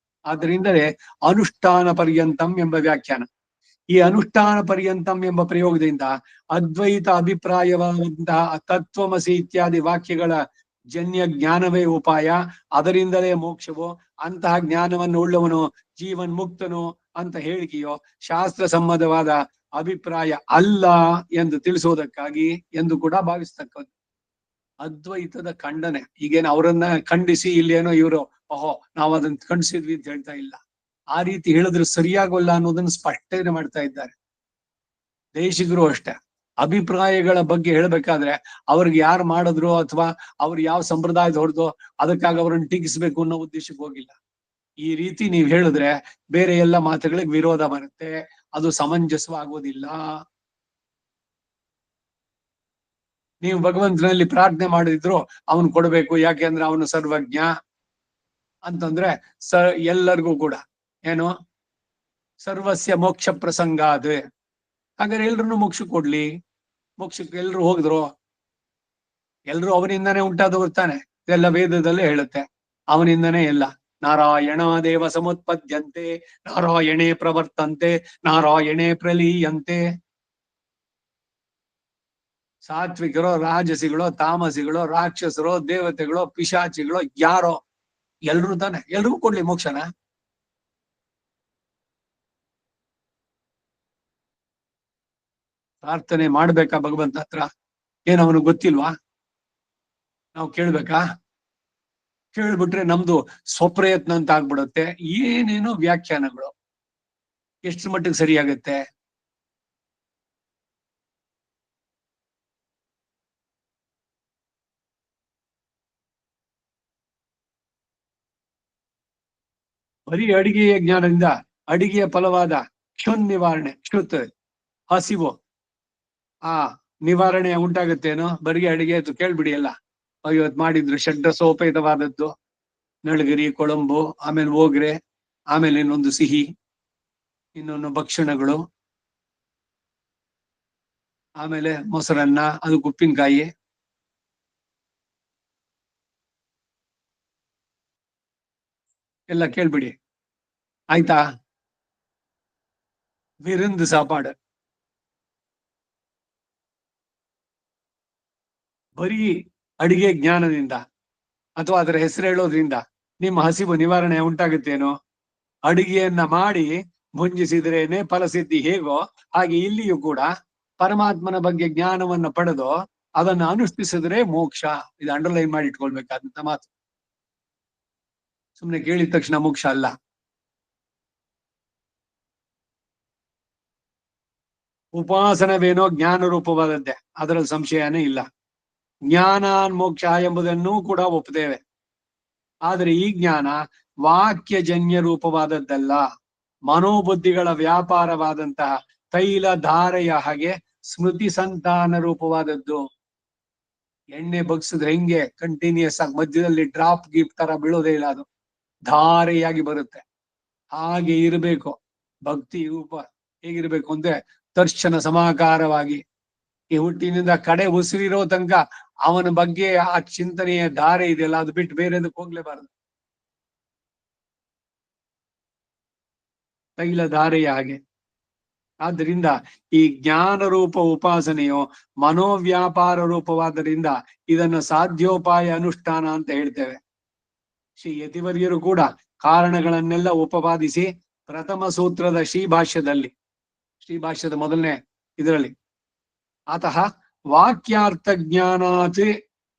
ಆದ್ದರಿಂದಲೇ ಅನುಷ್ಠಾನ ಪರ್ಯಂತಂ ಎಂಬ ವ್ಯಾಖ್ಯಾನ. ಈ ಅನುಷ್ಠಾನ ಪರ್ಯಂತಂ ಎಂಬ ಪ್ರಯೋಗದಿಂದ ಅದ್ವೈತ ಅಭಿಪ್ರಾಯವಾದಂತಹ ತತ್ವಮಸಿ ಇತ್ಯಾದಿ ವಾಕ್ಯಗಳ ಜನ್ಯ ಜ್ಞಾನವೇ ಉಪಾಯ, ಅದರಿಂದಲೇ ಮೋಕ್ಷವು, ಅಂತಹ ಜ್ಞಾನವನ್ನು ಉಳ್ಳವನು ಜೀವನ್ ಮುಕ್ತನು ಅಂತ ಹೇಳಿಕೆಯೋ ಶಾಸ್ತ್ರ ಸಮ್ಮತವಾದ ಅಭಿಪ್ರಾಯ ಅಲ್ಲ ಎಂದು ತಿಳಿಸೋದಕ್ಕಾಗಿ ಎಂದು ಕೂಡ ಭಾವಿಸ್ತಕ್ಕದ್ದು. ಅದ್ವೈತದ ಖಂಡನೆ. ಈಗೇನು ಅವರನ್ನ ಖಂಡಿಸಿ ಇಲ್ಲೇನೋ ಇವರು ಓಹೋ ನಾವು ಅದನ್ನ ಖಂಡಿಸಿದ್ವಿ ಅಂತ ಹೇಳ್ತಾ ಇಲ್ಲ. ಆ ರೀತಿ ಹೇಳಿದ್ರೆ ಸರಿಯಾಗಲ್ಲ ಅನ್ನೋದನ್ನ ಸ್ಪಷ್ಟನೆ ಮಾಡ್ತಾ ಇದ್ದಾರೆ. ದೇಶಿಗರು ಅಷ್ಟೇ ಅಭಿಪ್ರಾಯಗಳ ಬಗ್ಗೆ ಹೇಳ್ಬೇಕಾದ್ರೆ ಅವ್ರಿಗೆ ಯಾರು ಮಾಡಿದ್ರು ಅಥವಾ ಅವ್ರು ಯಾವ ಸಂಪ್ರದಾಯದ ಹೊರದು ಅದಕ್ಕಾಗಿ ಅವ್ರನ್ನ ಟೀಕಿಸ್ಬೇಕು ಅನ್ನೋ ಉದ್ದೇಶಕ್ಕೆ ಹೋಗಿಲ್ಲ. ಈ ರೀತಿ ನೀವ್ ಹೇಳಿದ್ರೆ ಬೇರೆ ಎಲ್ಲ ಮಾತುಗಳಿಗೆ ವಿರೋಧ ಬರುತ್ತೆ, ಅದು ಸಮಂಜಸವಾಗುವುದಿಲ್ಲ. ನೀವು ಭಗವಂತನಲ್ಲಿ ಪ್ರಾರ್ಥನೆ ಮಾಡಿದ್ರು ಅವನು ಕೊಡ್ಬೇಕು, ಯಾಕೆಂದ್ರೆ ಅವನು ಸರ್ವಜ್ಞ ಅಂತಂದ್ರೆ ಎಲ್ಲರಿಗೂ ಕೂಡ ಏನು ಸರ್ವಸ್ಯ ಮೋಕ್ಷ ಪ್ರಸಂಗಾದ. ಹಾಗಾದ್ರೆ ಎಲ್ರನ್ನು ಮೋಕ್ಷ ಕೊಡ್ಲಿ, ಮೋಕ್ಷಕ್ಕೆ ಎಲ್ರು ಹೋಗಿದ್ರು, ಎಲ್ರು ಅವನಿಂದಾನೇ ಉಂಟಾದವರು ತಾನೆ. ಇದೆಲ್ಲ ವೇದದಲ್ಲೇ ಹೇಳುತ್ತೆ, ಅವನಿಂದನೇ ಎಲ್ಲ. ನಾರಾಯಣ ದೇವ ಸಮುತ್ಪದ್ಯಂತೆ ನಾರಾಯಣೇ ಪ್ರವರ್ತಂತೆ ನಾರಾಯಣೇ ಪ್ರಲೀಯಂತೆ. ಸಾತ್ವಿಕರೋ ರಾಜಸಿಗಳೋ ತಾಮಸಿಗಳೋ ರಾಕ್ಷಸರೋ ದೇವತೆಗಳೋ ಪಿಶಾಚಿಗಳೋ ಯಾರೋ ಎಲ್ರು ತಾನೆ, ಎಲ್ರಿಗೂ ಕೊಡ್ಲಿ ಮೋಕ್ಷನ. ಪ್ರಾರ್ಥನೆ ಮಾಡ್ಬೇಕಾ ಭಗವಂತ ಹತ್ರ? ಏನ್ ಅವನಿಗೆ ಗೊತ್ತಿಲ್ವಾ? ನಾವು ಕೇಳ್ಬೇಕಾ? ಕೇಳ್ಬಿಟ್ರೆ ನಮ್ದು ಸ್ವಪ್ರಯತ್ನ ಅಂತ ಆಗ್ಬಿಡುತ್ತೆ. ಏನೇನೋ ವ್ಯಾಖ್ಯಾನಗಳು. ಎಷ್ಟು ಮಟ್ಟಿಗೆ ಸರಿಯಾಗತ್ತೆ? ಬರೀ ಅಡಿಗೆಯ ಜ್ಞಾನದಿಂದ ಅಡಿಗೆಯ ಫಲವಾದ ಕ್ಷುನ್ ನಿವಾರಣೆ, ಕ್ಷುತ್ ಹಸಿವು ಆ ನಿವಾರಣೆ ಉಂಟಾಗತ್ತೇನೋ? ಬರೀ ಅಡಿಗೆ ಆಯ್ತು ಕೇಳ್ಬಿಡಿ ಎಲ್ಲ. ಇವತ್ತು ಮಾಡಿದ್ರು ಷಡ್ರಸೋಪೇತವಾದದ್ದು, ನಳಗರಿ, ಕೊಳಂಬು, ಆಮೇಲೆ ಓಗ್ರೆ, ಆಮೇಲೆ ಇನ್ನೊಂದು ಸಿಹಿ, ಇನ್ನೊಂದು ಭಕ್ಷಣಗಳು, ಆಮೇಲೆ ಮೊಸರನ್ನ, ಅದು ಉಪ್ಪಿನಕಾಯಿ, ಎಲ್ಲ ಕೇಳ್ಬಿಡಿ ಆಯ್ತಾ? ವಿருந்து ಸಾಪಾಡು. ಬರೀ ಅಡಿಗೆ ಜ್ಞಾನದಿಂದ ಅಥವಾ ಅದರ ಹೆಸರು ಹೇಳೋದ್ರಿಂದ ನಿಮ್ಮ ಹಸಿವು ನಿವಾರಣೆ ಉಂಟಾಗುತ್ತೇನೋ? ಅಡಿಗೆಯನ್ನ ಮಾಡಿ ಭುಂಜಿಸಿದ್ರೇನೆ ಫಲಸಿದ್ಧಿ ಹೇಗೋ ಹಾಗೆ ಇಲ್ಲಿಯೂ ಕೂಡ ಪರಮಾತ್ಮನ ಬಗ್ಗೆ ಜ್ಞಾನವನ್ನ ಪಡೆದು ಅದನ್ನು ಅನುಷ್ಠಿಸಿದ್ರೆ ಮೋಕ್ಷ. ಇದು ಅಂಡರ್ಲೈನ್ ಮಾಡಿ ಇಟ್ಕೊಳ್ಬೇಕಾದಂತ ಮಾತು. ಸುಮ್ನೆ ಕೇಳಿದ ತಕ್ಷಣ ಮೋಕ್ಷ ಅಲ್ಲ. ಉಪಾಸನವೇನೋ ಜ್ಞಾನ ರೂಪವಾದದ್ದೇ, ಅದರಲ್ಲಿ ಸಂಶಯನೇ ಇಲ್ಲ. ಜ್ಞಾನಾನ್ ಮೋಕ್ಷ ಎಂಬುದನ್ನೂ ಕೂಡ ಒಪ್ಪುತ್ತೇವೆ. ಆದರೆ ಈ ಜ್ಞಾನ ವಾಕ್ಯಜನ್ಯ ರೂಪವಾದದ್ದಲ್ಲ, ಮನೋಬುದ್ಧಿಗಳ ವ್ಯಾಪಾರವಾದಂತಹ ತೈಲ ಧಾರೆಯ ಹಾಗೆ ಸ್ಮೃತಿ ಸಂತಾನ ರೂಪವಾದದ್ದು. ಎಣ್ಣೆ ಬಗ್ಸಿದ್ರೆ ಹೆಂಗೆ ಕಂಟಿನ್ಯೂಸ್ ಆಗಿ ಮಧ್ಯದಲ್ಲಿ ಡ್ರಾಪ್ ಗೀಪ್ ತರ ಬೀಳೋದೇ ಇಲ್ಲ, ಅದು ಧಾರೆಯಾಗಿ ಬರುತ್ತೆ. ಹಾಗೆ ಇರಬೇಕು ಭಕ್ತಿ ರೂಪ. ಹೇಗಿರ್ಬೇಕು ಅಂದ್ರೆ ದರ್ಶನ ಸಮಾಕಾರವಾಗಿ ಈ ಹುಟ್ಟಿನಿಂದ ಕಡೆ ಉಸಿರಿರೋ ತನಕ ಅವನ ಬಗ್ಗೆ ಆ ಚಿಂತನೆಯ ಧಾರೆ ಇದೆಯಲ್ಲ, ಅದು ಬಿಟ್ಟು ಬೇರೆದಕ್ಕೆ ಹೋಗ್ಲೇಬಾರದು. ತೈಲ ಧಾರೆಯ ಹಾಗೆ. ಆದ್ದರಿಂದ ಈ ಜ್ಞಾನ ರೂಪ ಉಪಾಸನೆಯು ಮನೋವ್ಯಾಪಾರ ರೂಪವಾದ್ದರಿಂದ ಇದನ್ನು ಸಾಧ್ಯೋಪಾಯ ಅನುಷ್ಠಾನ ಅಂತ ಹೇಳ್ತೇವೆ. ಶ್ರೀ ಯತಿವರ್ಯರು ಕೂಡ ಕಾರಣಗಳನ್ನೆಲ್ಲ ಉಪಪಾದಿಸಿ ಪ್ರಥಮ ಸೂತ್ರದ ಶ್ರೀಭಾಷ್ಯದ ಮೊದಲನೇ ಇದರಲ್ಲಿ ಅತಃ ವಾಕ್ಯಾರ್ಥ ಜ್ಞಾನಾತ್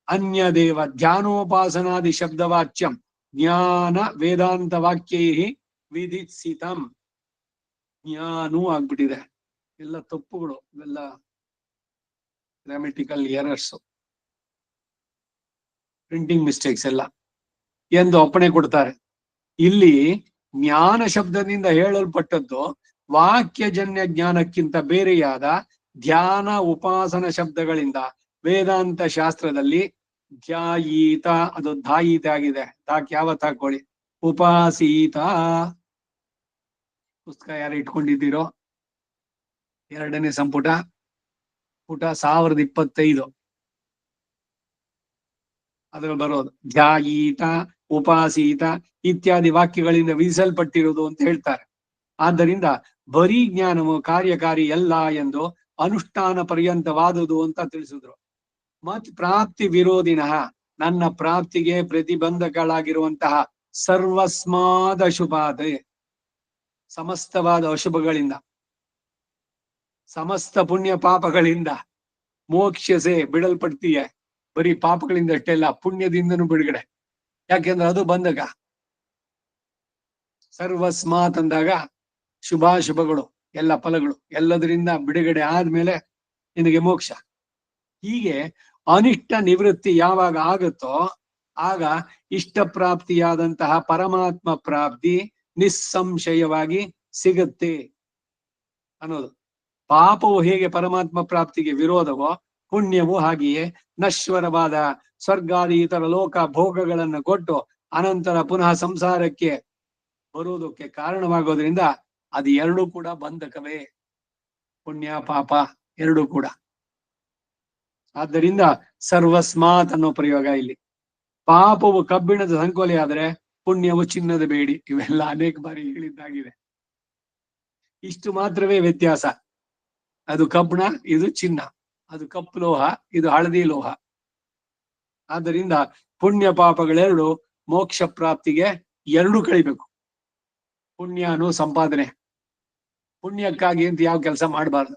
ಅನ್ಯದೇವ ಧ್ಯಾನೋಪಾಸನಾದಿ ಶಬ್ದವಾಚ್ಯಂ ಜ್ಞಾನ ವೇದಾಂತ ವಾಕ್ಯೈ ವಿಧಿಸಿತಂ. ಜ್ಞಾನೂ ಆಗ್ಬಿಟ್ಟಿದೆ. ಎಲ್ಲ ತಪ್ಪುಗಳು, ಇವೆಲ್ಲ ಗ್ರಾಮೆಟಿಕಲ್ ಎರರ್ಸ್, ಪ್ರಿಂಟಿಂಗ್ ಮಿಸ್ಟೇಕ್ಸ್ ಎಲ್ಲ ಎಂದು ಅಪ್ಪಣೆ ಕೊಡ್ತಾರೆ. ಇಲ್ಲಿ ಜ್ಞಾನ ಶಬ್ದದಿಂದ ಹೇಳಲ್ಪಟ್ಟದ್ದು ವಾಕ್ಯಜನ್ಯ ಜ್ಞಾನಕ್ಕಿಂತ ಬೇರೆಯಾದ ಧ್ಯಾನ ಉಪಾಸನ ಶಬ್ದಗಳಿಂದ ವೇದಾಂತ ಶಾಸ್ತ್ರದಲ್ಲಿ ಧ್ಯಾಯೀತ, ಅದು ಧಾಯೀತ ಆಗಿದೆ. ತಾಕ್ ಯಾವತ್ ಹಾಕೊಳ್ಳಿ, ಉಪಾಸೀತ. ಪುಸ್ತಕ ಯಾರು ಇಟ್ಕೊಂಡಿದ್ದೀರೋ 2ನೇ ಸಂಪುಟ, ಪುಟ 1025 ಅದ್ರಲ್ಲಿ ಬರೋದು ಧ್ಯಾಯೀತ, ಉಪಾಸೀತ ಇತ್ಯಾದಿ ವಾಕ್ಯಗಳಿಂದ ವಿಧಿಸಲ್ಪಟ್ಟಿರುವುದು ಅಂತ ಹೇಳ್ತಾರೆ. ಆದ್ದರಿಂದ ಬರೀ ಜ್ಞಾನವು ಕಾರ್ಯಕಾರಿ ಎಲ್ಲ ಎಂದು ಅನುಷ್ಠಾನ ಪರ್ಯಂತವಾದುದು ಅಂತ ತಿಳಿಸಿದ್ರು. ಮತ್ ಪ್ರಾಪ್ತಿ ವಿರೋಧಿನಃ, ನನ್ನ ಪ್ರಾಪ್ತಿಗೆ ಪ್ರತಿಬಂಧಕಗಳಾಗಿರುವಂತಹ ಸರ್ವಸ್ಮಾದ ಅಶುಭಾದ, ಸಮಸ್ತವಾದ ಅಶುಭಗಳಿಂದ, ಸಮಸ್ತ ಪುಣ್ಯ ಪಾಪಗಳಿಂದ ಮೋಕ್ಷಸೆ ಬಿಡಲ್ಪಡ್ತೀಯ. ಬರೀ ಪಾಪಗಳಿಂದ ಅಷ್ಟೇ ಅಲ್ಲ, ಪುಣ್ಯದಿಂದನೂ ಬಿಡುಗಡೆ. ಯಾಕೆಂದ್ರೆ ಅದು ಬಂಧಕ. ಸರ್ವಸ್ಮಾತ್ ಅಂದಾಗ ಶುಭಾಶುಭಗಳು, ಎಲ್ಲ ಫಲಗಳು, ಎಲ್ಲದರಿಂದ ಬಿಡುಗಡೆ ಆದ್ಮೇಲೆ ನಿನಗೆ ಮೋಕ್ಷ. ಹೀಗೆ ಅನಿಷ್ಟ ನಿವೃತ್ತಿ ಯಾವಾಗ ಆಗುತ್ತೋ ಆಗ ಇಷ್ಟ ಪ್ರಾಪ್ತಿಯಾದಂತಹ ಪರಮಾತ್ಮ ಪ್ರಾಪ್ತಿ ನಿಸ್ಸಂಶಯವಾಗಿ ಸಿಗುತ್ತೆ ಅನ್ನೋದು. ಪಾಪವು ಹೇಗೆ ಪರಮಾತ್ಮ ಪ್ರಾಪ್ತಿಗೆ ವಿರೋಧವೋ, ಪುಣ್ಯವು ಹಾಗೆಯೇ ನಶ್ವರವಾದ ಸ್ವರ್ಗಾದಿ ಇತರ ಲೋಕ ಭೋಗಗಳನ್ನು ಕೊಟ್ಟು ಅನಂತರ ಪುನಃ ಸಂಸಾರಕ್ಕೆ ಬರುವುದಕ್ಕೆ ಕಾರಣವಾಗೋದ್ರಿಂದ ಅದು ಎರಡೂ ಕೂಡ ಬಂಧಕವೇ, ಪುಣ್ಯ ಪಾಪ ಎರಡೂ ಕೂಡ. ಆದ್ದರಿಂದ ಸರ್ವಸ್ಮಾತ್ ಅನ್ನೋ ಪ್ರಯೋಗ ಇಲ್ಲಿ. ಪಾಪವು ಕಬ್ಬಿಣದ ಸಂಕೋಲೆ ಆದ್ರೆ ಪುಣ್ಯವು ಚಿನ್ನದ ಬೇಡಿ. ಇವೆಲ್ಲ ಅನೇಕ ಬಾರಿ ಹೇಳಿದ್ದಾಗಿದೆ. ಇಷ್ಟು ಮಾತ್ರವೇ ವ್ಯತ್ಯಾಸ. ಅದು ಕಬ್ಬಿಣ, ಇದು ಚಿನ್ನ. ಅದು ಕಪ್ಪು ಲೋಹ, ಇದು ಹಳದಿ ಲೋಹ. ಆದ್ದರಿಂದ ಪುಣ್ಯ ಪಾಪಗಳೆರಡು ಮೋಕ್ಷ ಪ್ರಾಪ್ತಿಗೆ ಎರಡೂ ಕಳಿಬೇಕು. ಪುಣ್ಯನು ಸಂಪಾದನೆ, ಪುಣ್ಯಕ್ಕಾಗಿ ಅಂತ ಯಾವ ಕೆಲಸ ಮಾಡಬಾರ್ದು.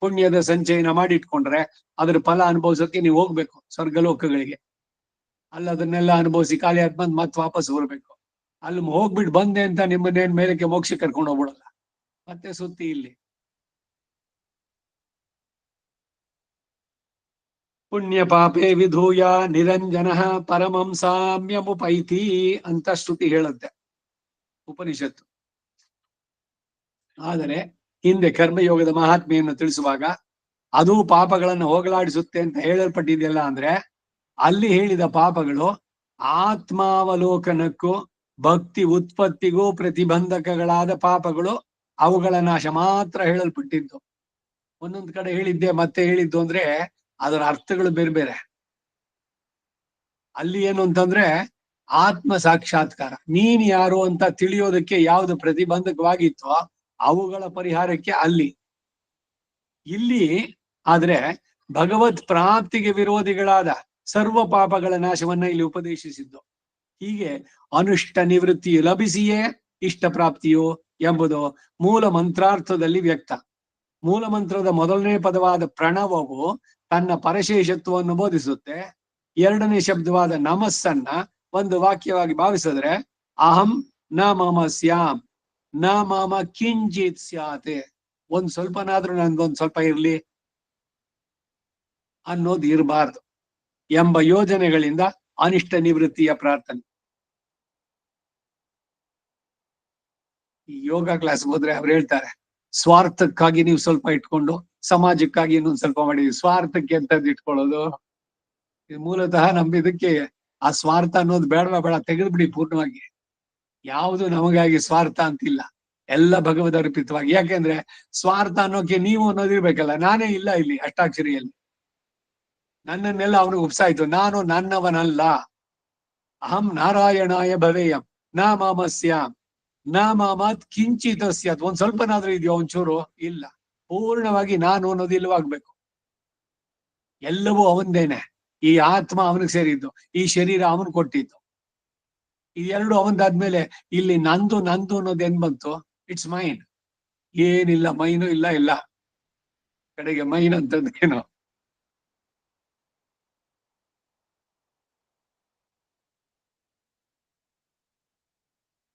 ಪುಣ್ಯದ ಸಂಚಯನ ಮಾಡಿಟ್ಕೊಂಡ್ರೆ ಅದ್ರ ಫಲ ಅನುಭವಿಸೋಕೆ ನೀವು ಹೋಗ್ಬೇಕು ಸ್ವರ್ಗಲೋಕಗಳಿಗೆ. ಅಲ್ಲಿ ಅದನ್ನೆಲ್ಲ ಅನುಭವಿಸಿ ಖಾಲಿ ಆದ್ ಬಂದ್ ಮತ್ತೆ ವಾಪಸ್ ಬರ್ಬೇಕು. ಅಲ್ಲಿ ಹೋಗ್ಬಿಟ್ಟು ಬಂದೆ ಅಂತ ನಿಮ್ಮನ್ನೇನ್ ಮೇಲಕ್ಕೆ ಮೋಕ್ಷ ಕರ್ಕೊಂಡು ಹೋಗ್ಬಿಡಲ್ಲ, ಮತ್ತೆ ಸುತ್ತಿ ಇಲ್ಲಿ. ಪುಣ್ಯ ಪಾಪೇ ವಿಧೂಯ ನಿರಂಜನ ಪರಮಂ ಸಾಮ್ಯಮುಪೈತಿ ಅಂತ ಶ್ರುತಿ ಹೇಳುತ್ತೆ ಉಪನಿಷತ್ತು. ಆದರೆ ಹಿಂದೆ ಕರ್ಮಯೋಗದ ಮಹಾತ್ಮೆಯನ್ನು ತಿಳಿಸುವಾಗ ಅದು ಪಾಪಗಳನ್ನು ಹೋಗಲಾಡಿಸುತ್ತೆ ಅಂತ ಹೇಳಲ್ಪಟ್ಟಿದೆಯಲ್ಲ ಅಂದ್ರೆ ಅಲ್ಲಿ ಹೇಳಿದ ಪಾಪಗಳು ಆತ್ಮಾವಲೋಕನಕ್ಕೂ ಭಕ್ತಿ ಉತ್ಪತ್ತಿಗೂ ಪ್ರತಿಬಂಧಕಗಳಾದ ಪಾಪಗಳು, ಅವುಗಳ ನಾಶ ಮಾತ್ರ ಹೇಳಲ್ಪಟ್ಟಿದ್ದು. ಒಂದೊಂದ್ ಕಡೆ ಹೇಳಿದ್ದೆ ಮತ್ತೆ ಹೇಳಿದ್ದು ಅಂದ್ರೆ ಅದರ ಅರ್ಥಗಳು ಬೇರೆ ಬೇರೆ. ಅಲ್ಲಿ ಏನು ಅಂತಂದ್ರೆ ಆತ್ಮ ಸಾಕ್ಷಾತ್ಕಾರ, ನೀನ್ ಯಾರು ಅಂತ ತಿಳಿಯೋದಕ್ಕೆ ಯಾವ್ದು ಪ್ರತಿಬಂಧಕವಾಗಿತ್ತೋ ಅವುಗಳ ಪರಿಹಾರಕ್ಕೆ ಅಲ್ಲಿ. ಇಲ್ಲಿ ಆದ್ರೆ ಭಗವತ್ ಪ್ರಾಪ್ತಿಗೆ ವಿರೋಧಿಗಳಾದ ಸರ್ವ ಪಾಪಗಳ ನಾಶವನ್ನ ಇಲ್ಲಿ ಉಪದೇಶಿಸಿದ್ದು. ಹೀಗೆ ಅನುಷ್ಟ ನಿವೃತ್ತಿ ಲಭಿಸಿಯೇ ಇಷ್ಟ ಪ್ರಾಪ್ತಿಯೋ ಎಂಬುದು ಮೂಲ ಮಂತ್ರಾರ್ಥದಲ್ಲಿ ವ್ಯಕ್ತ. ಮೂಲ ಮಂತ್ರದ ಮೊದಲನೇ ಪದವಾದ ಪ್ರಣವವು ತನ್ನ ಪರಶೇಷತ್ವವನ್ನು ಬೋಧಿಸುತ್ತೆ. ಎರಡನೇ ಶಬ್ದವಾದ ನಮಸ್ಸನ್ನ ಒಂದು ವಾಕ್ಯವಾಗಿ ಭಾವಿಸಿದ್ರೆ ಅಹಂ ನ ಮಮ ಸ್ಯಾಮ್ ನ ಮಮ ಕಿಂಚಿತ್ ಸ್ಯಾತೆ, ಒಂದ್ ಸ್ವಲ್ಪನಾದ್ರೂ ನನ್ಗೊಂದ್ ಸ್ವಲ್ಪ ಇರ್ಲಿ ಅನ್ನೋದು ಇರಬಾರ್ದು ಎಂಬ ಯೋಜನೆಗಳಿಂದ ಅನಿಷ್ಟ ನಿವೃತ್ತಿಯ ಪ್ರಾರ್ಥನೆ. ಈ ಯೋಗ ಕ್ಲಾಸ್ ಹೋದ್ರೆ ಅವ್ರು ಹೇಳ್ತಾರೆ ಸ್ವಾರ್ಥಕ್ಕಾಗಿ ನೀವು ಸ್ವಲ್ಪ ಇಟ್ಕೊಂಡು ಸಮಾಜಕ್ಕಾಗಿ ಇನ್ನೊಂದ್ ಸ್ವಲ್ಪ ಮಾಡಿದ್ವಿ. ಸ್ವಾರ್ಥಕ್ಕೆ ಅಂತದ್ದು ಇಟ್ಕೊಳ್ಳೋದು ಮೂಲತಃ ಇದಕ್ಕೆ ಆ ಸ್ವಾರ್ಥ ಅನ್ನೋದು ಬೇಡವಾ ಬೇಡ, ತೆಗೆದ್ಬಿಡಿ ಪೂರ್ಣವಾಗಿ. ಯಾವುದು ನಮಗಾಗಿ ಸ್ವಾರ್ಥ ಅಂತಿಲ್ಲ, ಎಲ್ಲ ಭಗವದ್ ಅರ್ಪಿತವಾಗಿ. ಯಾಕೆಂದ್ರೆ ಸ್ವಾರ್ಥ ಅನ್ನೋಕೆ ನೀವು ಅನ್ನೋದಿರ್ಬೇಕಲ್ಲ. ನಾನೇ ಇಲ್ಲ ಇಲ್ಲಿ ಅಷ್ಟಾಕ್ಷರಿಯಲ್ಲಿ, ನನ್ನನ್ನೆಲ್ಲ ಅವನಿಗೆ ಉಪ್ಸಾಯ್ತು. ನಾನು ನನ್ನವನಲ್ಲ. ಅಹಂ ನಾರಾಯಣಾಯ ಭವೇಯಂ ನ ಮಾಮಸ್ಯಾಂ ನ ಮಾಮತ್ ಕಿಂಚಿತ್ ಸ್ಯಾತ್. ಒಂದ್ ಸ್ವಲ್ಪನಾದ್ರೂ ಇದೆಯೋ ಒಂಚೂರು? ಇಲ್ಲ. ಪೂರ್ಣವಾಗಿ ನಾನು ಅನ್ನೋದು ಇಲ್ಲವಾಗ್ಬೇಕು. ಎಲ್ಲವೂ ಅವಂದೇನೆ. ಈ ಆತ್ಮ ಅವನಿಗೆ ಸೇರಿದ್ದು, ಈ ಶರೀರ ಅವನು ಕೊಟ್ಟಿದ್ದು. ಇದೆರಡು ಅವಂದಾದ್ಮೇಲೆ ಇಲ್ಲಿ ನಂದು ನಂದು ಅನ್ನೋದು ಏನ್ ಬಂತು? It's main. ಏನಿಲ್ಲ, ಮೈನು ಇಲ್ಲ, ಇಲ್ಲ ಕಡೆಗೆ ಮೈನ್ ಅಂತಂದೇನು.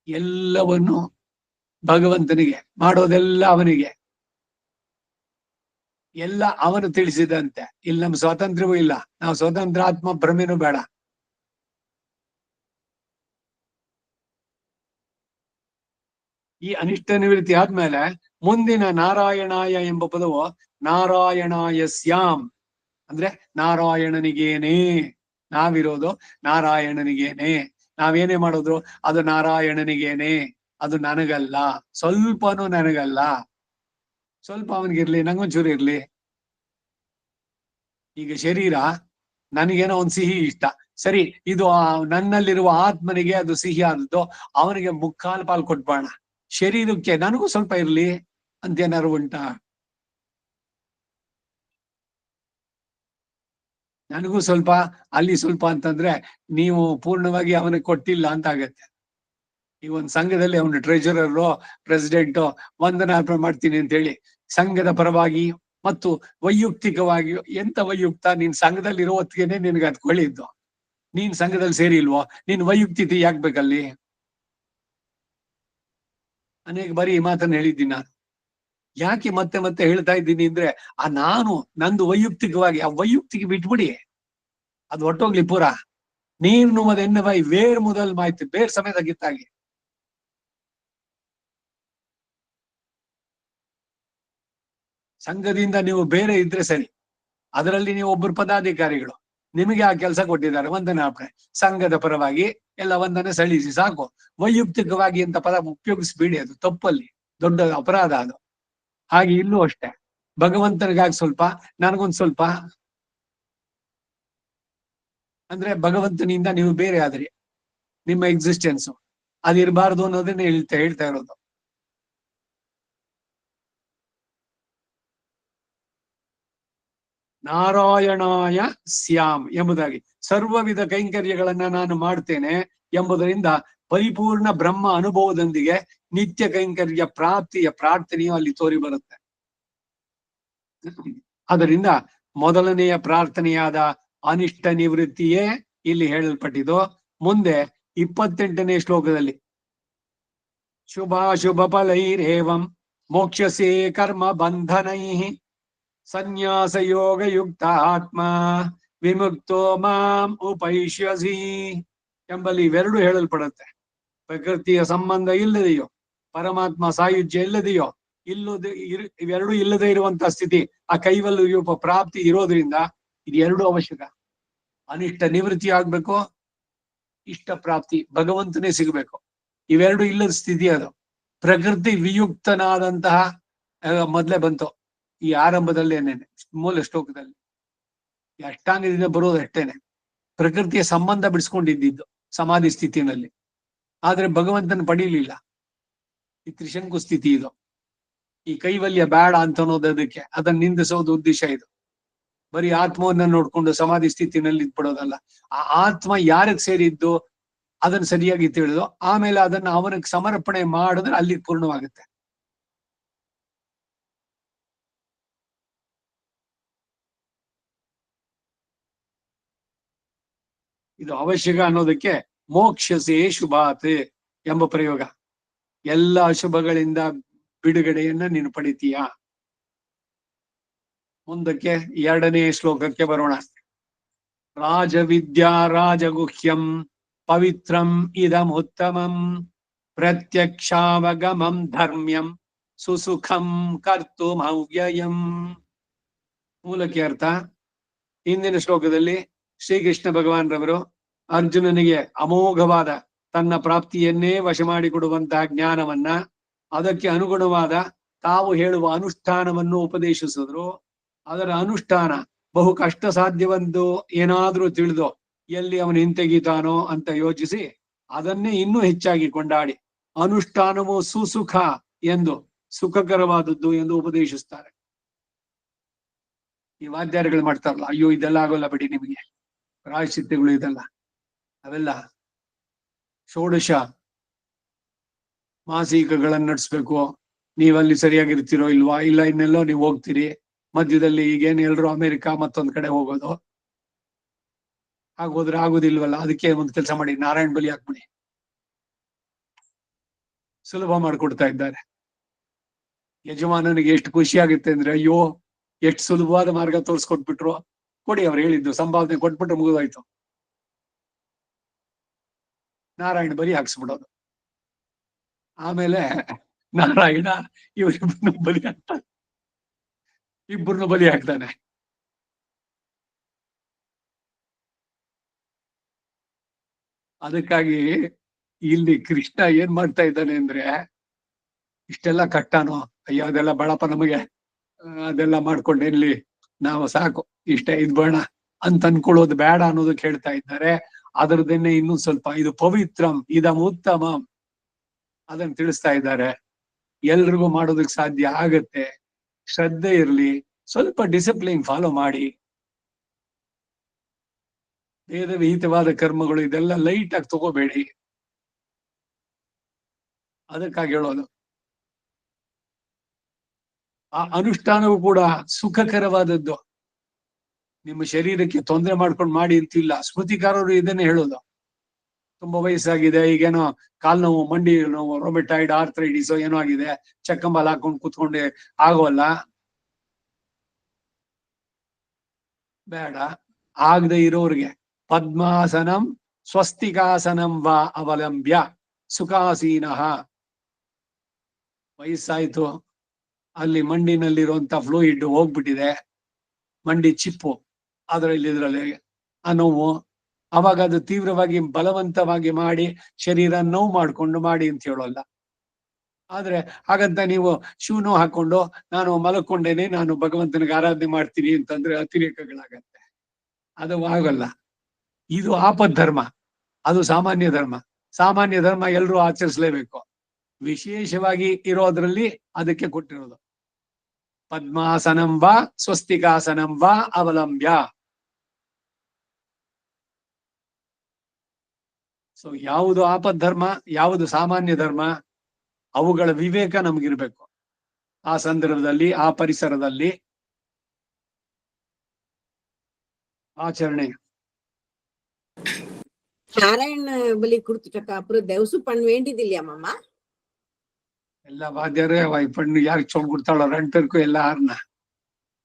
ಎಲ್ಲವನ್ನು ಭಗವಂತನಿಗೆ, ಮಾಡೋದೆಲ್ಲ ಅವನಿಗೆ, ಎಲ್ಲ ಅವನು ತಿಳಿಸಿದಂತೆ. ಇಲ್ಲಿ ನಮ್ ಸ್ವಾತಂತ್ರ್ಯವೂ ಇಲ್ಲ, ನಾವು ಸ್ವತಂತ್ರ ಆತ್ಮ ಭ್ರಮೆನೂ ಬೇಡ. ಈ ಅನಿಷ್ಟ ನಿವೃತ್ತಿ ಆದ್ಮೇಲೆ ಮುಂದಿನ ನಾರಾಯಣಾಯ ಎಂಬ ಪದವು ನಾರಾಯಣಾಯ ಸ್ಯಾಮ್ ಅಂದ್ರೆ ನಾರಾಯಣನಿಗೇನೆ. ನಾವಿರೋದು ನಾರಾಯಣನಿಗೇನೆ. ನಾವೇನೇ ಮಾಡೋದು ಅದು ನಾರಾಯಣನಿಗೇನೆ, ಅದು ನನಗಲ್ಲ, ಸ್ವಲ್ಪನೂ ನನಗಲ್ಲ. ಸ್ವಲ್ಪ ಅವನಿಗಿರ್ಲಿ, ನಂಗೊಂಚೂರು ಇರ್ಲಿ. ಈಗ ಶರೀರ ನನಗೇನೋ ಒಂದ್ ಸಿಹಿ ಇಷ್ಟ, ಸರಿ, ಇದು ನನ್ನಲ್ಲಿರುವ ಆತ್ಮನಿಗೆ ಅದು ಸಿಹಿ ಆದದ್ದು, ಅವನಿಗೆ ಮುಕ್ಕಾಲು ಪಾಲು ಕೊಟ್ಬೋಣ. ಶರೀರಕ್ಕೆ ನನಗೂ ಸ್ವಲ್ಪ ಇರ್ಲಿ ಅಂತೇನಾರು ಉಂಟಾ? ನನಗೂ ಸ್ವಲ್ಪ ಅಲ್ಲಿ ಸ್ವಲ್ಪ ಅಂತಂದ್ರೆ ನೀವು ಪೂರ್ಣವಾಗಿ ಅವನಿಗೆ ಕೊಟ್ಟಿಲ್ಲ ಅಂತ ಆಗತ್ತೆ. ಈ ಒಂದು ಸಂಘದಲ್ಲಿ ಅವನು ಟ್ರೆಜರರು ಪ್ರೆಸಿಡೆಂಟು ವಂದನಾರ್ಪಣೆ ಮಾಡ್ತೀನಿ ಅಂತ ಹೇಳಿ ಸಂಘದ ಪರವಾಗಿ ಮತ್ತು ವೈಯಕ್ತಿಕವಾಗಿ, ಎಂತ ವೈಯುಕ್ತ? ನೀನ್ ಸಂಘದಲ್ಲಿ ಇರೋ ಹೊತ್ತಿಗೆನೆ ನಿನ್ಗೆ ಅದ್ ಕೊಳ್ಳಿದ್ದು. ನೀನ್ ಸಂಘದಲ್ಲಿ ಸೇರಿ ಇಲ್ವೋ? ನೀನ್ ವೈಯುಕ್ತಿತೆ ಯಾಕ್ಬೇಕಲ್ಲಿ? ಅನೇಕ ಬಾರಿ ಈ ಮಾತನ್ನ ಹೇಳಿದ್ದೀನಿ ನಾನು. ಯಾಕೆ ಮತ್ತೆ ಮತ್ತೆ ಹೇಳ್ತಾ ಇದ್ದೀನಿ ಅಂದ್ರೆ ಆ ನಾನು ನಂದು ವೈಯಕ್ತಿಕವಾಗಿ, ಆ ವೈಯಕ್ತಿಕ ಬಿಟ್ಬಿಡಿ, ಅದು ಹೊಟ್ಟೋಗ್ಲಿ ಪೂರ. ನೀರ್ ನುಮ್ಮದ ಎಣ್ಣೆ ಬಾಯಿ ಬೇರ್ ಮೊದಲ್ ಮಾಯ್ತು, ಬೇರ್ ಸಮೇತ ಗಿತ್ತಾಗಿ. ಸಂಘದಿಂದ ನೀವು ಬೇರೆ ಇದ್ರೆ ಸರಿ, ಅದರಲ್ಲಿ ನೀವು ಒಬ್ಬರು ಪದಾಧಿಕಾರಿಗಳು, ನಿಮಗೆ ಆ ಕೆಲಸ ಕೊಟ್ಟಿದ್ದಾರೆ, ವಂದನಾರ್ಪಣೆ ಸಂಘದ ಪರವಾಗಿ ಎಲ್ಲ ವಂದನೆ ಸಲ್ಲಿಸಿ ಸಾಕು. ವೈಯಕ್ತಿಕವಾಗಿ ಅಂತ ಪದ ಉಪಯೋಗಿಸ್ಬೇಡಿ, ಅದು ತಪ್ಪಲ್ಲಿ ದೊಡ್ಡ ಅಪರಾಧ ಅದು. ಹಾಗೆ ಇಲ್ಲೂ ಅಷ್ಟೇ, ಭಗವಂತನಿಗಾಗಿ ಸ್ವಲ್ಪ, ನನಗೊಂದ್ ಸ್ವಲ್ಪ ಅಂದ್ರೆ ಭಗವಂತನಿಂದ ನೀವು ಬೇರೆ ಆದ್ರಿ, ನಿಮ್ಮ ಎಕ್ಸಿಸ್ಟೆನ್ಸ್ ಅದಿರಬಾರ್ದು ಅನ್ನೋದನ್ನ ಹೇಳ್ತಾ ಇರೋದು. ನಾರಾಯಣಾಯ ಸ್ಯಾಮ್ ಎಂಬುದಾಗಿ ಸರ್ವವಿಧ ಕೈಂಕರ್ಯಗಳನ್ನ ನಾನು ಮಾಡ್ತೇನೆ ಎಂಬುದರಿಂದ ಪರಿಪೂರ್ಣ ಬ್ರಹ್ಮ ಅನುಭವದೊಂದಿಗೆ ನಿತ್ಯ ಕೈಂಕರ್ಯ ಪ್ರಾಪ್ತಿಯ ಪ್ರಾರ್ಥನೆಯು ಅಲ್ಲಿ ತೋರಿ ಬರುತ್ತೆ. ಅದರಿಂದ ಮೊದಲನೆಯ ಪ್ರಾರ್ಥನೆಯಾದ ಅನಿಷ್ಟ ನಿವೃತ್ತಿಯೇ ಇಲ್ಲಿ ಹೇಳಲ್ಪಟ್ಟಿದ್ದು. ಮುಂದೆ 28ನೇ ಶ್ಲೋಕದಲ್ಲಿ ಶುಭಾಶುಭ ಫಲೈರೇವಂ ಮೋಕ್ಷಸೇ ಕರ್ಮ ಬಂಧನೈ ಸನ್ಯಾಸ ಯೋಗ ಯುಕ್ತ ಆತ್ಮ ವಿಮುಕ್ತೋ ಮಾಂ ಉಪೈಷ್ಯಸಿ ಎಂಬಲ್ಲಿ ಇವೆರಡು ಹೇಳಲ್ಪಡುತ್ತೆ. ಪ್ರಕೃತಿಯ ಸಂಬಂಧ ಇಲ್ಲದೆಯೋ, ಪರಮಾತ್ಮ ಸಾಯುಜ್ಯ ಇಲ್ಲದೆಯೋ, ಇವೆರಡು ಇಲ್ಲದೆ ಇರುವಂತ ಸ್ಥಿತಿ, ಆ ಕೈವಲ್ಯ ಪ್ರಾಪ್ತಿ ಇರೋದ್ರಿಂದ ಇದೆರಡು ಅವಶ್ಯಕ. ಅನಿಷ್ಟ ನಿವೃತ್ತಿ ಆಗ್ಬೇಕು, ಇಷ್ಟ ಪ್ರಾಪ್ತಿ ಭಗವಂತನೇ ಸಿಗಬೇಕು. ಇವೆರಡು ಇಲ್ಲದ ಸ್ಥಿತಿ ಅದು. ಪ್ರಕೃತಿ ವಿಯುಕ್ತನಾದಂತಹ ಮೊದ್ಲೇ ಬಂತು ಈ ಆರಂಭದಲ್ಲಿ, ಏನೇನೆ ಮೂಲ ಶ್ಲೋಕದಲ್ಲಿ ಅಷ್ಟಾಂಗದಿಂದ ಬರೋದು ಅಷ್ಟೇನೆ. ಪ್ರಕೃತಿಯ ಸಂಬಂಧ ಬಿಡಿಸ್ಕೊಂಡಿದ್ದು ಸಮಾಧಿ ಸ್ಥಿತಿನಲ್ಲಿ, ಆದ್ರೆ ಭಗವಂತನ ಪಡೀಲಿಲ್ಲ. ಈ ತ್ರಿಶಂಕು ಸ್ಥಿತಿ ಇದು. ಈ ಕೈವಲ್ಯ ಬೇಡ ಅಂತ ಅನ್ನೋದು ಅದಕ್ಕೆ, ಅದನ್ನ ನಿಂದಿಸೋದು ಉದ್ದೇಶ ಇದು. ಬರೀ ಆತ್ಮವನ್ನ ನೋಡ್ಕೊಂಡು ಸಮಾಧಿ ಸ್ಥಿತಿನಲ್ಲಿ ಇದ್ಬಿಡೋದಲ್ಲ. ಆ ಆತ್ಮ ಯಾರಿಗೆ ಸೇರಿದ್ದು ಅದನ್ನ ಸರಿಯಾಗಿ ತಿಳಿದು ಆಮೇಲೆ ಅದನ್ನ ಅವನಿಗೆ ಸಮರ್ಪಣೆ ಮಾಡಿದ್ರೆ ಅಲ್ಲಿ ಪೂರ್ಣವಾಗುತ್ತೆ. ಇದು ಅವಶ್ಯಕ ಅನ್ನೋದಕ್ಕೆ ಮೋಕ್ಷಸೇ ಶುಭಾತ್ ಎಂಬ ಪ್ರಯೋಗ. ಎಲ್ಲ ಅಶುಭಗಳಿಂದ ಬಿಡುಗಡೆಯನ್ನ ನೀನು ಪಡಿತೀಯ. ಮುಂದಕ್ಕೆ 2ನೇ ಶ್ಲೋಕಕ್ಕೆ ಬರೋಣ. ರಾಜವಿದ್ಯಾ ರಾಜಗುಹ್ಯಂ ಪವಿತ್ರಂ ಇದಮುತ್ತಮಂ ಪ್ರತ್ಯಕ್ಷಾವಗಮಂ ಧರ್ಮ್ಯಂ ಸುಸುಖಂ ಕರ್ತುಮವ್ಯಯಂ. ಮೂಲಕ್ಕೆ ಅರ್ಥ. ಹಿಂದಿನ ಶ್ಲೋಕದಲ್ಲಿ ಶ್ರೀಕೃಷ್ಣ ಭಗವಾನ್ ರವರು ಅರ್ಜುನನಿಗೆ ಅಮೋಘವಾದ ತನ್ನ ಪ್ರಾಪ್ತಿಯನ್ನೇ ವಶ ಮಾಡಿಕೊಡುವಂತಹ ಜ್ಞಾನವನ್ನ, ಅದಕ್ಕೆ ಅನುಗುಣವಾದ ತಾವು ಹೇಳುವ ಅನುಷ್ಠಾನವನ್ನು ಉಪದೇಶಿಸಿದ್ರು. ಅದರ ಅನುಷ್ಠಾನ ಬಹು ಕಷ್ಟ ಸಾಧ್ಯವೆಂದು ಏನಾದ್ರೂ ತಿಳಿದು ಎಲ್ಲಿ ಅವನು ಹಿಂತೆಗೀತಾನೋ ಅಂತ ಯೋಚಿಸಿ ಅದನ್ನೇ ಇನ್ನೂ ಹೆಚ್ಚಾಗಿ ಕೊಂಡಾಡಿ ಅನುಷ್ಠಾನವು ಸುಸುಖ ಎಂದು, ಸುಖಕರವಾದದ್ದು ಎಂದು ಉಪದೇಶಿಸ್ತಾರೆ. ಈ ವಾದ್ಯಾರ್ಗಳು ಮಾಡ್ತಾರಲ್ಲ, ಅಯ್ಯೋ ಇದೆಲ್ಲ ಆಗೋಲ್ಲ ಬಿಡಿ ನಿಮಗೆ, ಪ್ರಾಯಶ್ಚಿತ್ತಗಳು ಇದೆಲ್ಲ, ಅವೆಲ್ಲ ಷೋಡಶ ಮಾಸಿಕಗಳನ್ನ ನಡೆಸ್ಬೇಕು, ನೀವಲ್ಲಿ ಸರಿಯಾಗಿರ್ತೀರೋ ಇಲ್ವಾ, ಇಲ್ಲ ಇನ್ನೆಲ್ಲೋ ನೀವು ಹೋಗ್ತೀರಿ, ಮಧ್ಯದಲ್ಲಿ ಈಗೇನು ಎಲ್ರು ಅಮೆರಿಕ ಮತ್ತೊಂದ್ ಕಡೆ ಹೋಗೋದು, ಹಾಗೋದ್ರೆ ಆಗೋದಿಲ್ವಲ್ಲ, ಅದಕ್ಕೆ ಒಂದು ಕೆಲಸ ಮಾಡಿ, ನಾರಾಯಣ ಬಲಿ ಹಾಕ್ಬಿಡಿ. ಸುಲಭ ಮಾಡ್ಕೊಡ್ತಾ ಇದ್ದಾರೆ. ಯಜಮಾನನಿಗೆ ಎಷ್ಟು ಖುಷಿ ಆಗುತ್ತೆ ಅಂದ್ರೆ, ಅಯ್ಯೋ ಎಷ್ಟು ಸುಲಭವಾದ ಮಾರ್ಗ ತೋರಿಸ್ಕೊಟ್ಬಿಟ್ರು, ಕೊಡಿ ಅವ್ರು ಹೇಳಿದ್ದು, ಸಂಭಾವನೆ ಕೊಟ್ಬಿಟ್ರೆ ಮುಗಿದೋಯ್ತು. ನಾರಾಯಣ ಬಲಿ ಹಾಕ್ಸ್ಬಿಡೋದು. ಆಮೇಲೆ ನಾರಾಯಣ ಇವರಿಬ್ಬರನ್ನು ಬಲಿ ಹಾಕ್ತಾನೆ, ಇಬ್ಬರನ್ನು ಬಲಿ ಹಾಕ್ತಾನೆ. ಅದಕ್ಕಾಗಿ ಇಲ್ಲಿ ಕೃಷ್ಣ ಏನ್ ಮಾಡ್ತಾ ಇದ್ದಾನೆ ಅಂದ್ರೆ, ಇಷ್ಟೆಲ್ಲ ಕಟ್ಟಾನೋ, ಅಯ್ಯೋ ಅದೆಲ್ಲ ಬಳಪ ನಮಗೆ, ಅದೆಲ್ಲ ಮಾಡ್ಕೊಂಡು ಎಲ್ಲಿ ನಾವು ಸಾಕು ಇಷ್ಟ ಇದ್ಬೇಡ ಅಂತ ಅನ್ಕೊಳ್ಳೋದು ಬೇಡ ಅನ್ನೋದಕ್ಕೆ ಹೇಳ್ತಾ ಇದ್ದಾರೆ. ಅದರದನ್ನೇ ಇನ್ನೂ ಸ್ವಲ್ಪ, ಇದು ಪವಿತ್ರಂ ಇದಮುತ್ತಮಂ ಅದನ್ನ ತಿಳಿಸ್ತಾ ಇದ್ದಾರೆ. ಎಲ್ರಿಗೂ ಮಾಡೋದಕ್ಕೆ ಸಾಧ್ಯ ಆಗತ್ತೆ, ಶ್ರದ್ಧೆ ಇರ್ಲಿ, ಸ್ವಲ್ಪ ಡಿಸಿಪ್ಲಿನ್ ಫಾಲೋ ಮಾಡಿ. ವೇದ ವಿಹಿತವಾದ ಕರ್ಮಗಳು ಇದೆಲ್ಲ ಲೈಟ್ ಆಗಿ ತಗೋಬೇಡಿ, ಅದಕ್ಕಾಗಿ ಹೇಳೋದು. ಆ ಅನುಷ್ಠಾನವೂ ಕೂಡ ಸುಖಕರವಾದದ್ದು, ನಿಮ್ಮ ಶರೀರಕ್ಕೆ ತೊಂದರೆ ಮಾಡ್ಕೊಂಡು ಮಾಡಿ ಅಂತಿಲ್ಲ. ಸ್ಮೃತಿಕಾರರು ಇದನ್ನೇ ಹೇಳೋದು. ತುಂಬಾ ವಯಸ್ಸಾಗಿದೆ, ಈಗೇನೋ ಕಾಲ್ ನೋವು, ಮಂಡಿ ನೋವು, ರೊಮೆಟೈಡ್ ಆರ್ಥ್ರೈಟಿಸ್ ಏನೋ ಆಗಿದೆ, ಚಕ್ಕಂಬಲ್ ಹಾಕೊಂಡು ಕೂತ್ಕೊಂಡೆ ಆಗೋಲ್ಲ, ಬೇಡ. ಆಗದೆ ಇರೋರಿಗೆ ಪದ್ಮಾಸನಂ ಸ್ವಸ್ತಿಕಾಸನಂ ವಾ ಅವಲಂಬ್ಯ ಸುಖಾಸೀನಃ. ವಯಸ್ಸಾಯ್ತು, ಅಲ್ಲಿ ಮಂಡಿನಲ್ಲಿರುವಂತ ಫ್ಲೂಯಿಡ್ ಹೋಗ್ಬಿಟ್ಟಿದೆ, ಮಂಡಿ ಚಿಪ್ಪು ಇದ್ರಲ್ಲಿ ಆ ನೋವು, ಅವಾಗ ಅದು ತೀವ್ರವಾಗಿ ಬಲವಂತವಾಗಿ ಮಾಡಿ ಶರೀರ ನೋವು ಮಾಡ್ಕೊಂಡು ಮಾಡಿ ಅಂತ ಹೇಳೋಲ್ಲ. ಆದ್ರೆ ಹಾಗಂತ ನೀವು ಶೂನು ಹಾಕೊಂಡು ನಾನು ಮಲಕೊಂಡೇನೆ, ನಾನು ಭಗವಂತನಿಗೆ ಆರಾಧನೆ ಮಾಡ್ತೀನಿ ಅಂತಂದ್ರೆ ಅತಿರೇಕಗಳಾಗತ್ತೆ, ಅದು ಆಗಲ್ಲ. ಇದು ಆಪದ್ ಧರ್ಮ, ಅದು ಸಾಮಾನ್ಯ ಧರ್ಮ. ಸಾಮಾನ್ಯ ಧರ್ಮ ಎಲ್ಲರೂ ಆಚರಿಸಲೇಬೇಕು. ವಿಶೇಷವಾಗಿ ಇರೋದ್ರಲ್ಲಿ ಅದಕ್ಕೆ ಕೊಟ್ಟಿರೋದು ಪದ್ಮಾಸನಂ ವಾ ಸ್ವಸ್ತಿಕಾಸನಂ ವಾ ಅವಲಂಬ್ಯ. ಸೊ ಯಾವುದು ಆಪದ್ ಧರ್ಮ, ಯಾವುದು ಸಾಮಾನ್ಯ ಧರ್ಮ, ಅವುಗಳ ವಿವೇಕ ನಮಗಿರ್ಬೇಕು. ಆ ಸಂದರ್ಭದಲ್ಲಿ, ಆ ಪರಿಸರದಲ್ಲಿ ಆಚರಣೆ. നാരായണ ബലി കൊടുത്തിട്ടൊക്കെ അപ്പുറം ദിവസം പണി വേണ്ടിയതില്ല മാമ. ಎಲ್ಲ ವಾದ್ಯರೇ ಪಣ್ಣು ಯಾರು ಚೊಂಡ್ ಕೊಡ್ತಾಳೋ ರಂಟರ್ಕು ಎಲ್ಲ ಹಾರ್ನ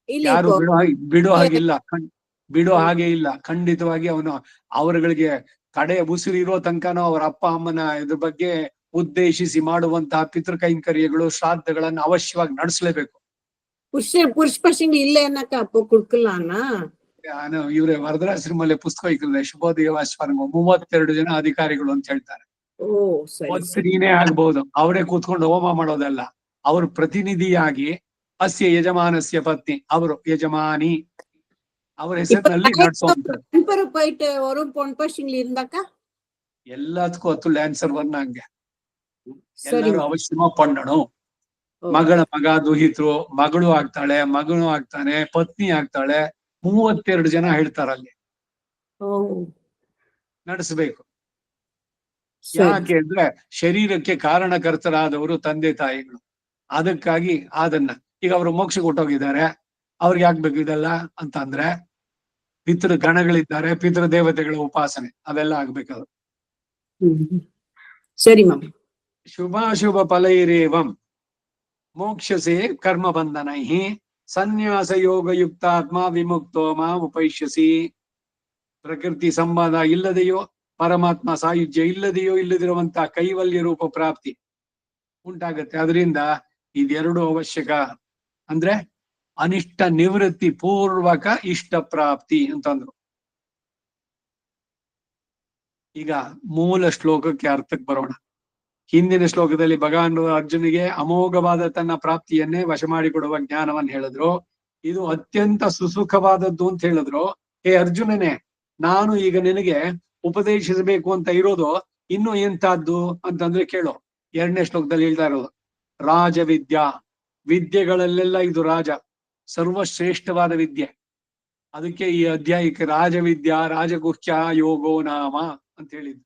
ಇಲ್ಲ ಯಾರು ಬಿಡೋ ಹಾಗಿಲ್ಲ, ಬಿಡೋ ಹ್ಮ್. ಹಾಗೆ ಇಲ್ಲ. ಖಂಡಿತವಾಗಿ ಅವನು ಅವರುಗಳಿಗೆ ಕಡೆ ಉಸಿರು ಇರೋ ತನಕನೂ ಅವರ ಅಪ್ಪ ಅಮ್ಮನ ಇದ್ರ ಬಗ್ಗೆ ಉದ್ದೇಶಿಸಿ ಮಾಡುವಂತಹ ಪಿತೃ ಕೈಂಕರ್ಯಗಳು, ಶ್ರಾದ್ದಗಳನ್ನ ಅವಶ್ಯವಾಗಿ ನಡೆಸಲೇಬೇಕು. ಪುರುಷ ಪಶಂಗ್ ಇಲ್ಲ ಅನ್ನಕ ಅಪ್ಪ ಕುಡ್ಕಲ್ಲ ಅಣ್ಣ. ನಾನು ಇವ್ರೆ ವರದರಾಶ್ರಮಲ್ಲಿ ಪುಸ್ತಕ ಇಕ್ಕಲಿದೆ, ಶುಭೋದಯವಾಸ್ವರ್ಗ 32 ಜನ ಅಧಿಕಾರಿಗಳು ಅಂತ ಹೇಳ್ತಾರೆ. ಓ ಸರಿ ಒತ್ತು ನೀನೇ ಆಗ್ಬಹುದು, ಅವರೇ ಕೂತ್ಕೊಂಡು ಹೋಮ ಮಾಡೋದಲ್ಲ. ಅವರು ಪ್ರತಿನಿಧಿಯಾಗಿ ಅಸ್ಯ ಯಜಮಾನಸ್ಯ ಪತ್ನಿ, ಅವರು ಯಜಮಾನಿ ಅವರ ಹೆಸರಿನಲ್ಲಿ ನಡೆಸುವಂತದ್ದು. போயிட்டு ஒரு பொன் பசங்க இருந்தாக்கா ಎಲ್ಲದಕ್ಕೂ ಅತ್ತು ಆನ್ಸರ್ ಹಂಗೆ ಸರಿ ಎಲ್ಲರೂ ಅವಶ್ಯಮ ಪಣ್ಣಣು. ಮಗಳ ಮಗ ದುಹಿತರು, ಮಗಳು ಆಗ್ತಾಳೆ, ಮಗನು ಆಗ್ತಾನೆ, ಪತ್ನಿ ಆಗ್ತಾಳೆ. 32 ಜನ ಹೇಳ್ತಾರಲ್ಲಿ ನಡೆಸಬೇಕು. ಯಾಕೆ ಅಂದ್ರೆ ಶರೀರಕ್ಕೆ ಕಾರಣಕರ್ತರಾದವರು ತಂದೆ ತಾಯಿಗಳು. ಅದಕ್ಕಾಗಿ ಅದನ್ನ ಈಗ ಅವರು ಮೋಕ್ಷ ಕೊಟ್ಟೋಗಿದ್ದಾರೆ, ಅವ್ರಿಗೆ ಆಗ್ಬೇಕು ಇದೆಲ್ಲ ಅಂತ ಅಂದ್ರೆ ಪಿತೃ ಗಣಗಳಿದ್ದಾರೆ, ಪಿತೃ ದೇವತೆಗಳ ಉಪಾಸನೆ ಅದೆಲ್ಲ ಆಗ್ಬೇಕಾದ್ರು. ಸರಿ ಮಾಮ. ಶುಭಾಶುಭ ಫಲೈರೇವಂ ಮೋಕ್ಷಸೆ ಕರ್ಮ ಬಂಧನೈ ಸನ್ಯಾಸ ಯೋಗ ಯುಕ್ತಾತ್ಮ ವಿಮುಕ್ತೋ ಮಾಂ ಉಪೈಷ್ಯಸಿ. ಪ್ರಕೃತಿ ಸಂಬಂಧ ಇಲ್ಲದೆಯೋ, ಪರಮಾತ್ಮ ಸಾಯುಜ್ಯ ಇಲ್ಲದೆಯೋ ಇಲ್ಲದಿರುವಂತಹ ಕೈವಲ್ಯ ರೂಪ ಪ್ರಾಪ್ತಿ ಉಂಟಾಗತ್ತೆ. ಅದರಿಂದ ಇದೆರಡು ಅವಶ್ಯಕ. ಅಂದ್ರೆ ಅನಿಷ್ಟ ನಿವೃತ್ತಿ ಪೂರ್ವಕ ಇಷ್ಟ ಪ್ರಾಪ್ತಿ ಅಂತಂದ್ರು. ಈಗ ಮೂಲ ಶ್ಲೋಕಕ್ಕೆ ಅರ್ಥಕ್ಕೆ ಬರೋಣ. ಹಿಂದಿನ ಶ್ಲೋಕದಲ್ಲಿ ಭಗವಾನ್ ಅರ್ಜುನಿಗೆ ಅಮೋಘವಾದ ತನ್ನ ಪ್ರಾಪ್ತಿಯನ್ನೇ ವಶ ಮಾಡಿಕೊಡುವ ಜ್ಞಾನವನ್ನು ಹೇಳಿದ್ರು. ಇದು ಅತ್ಯಂತ ಸುಸುಖವಾದದ್ದು ಅಂತ ಹೇಳಿದ್ರು. ಹೇ ಅರ್ಜುನನೇ, ನಾನು ಈಗ ನಿನಗೆ ಉಪದೇಶಿಸಬೇಕು ಅಂತ ಇರೋದು ಇನ್ನು ಎಂತದ್ದು ಅಂತಂದ್ರೆ ಕೇಳು. 2ನೇ ಶ್ಲೋಕದಲ್ಲಿ ಹೇಳ್ತಾ ಇರೋದು ರಾಜವಿದ್ಯಾ, ವಿದ್ಯೆಗಳಲ್ಲೆಲ್ಲ ಇದು ರಾಜ, ಸರ್ವಶ್ರೇಷ್ಠವಾದ ವಿದ್ಯೆ. ಅದಕ್ಕೆ ಈ ಅಧ್ಯಾಯಕ್ಕೆ ರಾಜವಿದ್ಯಾ ರಾಜಗುಹ್ಯ ಯೋಗೋ ನಾಮ ಅಂತ ಹೇಳಿದ್ದು.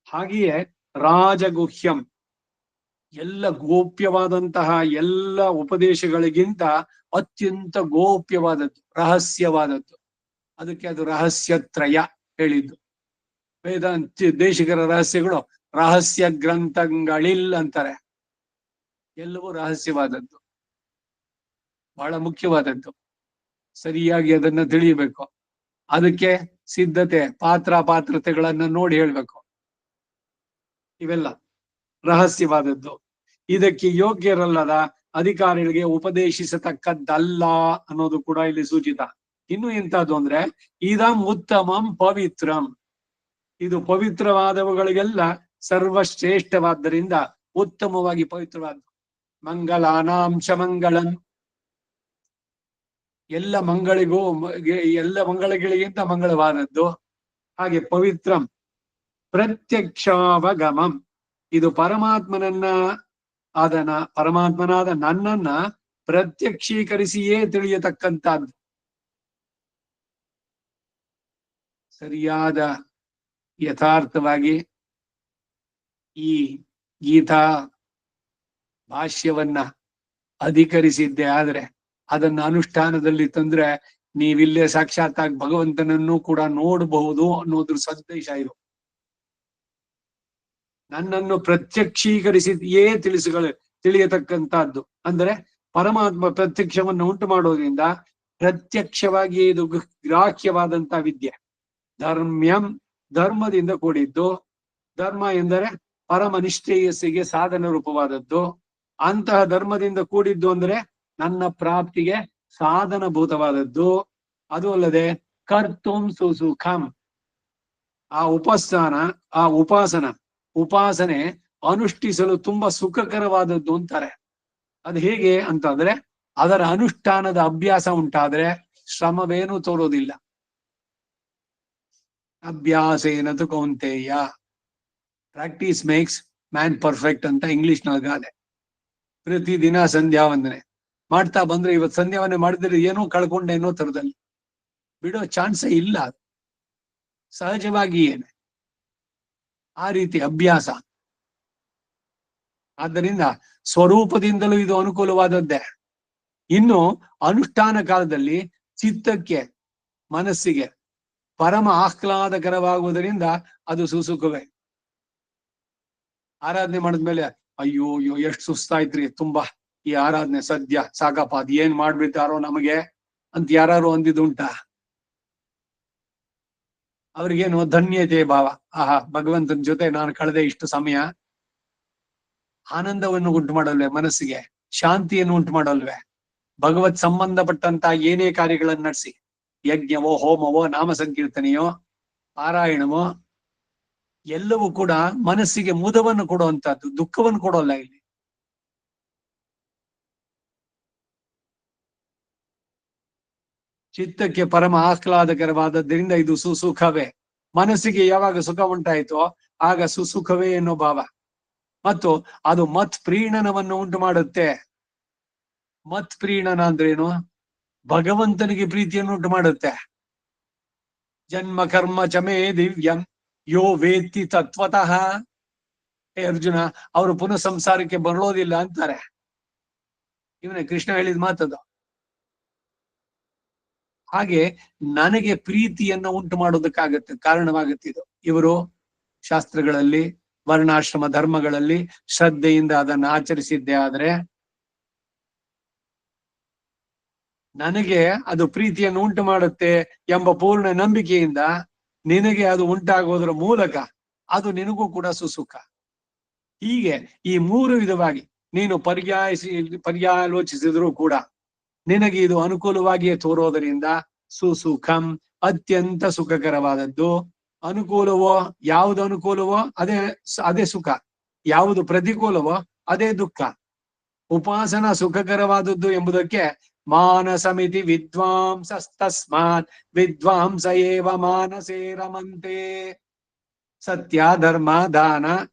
ಹಾಗೆಯೇ ರಾಜಗುಹ್ಯಂ ಎಲ್ಲ ಗೋಪ್ಯವಾದಂತಹ ಎಲ್ಲ ಉಪದೇಶಗಳಿಗಿಂತ ಅತ್ಯಂತ ಗೋಪ್ಯವಾದದ್ದು, ರಹಸ್ಯವಾದದ್ದು. ಅದಕ್ಕೆ ಅದು ರಹಸ್ಯತ್ರಯ ಹೇಳಿದ್ದು. ವೇದಾಂತ ದೇಶಿಕರ ರಹಸ್ಯಗಳು ರಹಸ್ಯ ಗ್ರಂಥಗಳಿಲ್ ಅಂತಾರೆ. ಎಲ್ಲವೂ ರಹಸ್ಯವಾದದ್ದು, ಬಹಳ ಮುಖ್ಯವಾದದ್ದು. ಸರಿಯಾಗಿ ಅದನ್ನ ತಿಳಿಯಬೇಕು. ಅದಕ್ಕೆ ಸಿದ್ಧತೆ, ಪಾತ್ರತೆಗಳನ್ನ ನೋಡಿ ಹೇಳ್ಬೇಕು. ಇವೆಲ್ಲ ರಹಸ್ಯವಾದದ್ದು. ಇದಕ್ಕೆ ಯೋಗ್ಯರಲ್ಲದ ಅಧಿಕಾರಿಗಳಿಗೆ ಉಪದೇಶಿಸತಕ್ಕದ್ದಲ್ಲ ಅನ್ನೋದು ಕೂಡ ಇಲ್ಲಿ ಸೂಚಿತ. ಇನ್ನು ಎಂತದ್ದು ಅಂದ್ರೆ ಇದಂ ಉತ್ತಮಂ ಪವಿತ್ರಂ, ಇದು ಪವಿತ್ರವಾದವುಗಳಿಗೆಲ್ಲ ಸರ್ವಶ್ರೇಷ್ಠವಾದ್ದರಿಂದ ಉತ್ತಮವಾಗಿ ಪವಿತ್ರವಾದ. ಮಂಗಲಾನಾಂಶ ಮಂಗಳನ್, ಎಲ್ಲ ಮಂಗಳಗಳಿಗಿಂತ ಮಂಗಳವಾದದ್ದು. ಹಾಗೆ ಪವಿತ್ರಂ ಪ್ರತ್ಯಕ್ಷಾವಗಮಂ, ಇದು ಪರಮಾತ್ಮನಾದ ನನ್ನನ್ನ ಪ್ರತ್ಯಕ್ಷೀಕರಿಸಿಯೇ ತಿಳಿಯತಕ್ಕಂಥದ್ದು. ಸರಿಯಾದ ಯಥಾರ್ಥವಾಗಿ ಈ ಗೀತಾ ಭಾಷ್ಯವನ್ನ ಅಧಿಕರಿಸಿದ್ದೆ ಆದ್ರೆ, ಅದನ್ನ ಅನುಷ್ಠಾನದಲ್ಲಿ ತಂದ್ರೆ ನೀವಿಲ್ಲೇ ಸಾಕ್ಷಾತ್ತಾಗಿ ಭಗವಂತನನ್ನು ಕೂಡ ನೋಡಬಹುದು ಅನ್ನೋದ್ರ ಸಂದೇಶ ಇದು. ನನ್ನನ್ನು ಪ್ರತ್ಯಕ್ಷೀಕರಿಸಿಯೇ ತಿಳಿಯತಕ್ಕಂಥದ್ದು ಅಂದ್ರೆ ಪರಮಾತ್ಮ ಪ್ರತ್ಯಕ್ಷವನ್ನು ಉಂಟು ಮಾಡೋದ್ರಿಂದ ಪ್ರತ್ಯಕ್ಷವಾಗಿ ಇದು ಗ್ರಾಹ್ಯವಾದಂತ ವಿದ್ಯೆ. ಧರ್ಮ್ಯಂ, ಧರ್ಮದಿಂದ ಕೂಡಿದ್ದು. ಧರ್ಮ ಎಂದರೆ ಪರಮನಿಷ್ಠೇಯಸ್ಸಿಗೆ ಸಾಧನ ರೂಪವಾದದ್ದು. ಅಂತಹ ಧರ್ಮದಿಂದ ಕೂಡಿದ್ದು ಅಂದ್ರೆ ನನ್ನ ಪ್ರಾಪ್ತಿಗೆ ಸಾಧನಭೂತವಾದದ್ದು. ಅದು ಅಲ್ಲದೆ ಕರ್ತುಂ ಸುಸುಖಂ, ಉಪಾಸನೆ ಅನುಷ್ಠಿಸಲು ತುಂಬಾ ಸುಖಕರವಾದದ್ದು ಅಂತಾರೆ. ಅದು ಹೇಗೆ ಅಂತಂದ್ರೆ ಅದರ ಅನುಷ್ಠಾನದ ಅಭ್ಯಾಸ ಉಂಟಾದ್ರೆ ಶ್ರಮವೇನು ತೋರೋದಿಲ್ಲ. ಅಭ್ಯಾಸೇನತು Kaunteya, practice makes man perfect ಅಂತ ಇಂಗ್ಲಿಷ್ನೊಳಗಾದೆ. ಪ್ರತಿದಿನ ಸಂಧ್ಯಾ ವಂದನೆ ಮಾಡ್ತಾ ಬಂದ್ರೆ, ಇವತ್ತು ಸಂಧ್ಯಾ ವಂದನೆ ಮಾಡಿದ್ರೆ ಏನೋ ಕಳ್ಕೊಂಡೇನೋ ತರದಲ್ಲಿ ಬಿಡೋ ಚಾನ್ಸೇ ಇಲ್ಲ. ಸಹಜವಾಗಿ ಏನೆ ಆ ರೀತಿ ಅಭ್ಯಾಸ. ಆದ್ದರಿಂದ ಸ್ವರೂಪದಿಂದಲೂ ಇದು ಅನುಕೂಲವಾದದ್ದೇ. ಇನ್ನು ಅನುಷ್ಠಾನ ಕಾಲದಲ್ಲಿ ಚಿತ್ತಕ್ಕೆ ಮನಸ್ಸಿಗೆ ಪರಮ ಆಹ್ಲಾದಕರವಾಗುವುದರಿಂದ ಅದು ಸುಸುಖವೇ. ಆರಾಧನೆ ಮಾಡಿದ್ಮೇಲೆ ಅಯ್ಯೋ ಅಯ್ಯೋ ಎಷ್ಟು ಸುಸ್ತಾಯ್ತ್ರಿ ತುಂಬಾ ಈ ಆರಾಧನೆ, ಸದ್ಯ ಸಾಕಪ್ಪ ಅದ್ ಏನ್ ಮಾಡ್ಬಿಟ್ಟಾರೋ ನಮಗೆ ಅಂತ ಯಾರು ಅಂದಿದ್ದುಂಟಾ? ಅವ್ರಿಗೇನು ಧನ್ಯತೆ ಭಾವ, ಆಹಾ ಭಗವಂತನ ಜೊತೆ ನಾನು ಕಳೆದ ಇಷ್ಟು ಸಮಯ, ಆನಂದವನ್ನು ಉಂಟು ಮಾಡಲ್ವೇ ಮನಸ್ಸಿಗೆ, ಶಾಂತಿಯನ್ನು ಉಂಟು ಮಾಡಲ್ವೇ? ಭಗವತ್ ಸಂಬಂಧಪಟ್ಟಂತ ಏನೇ ಕಾರ್ಯಗಳನ್ನು ನಡೆಸಿ, ಯಜ್ಞವೋ ಹೋಮವೋ ನಾಮ ಸಂಕೀರ್ತನೆಯೋ ಪಾರಾಯಣವೋ ಎಲ್ಲವೂ ಕೂಡ ಮನಸ್ಸಿಗೆ ಮುದವನ್ನು ಕೊಡುವಂತಹದ್ದು, ದುಃಖವನ್ನು ಕೊಡೋಲ್ಲ ಇಲ್ಲಿ. ಚಿತ್ತಕ್ಕೆ ಪರಮ ಆಹ್ಲಾದಕರವಾದದ್ದರಿಂದ ಇದು ಸುಸುಖವೇ. ಮನಸ್ಸಿಗೆ ಯಾವಾಗ ಸುಖ ಉಂಟಾಯಿತೋ ಆಗ ಸುಸುಖವೇ ಎನ್ನೋ ಭಾವ. ಮತ್ತು ಅದು ಮತ್ ಪ್ರೀಣನವನ್ನು ಉಂಟು ಮಾಡುತ್ತೆ. ಮತ್ ಪ್ರೀಣನ ಅಂದ್ರೇನು? ಭಗವಂತನಿಗೆ ಪ್ರೀತಿಯನ್ನು ಉಂಟು ಮಾಡುತ್ತೆ. ಜನ್ಮ ಕರ್ಮ ಚಮೇ ದಿವ್ಯಂ ಯೋ ವೇತ್ತಿ ತತ್ವತಃ. ಅರ್ಜುನ, ಅವರು ಪುನಃ ಸಂಸಾರಕ್ಕೆ ಬರೋದಿಲ್ಲ ಅಂತಾರೆ. ಇವನೇ ಕೃಷ್ಣ ಹೇಳಿದ ಮಾತದು. ಹಾಗೆ ನನಗೆ ಪ್ರೀತಿಯನ್ನ ಉಂಟು ಮಾಡೋದಕ್ಕಾಗತ್ತೆ, ಕಾರಣವಾಗುತ್ತೆ ಇದು. ಇವರು ಶಾಸ್ತ್ರಗಳಲ್ಲಿ ವರ್ಣಾಶ್ರಮ ಧರ್ಮಗಳಲ್ಲಿ ಶ್ರದ್ಧೆಯಿಂದ ಅದನ್ನು ಆಚರಿಸಿದ್ದೇ ಆದ್ರೆ ನನಗೆ ಅದು ಪ್ರೀತಿಯನ್ನು ಉಂಟು ಮಾಡುತ್ತೆ ಎಂಬ ಪೂರ್ಣ ನಂಬಿಕೆಯಿಂದ ನಿನಗೆ ಅದು ಉಂಟಾಗೋದ್ರ ಮೂಲಕ ಅದು ನಿನಗೂ ಕೂಡ ಸುಸುಖ. ಹೀಗೆ ಈ ಮೂರು ವಿಧವಾಗಿ ನೀನು ಪರ್ಯಾಲೋಚಿಸಿದ್ರೂ ಕೂಡ ನಿನಗೆ ಇದು ಅನುಕೂಲವಾಗಿಯೇ ತೋರೋದರಿಂದ ಸುಸುಖಂ, ಅತ್ಯಂತ ಸುಖಕರವಾದದ್ದು. ಅನುಕೂಲವೋ, ಯಾವುದು ಅನುಕೂಲವೋ ಅದೇ ಸುಖ, ಯಾವುದು ಪ್ರತಿಕೂಲವೋ ಅದೇ ದುಃಖ. ಉಪಾಸನ ಸುಖಕರವಾದದ್ದು ಎಂಬುದಕ್ಕೆ ಮಾನಸಮಿತಿ ವಿದ್ವಾಂಸಸ್ತಸ್ಮಾತ್ ವಿದ್ವಾಂಸ ಏವ ಮಾನಸೇ ರಮಂತೆ. ಸತ್ಯ ಧರ್ಮ ದಾನ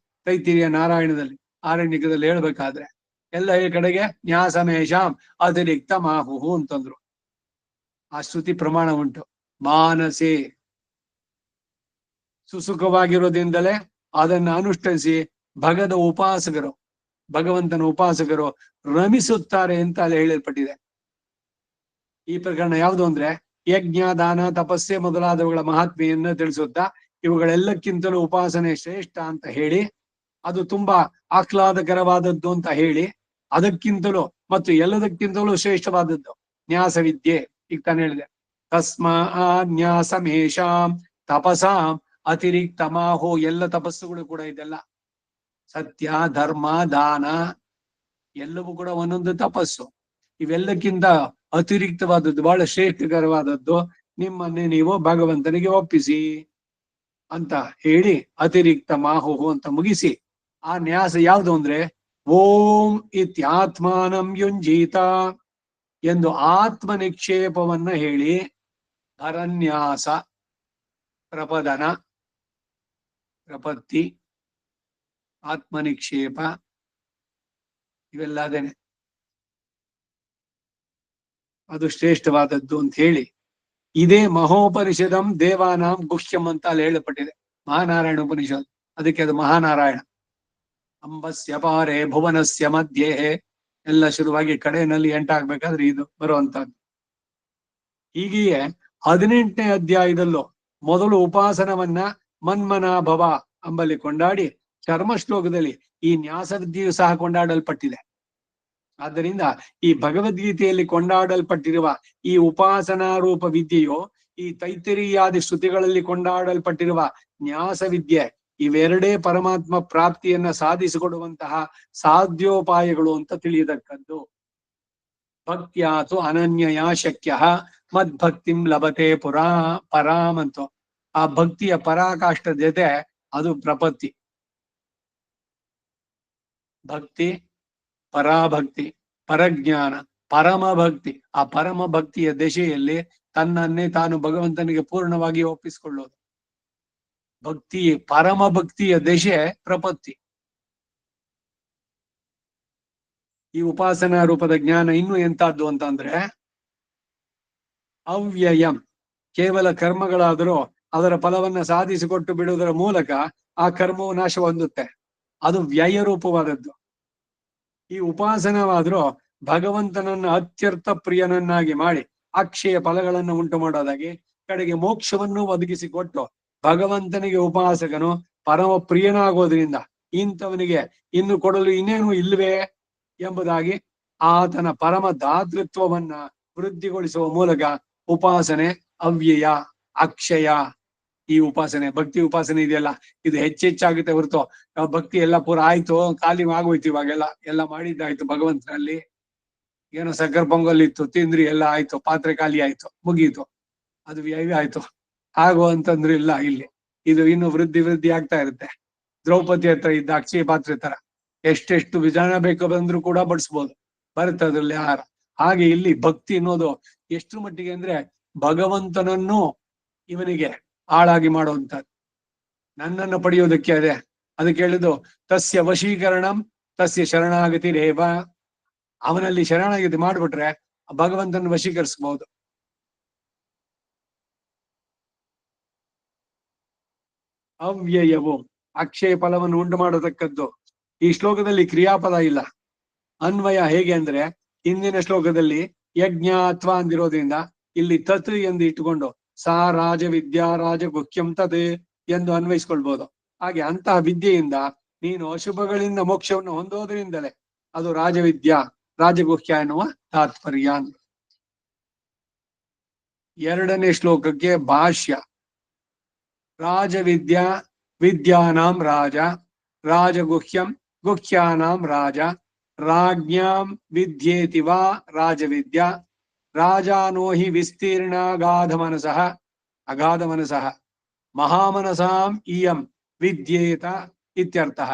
ತೈತಿರಿಯ ನಾರಾಯಣದಲ್ಲಿ ಆರಣ್ಯಕದಲ್ಲಿ ಹೇಳ್ಬೇಕಾದ್ರೆ ಎಲ್ಲ ಈ ಕಡೆಗೆ ನ್ಯಾಸಮೇಶಾಂ ಅತಿರಿಕ್ತ ಮಾಹುಹು ಅಂತಂದ್ರು. ಆ ಶ್ರುತಿ ಪ್ರಮಾಣ ಉಂಟು. ಮಾನಸೇ, ಸುಸುಖವಾಗಿರೋದ್ರಿಂದಲೇ ಅದನ್ನು ಅನುಷ್ಠಿಸಿ ಭಗವಂತನ ಉಪಾಸಕರು ರಮಿಸುತ್ತಾರೆ ಅಂತ ಅಲ್ಲಿ ಹೇಳಲ್ಪಟ್ಟಿದೆ. ಈ ಪ್ರಕರಣ ಯಾವುದು ಅಂದ್ರೆ ಯಜ್ಞ ದಾನ ತಪಸ್ಸೆ ಮೊದಲಾದವುಗಳ ಮಹಾತ್ಮೆಯನ್ನ ತಿಳಿಸುತ್ತಾ ಇವುಗಳೆಲ್ಲಕ್ಕಿಂತಲೂ ಉಪಾಸನೆ ಶ್ರೇಷ್ಠ ಅಂತ ಹೇಳಿ, ಅದು ತುಂಬಾ ಆಹ್ಲಾದಕರವಾದದ್ದು ಅಂತ ಹೇಳಿ, ಅದಕ್ಕಿಂತಲೂ ಮತ್ತು ಎಲ್ಲದಕ್ಕಿಂತಲೂ ಶ್ರೇಷ್ಠವಾದದ್ದು ನ್ಯಾಸ ವಿದ್ಯೆ. ಈಗ ತಾನು ಹೇಳಿದೆ, ತಸ್ಮಾ ನ್ಯಾಸಮೇಶಾಂ ತಪಸಾಂ ಅತಿರಿಕ್ತ ಮಾಹೋ. ಎಲ್ಲ ತಪಸ್ಸುಗಳು ಕೂಡ ಇದೆಲ್ಲ ಸತ್ಯ ಧರ್ಮ ದಾನ ಎಲ್ಲವೂ ಕೂಡ ಒಂದೊಂದು ತಪಸ್ಸು. ಇವೆಲ್ಲಕ್ಕಿಂತ ಅತಿರಿಕ್ತವಾದದ್ದು, ಬಹಳ ಶ್ರೇಷ್ಠಕರವಾದದ್ದು ನಿಮ್ಮನ್ನೇ ನೀವು ಭಗವಂತನಿಗೆ ಒಪ್ಪಿಸಿ ಅಂತ ಹೇಳಿ ಅತಿರಿಕ್ತ ಮಾಹುಹು ಅಂತ ಮುಗಿಸಿ, ಆ ನ್ಯಾಸ ಯಾವುದು ಅಂದ್ರೆ ಓಂ ಇತ್ಯಾತ್ಮಾನಂ ಯುಂಜೀತ ಎಂದು ಆತ್ಮ ನಿಕ್ಷೇಪವನ್ನ ಹೇಳಿ ಪರನ್ಯಾಸ, ಪ್ರಪದನ, ಪ್ರಪತ್ತಿ, ಆತ್ಮನಿಕ್ಷೇಪ ಇವೆಲ್ಲದೇನೆ ಅದು ಶ್ರೇಷ್ಠವಾದದ್ದು ಅಂತ ಹೇಳಿ, ಇದೇ ಮಹೋಪನಿಷದಂ ದೇವಾನಾಂ ಗುಹ್ಯಂ ಅಂತ ಅಲ್ಲಿ ಹೇಳಲ್ಪಟ್ಟಿದೆ. ಮಹಾನಾರಾಯಣ ಉಪನಿಷತ್, ಅದಕ್ಕೆ ಅದು ಮಹಾನಾರಾಯಣ. ಅಂಬಸ್ಯ ಪಾರೆ ಭುವನಸ್ಯ ಮಧ್ಯೆ ಎಲ್ಲ ಶುರುವಾಗಿ ಕಡೆಯಲ್ಲಿ ಎಂಟಾಗ್ಬೇಕಾದ್ರೆ ಇದು ಬರುವಂತಹದ್ದು. ಹೀಗೆಯೇ 18ನೇ ಅಧ್ಯಾಯದಲ್ಲೂ ಮೊದಲು ಉಪಾಸನವನ್ನ ಮನ್ಮನಾಭವ ಅಂಬಲ್ಲಿ ಕೊಂಡಾಡಿ ಚರ್ಮ ಶ್ಲೋಕದಲ್ಲಿ ಈ ನ್ಯಾಸವಿದ್ಯೆಯು ಸಹ ಕೊಂಡಾಡಲ್ಪಟ್ಟಿದೆ. ಆದ್ದರಿಂದ ಈ ಭಗವದ್ಗೀತೆಯಲ್ಲಿ ಕೊಂಡಾಡಲ್ಪಟ್ಟಿರುವ ಈ ಉಪಾಸನಾ ರೂಪ ವಿದ್ಯೆಯು ಈ ತೈತರಿಯಾದಿ ಶ್ರುತಿಗಳಲ್ಲಿ ಕೊಂಡಾಡಲ್ಪಟ್ಟಿರುವ ನ್ಯಾಸ ವಿದ್ಯೆ, ಇವೆರಡೇ ಪರಮಾತ್ಮ ಪ್ರಾಪ್ತಿಯನ್ನ ಸಾಧಿಸಿಕೊಡುವಂತಹ ಸಾಧ್ಯೋಪಾಯಗಳು ಅಂತ ತಿಳಿಯತಕ್ಕದ್ದು. ಭಕ್ತ್ಯಾತು ಅನನ್ಯಯ ಶಕ್ಯ ಮದ್ಭಕ್ತಿಂ ಲಭತೆ ಪರಾಮಂತು. ಆ ಭಕ್ತಿಯ ಪರಾಕಾಷ್ಠ ಜೊತೆ ಅದು ಪ್ರಪತ್ತಿ. ಭಕ್ತಿ, ಪರಾಭಕ್ತಿ, ಪರಜ್ಞಾನ, ಪರಮ ಭಕ್ತಿ. ಆ ಪರಮ ಭಕ್ತಿಯ ದಶೆಯಲ್ಲಿ ತನ್ನನ್ನೇ ತಾನು ಭಗವಂತನಿಗೆ ಪೂರ್ಣವಾಗಿ ಒಪ್ಪಿಸಿಕೊಳ್ಳೋದು. ಭಕ್ತಿ, ಪರಮ ಭಕ್ತಿಯ ದಶೆ ಪ್ರಪತ್ತಿ. ಈ ಉಪಾಸನಾ ರೂಪದ ಜ್ಞಾನ ಇನ್ನು ಎಂತದ್ದು ಅಂತಂದ್ರೆ ಅವ್ಯಯಂ. ಕೇವಲ ಕರ್ಮಗಳಾದರೂ ಅದರ ಫಲವನ್ನ ಸಾಧಿಸಿಕೊಟ್ಟು ಬಿಡುವುದರ ಮೂಲಕ ಆ ಕರ್ಮವು ನಾಶ ಹೊಂದುತ್ತೆ. ಅದು ವ್ಯಯ ರೂಪವಾದದ್ದು. ಈ ಉಪಾಸನವಾದ್ರೂ ಭಗವಂತನನ್ನ ಅತ್ಯರ್ಥ ಪ್ರಿಯನನ್ನಾಗಿ ಮಾಡಿ ಅಕ್ಷಯ ಫಲಗಳನ್ನು ಉಂಟು ಮಾಡೋದಾಗಿ ಕಡೆಗೆ ಮೋಕ್ಷವನ್ನು ಒದಗಿಸಿಕೊಟ್ಟು ಭಗವಂತನಿಗೆ ಉಪಾಸಕನು ಪರಮ ಪ್ರಿಯನಾಗೋದ್ರಿಂದ ಇಂಥವನಿಗೆ ಇನ್ನು ಕೊಡಲು ಇನ್ನೇನು ಇಲ್ವೇ ಎಂಬುದಾಗಿ ಆತನ ಪರಮ ದಾತೃತ್ವವನ್ನ ವೃದ್ಧಿಗೊಳಿಸುವ ಮೂಲಕ ಉಪಾಸನೆ ಅವ್ಯಯ ಅಕ್ಷಯ. ಈ ಉಪಾಸನೆ ಭಕ್ತಿ ಉಪಾಸನೆ ಇದೆಯಲ್ಲ, ಇದು ಹೆಚ್ಚೆಚ್ಚಾಗುತ್ತೆ ಹೊರತು ಭಕ್ತಿ ಎಲ್ಲ ಪೂರ ಆಯ್ತು, ಖಾಲಿ ಆಗೋಯ್ತು, ಇವಾಗೆಲ್ಲ ಎಲ್ಲ ಮಾಡಿದ್ದಾಯ್ತು ಭಗವಂತನಲ್ಲಿ. ಏನೋ ಸಕ್ಕರೆ ಪೊಂಗಲ್ ಇತ್ತು, ತಿಂದ್ರಿ, ಎಲ್ಲ ಆಯ್ತು, ಪಾತ್ರೆ ಖಾಲಿ ಆಯ್ತು, ಮುಗೀತು, ಅದು ವ್ಯಯ ಆಯ್ತು. ಆಗೋ ಅಂತಂದ್ರೆ ಇಲ್ಲ, ಇಲ್ಲಿ ಇದು ಇನ್ನು ವೃದ್ಧಿ ಆಗ್ತಾ ಇರುತ್ತೆ. ದ್ರೌಪದಿ ಹತ್ರ ಇದ್ದ ಅಕ್ಷಯ ಪಾತ್ರೆ ತರ ಎಷ್ಟೆಷ್ಟು ವಿಧಾನ ಬೇಕು ಬಂದ್ರು ಕೂಡ ಬಡಿಸ್ಬೋದು, ಬರುತ್ತೆ ಅದ್ರಲ್ಲಿ ಆಹಾರ. ಹಾಗೆ ಇಲ್ಲಿ ಭಕ್ತಿ ಅನ್ನೋದು ಎಷ್ಟು ಮಟ್ಟಿಗೆ ಅಂದ್ರೆ ಭಗವಂತನನ್ನು ಇವನಿಗೆ ಹಾಳಾಗಿ ಮಾಡುವಂತದ್ದು, ನನ್ನನ್ನು ಪಡೆಯೋದಕ್ಕೆ. ಅದಕ್ಕೆ ಹೇಳಿದ್ದು ತಸ್ಯ ವಶೀಕರಣಂ ತಸ್ಯ ಶರಣಾಗತಿ ರೇವ. ಅವನಲ್ಲಿ ಶರಣಾಗತಿ ಮಾಡ್ಬಿಟ್ರೆ ಭಗವಂತನ ವಶೀಕರಿಸಬಹುದು. ಅವ್ಯಯವು ಅಕ್ಷಯ ಫಲವನ್ನು ಉಂಟು ಮಾಡತಕ್ಕದ್ದು. ಈ ಶ್ಲೋಕದಲ್ಲಿ ಕ್ರಿಯಾಪದ ಇಲ್ಲ. ಅನ್ವಯ ಹೇಗೆ ಅಂದ್ರೆ ಹಿಂದಿನ ಶ್ಲೋಕದಲ್ಲಿ ಯಜ್ಞ ಅಥವಾ ಅಂದಿರೋದ್ರಿಂದ ಇಲ್ಲಿ ತತ್ ಎಂದು ಇಟ್ಟುಕೊಂಡು ಸಾ ರಾಜವಿದ್ಯಾ ರಾಜಗುಹ್ಯಂ ತತ್ ಎಂದು ಅನ್ವಯಿಸ್ಕೊಳ್ಬಹುದು. ಹಾಗೆ ಅಂತಹ ವಿದ್ಯೆಯಿಂದ ನೀನು ಅಶುಭಗಳಿಂದ ಮೋಕ್ಷವನ್ನು ಹೊಂದೋದ್ರಿಂದಲೇ ಅದು ರಾಜವಿದ್ಯಾ ರಾಜಗುಹ್ಯ ಎನ್ನುವ ತಾತ್ಪರ್ಯ. ಎರಡನೇ ಶ್ಲೋಕಕ್ಕೆ ಭಾಷ್ಯ. ರಾಜವಿದ್ಯಾ ವಿದ್ಯಾನಾಂ ರಾಜ, ರಾಜಗುಹ್ಯಂ ಗುಹ್ಯಾನಾಂ ರಾಜ, ರಾಜ್ಞಾಂ ವಿದ್ಯೇತಿ ವಾ ರಾಜವಿದ್ಯಾ, ರಾಜಾನೋ ಹಿ ವಿಸ್ತೀರ್ಣಾಗಾಧಮನಸಃ ಅಗಾಧಮನಸಃ ಮಹಾಮನಸಾಂ ಇಯಂ ವಿದ್ಯೇತ ಇತ್ಯರ್ಥಃ.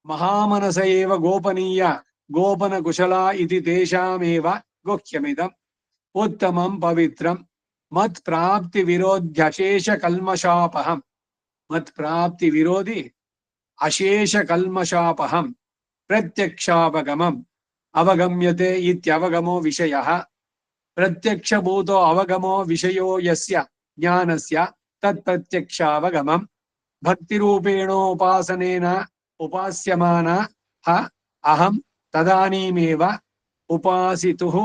ಮಹಾಮನಸ ಏವ ಗೋಪನೀಯ ಗೋಪನ ಕುಶಲ ಇತಿ ತೇಷಾಮೇವ ಗುಹ್ಯಮಿದಂ ಉತ್ತಮಂ ಪವಿತ್ರಂ ಮತ್ ಪ್ರಾಪ್ತಿ ವಿರೋಧ್ಯ ಅಶೇಷ ಕಲ್ಮಷಾಪಹಂ. ಮತ್ ಪ್ರಾಪ್ತಿ ವಿರೋಧಿ ಅಶೇಷ ಕಲ್ಮಷಾಪಹಂ ಪ್ರತ್ಯಕ್ಷಾವಗಮಂ ಅವಗಮ್ಯತೆ ಇತ್ಯವಗಮೋ ವಿಷಯಃ. ಪ್ರತ್ಯಕ್ಷಭೂತೋ ಅವಗಮೋ ವಿಷಯೋ ಯಸ್ಯ ಜ್ಞಾನಸ್ಯ ತತ್ ಪ್ರತ್ಯಕ್ಷಾವಗಮಂ. ಭಕ್ತಿರೂಪೇಣೋಪಾಸನೇನ ಉಪಾಸ್ಯಮಾನ ಅಹಂ ತದಾನೀಮೇವ ಉಪಾಸಿತುಃ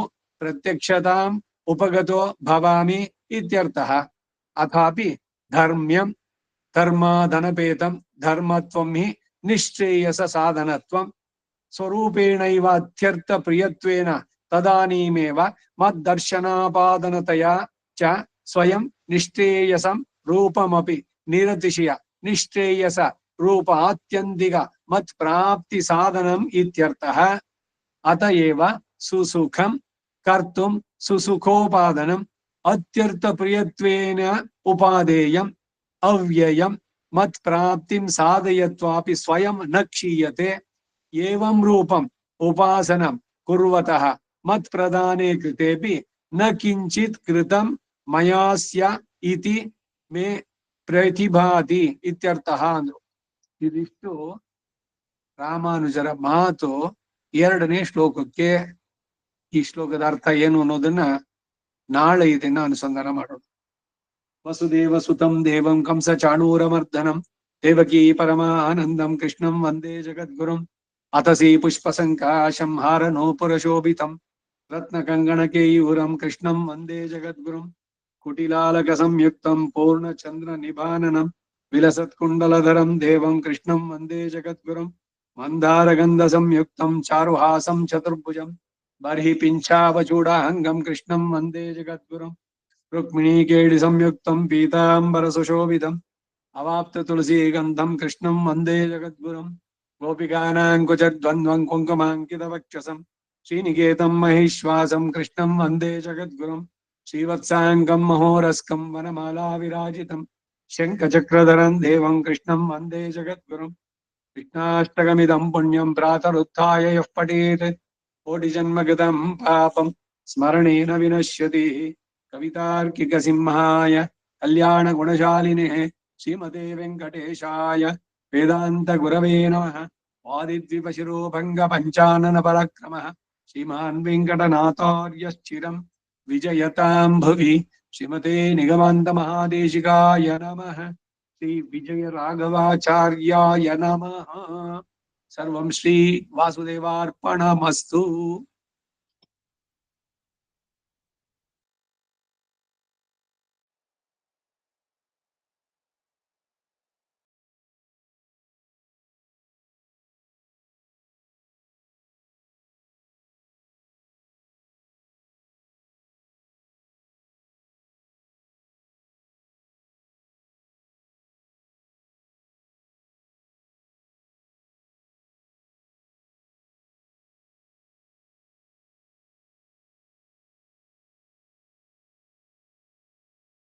ಪ್ರತ್ಯಕ್ಷತಾಂ ಉಪಗತೋ ಭವಾಮಿ ಇತ್ಯರ್ಥಃ. ಅಥಾಪಿ ಧರ್ಮ್ಯಂ ಧರ್ಮಾಧನಪೇತಂ ಧರ್ಮತ್ವಂ ಹಿ ನಿಶ್ರೇಯಸ ಸಾಧನತ್ವಂ ಸ್ವರೂಪೇಣೈವ ಅತ್ಯರ್ಥ ಪ್ರಿಯತ್ವೇನ ತದಾನೀಮೇವ ಮದ್ದರ್ಶನಾಪಾದನತಯಾ ಚ ಸ್ವಯಂ ನಿಶ್ರೇಯಸಂ ರೂಪಮಪಿ ನಿರತಿಶಯ ನಿಶ್ರೇಯಸ ರೂಪ ಆತ್ಯಂತಿಕ ಮತ್ ಪ್ರಾಪ್ತಿ ಸಾಧನಂ ಇತ್ಯರ್ಥಃ. ಅತಯೇವ ಸುಸುಖಂ ಕರ್ತುಂ ಸುಸುಖೋಪಾದನಂ ಅತ್ಯರ್ಥ ಪ್ರಿಯತ್ವೇನ ಉಪಾದೇಯಂ ಅವ್ಯಯಂ ಮತ್ ಪ್ರಾಪ್ತಿಂ ಸಾಧಯತ್ವಾಪಿ ಸ್ವಯಂ ನ ಕ್ಷೀಯತೆ. ಏವಂ ರೂಪಂ ಉಪಾಸನಂ ಕುರ್ವತಃ ಮತ್ ಪ್ರದಾನೆ ಕೃತೇಪಿ ನ ಕಿಂಚಿತ್ ಕೃತಂ ಮಯಾಸ್ಯ ಇತಿ ಮೇ ಪ್ರತಿಭಾತಿ ಇತ್ಯರ್ಥಃ ಅಂದ್ರು. ಇದಿಷ್ಟು ರಾಮಾನುಜರ ಮಾತು ಎರಡನೇ ಶ್ಲೋಕಕ್ಕೆ. ಈ ಶ್ಲೋಕದ ಅರ್ಥ ಏನು ಅನ್ನೋದನ್ನ ನಾಳೆ ಇದನ್ನ ಅನುಸಂಧಾನ ಮಾಡೋಣ. ವಸುದೇವ ಸುತಂ ದೇವಂ ಕಂಸ ಚಾಣೂರಮರ್ದನಂ ದೇವಕೀ ಪರಮ ಆನಂದಂ ಕೃಷ್ಣಂ ವಂದೇ ಜಗದ್ಗುರುಂ. ಅತಸಿ ಪುಷ್ಪ ಸಂಕಾಶಂ ಹಾರನೋಪುರಶೋಭಿತಂ ರತ್ನ ಕಂಗಣಕೇಯೂರಂ ಕೃಷ್ಣಂ ವಂದೇ ಜಗದ್ಗುರುಂ. ಕುಟಿಲಾಲಕ ಸಂಯುಕ್ತಂ ಪೂರ್ಣ ಚಂದ್ರ ನಿಭಾನನಂ ವಿಲಸತ್ ಕುಂಡಲಧರಂ ದೇವಂ ಕೃಷ್ಣಂ ವಂದೇ ಜಗದ್ಗುರುಂ. ಮಂದಾರಗಂಧ ಸಂಯುಕ್ತಂ ಚಾರುಹಾಸಂ ಚತುರ್ಭುಜಂ ಬರ್ಹಿ ಪಿಂಚಾವಚೂಡಾಂಗಂ ಕೃಷ್ಣಂ ವಂದೇ ಜಗದ್ಗುರುಂ. ರುಕ್ಮಿಣೀಕೇಳಿ ಸಂಯುಕ್ತಂ ಪೀತಾಂಬರ ಸುಶೋಭಿತಂ ಅವಾಪ್ತ ತುಳಸಿ ಗಂಧಂ ಕೃಷ್ಣಂ ವಂದೇ ಜಗದ್ಗುರುಂ. ಗೋಪಿಕಾನಾಂಕುಚದ್ವಂದ್ವಂ ಕುಂಕುಮಾಂಕಿತ ವಕ್ಷಸಂ ಶ್ರೀನಿಕೇತಂ ಮಹೇಶ್ವಾಸಂ ಕೃಷ್ಣಂ ವಂದೇ ಜಗದ್ಗುರುಂ. ಶ್ರೀವತ್ಸಾಂಗಂ ಮಹೋರಸ್ಕಂ ವನಮಾಲಾ ವಿರಾಜಿತಂ ಶಂಖಚಕ್ರಧರಂ ದೇವಂ ಕೃಷ್ಣಂ ವಂದೇ ಜಗದ್ಗುರುಂ. ಕೃಷ್ಣಾಷ್ಟಕಮಿದಂ ಪುಣ್ಯಂ ಪ್ರಾತರುತ್ಥಾಯ ಯಃ ಪಠೇತ್ ಕೋಟಿ ಜನ್ಮಗತಂ ಪಾಪಂ ಸ್ಮರಣೇನ ವಿನಶ್ಯತಿ. ಕವಿತಾರ್ಕಿಕ ಸಿಂಹಾಯ ಕಲ್ಯಾಣ ಗುಣಶಾಲಿನೇ ಶ್ರೀಮತೆ ವೆಂಕಟೇಶಾಯ ವೇದಾಂತ ಗುರವೇ ನಮಃ. ವಾದಿದ್ವಿಪ ಶಿರೋಭಂಗ ಪಂಚಾನನ ಪರಾಕ್ರಮಃ ಶ್ರೀಮಾನ್ ವೆಂಕಟನಾಥಾರ್ಯಶ್ಚಿರಂ ವಿಜಯತಾಂ ಭುವಿ. ಶ್ರೀಮತೆ ನಿಗಮಾಂತ ಮಹಾದೇಶಿಕಾಯ ನಮಃ. ಶ್ರೀ ವಿಜಯ ರಾಘವಾಚಾರ್ಯಾಯ ನಮಃ. ಸರ್ವಂ ಶ್ರೀ ವಾಸುದೇವಾರ್ಪಣಮಸ್ತು.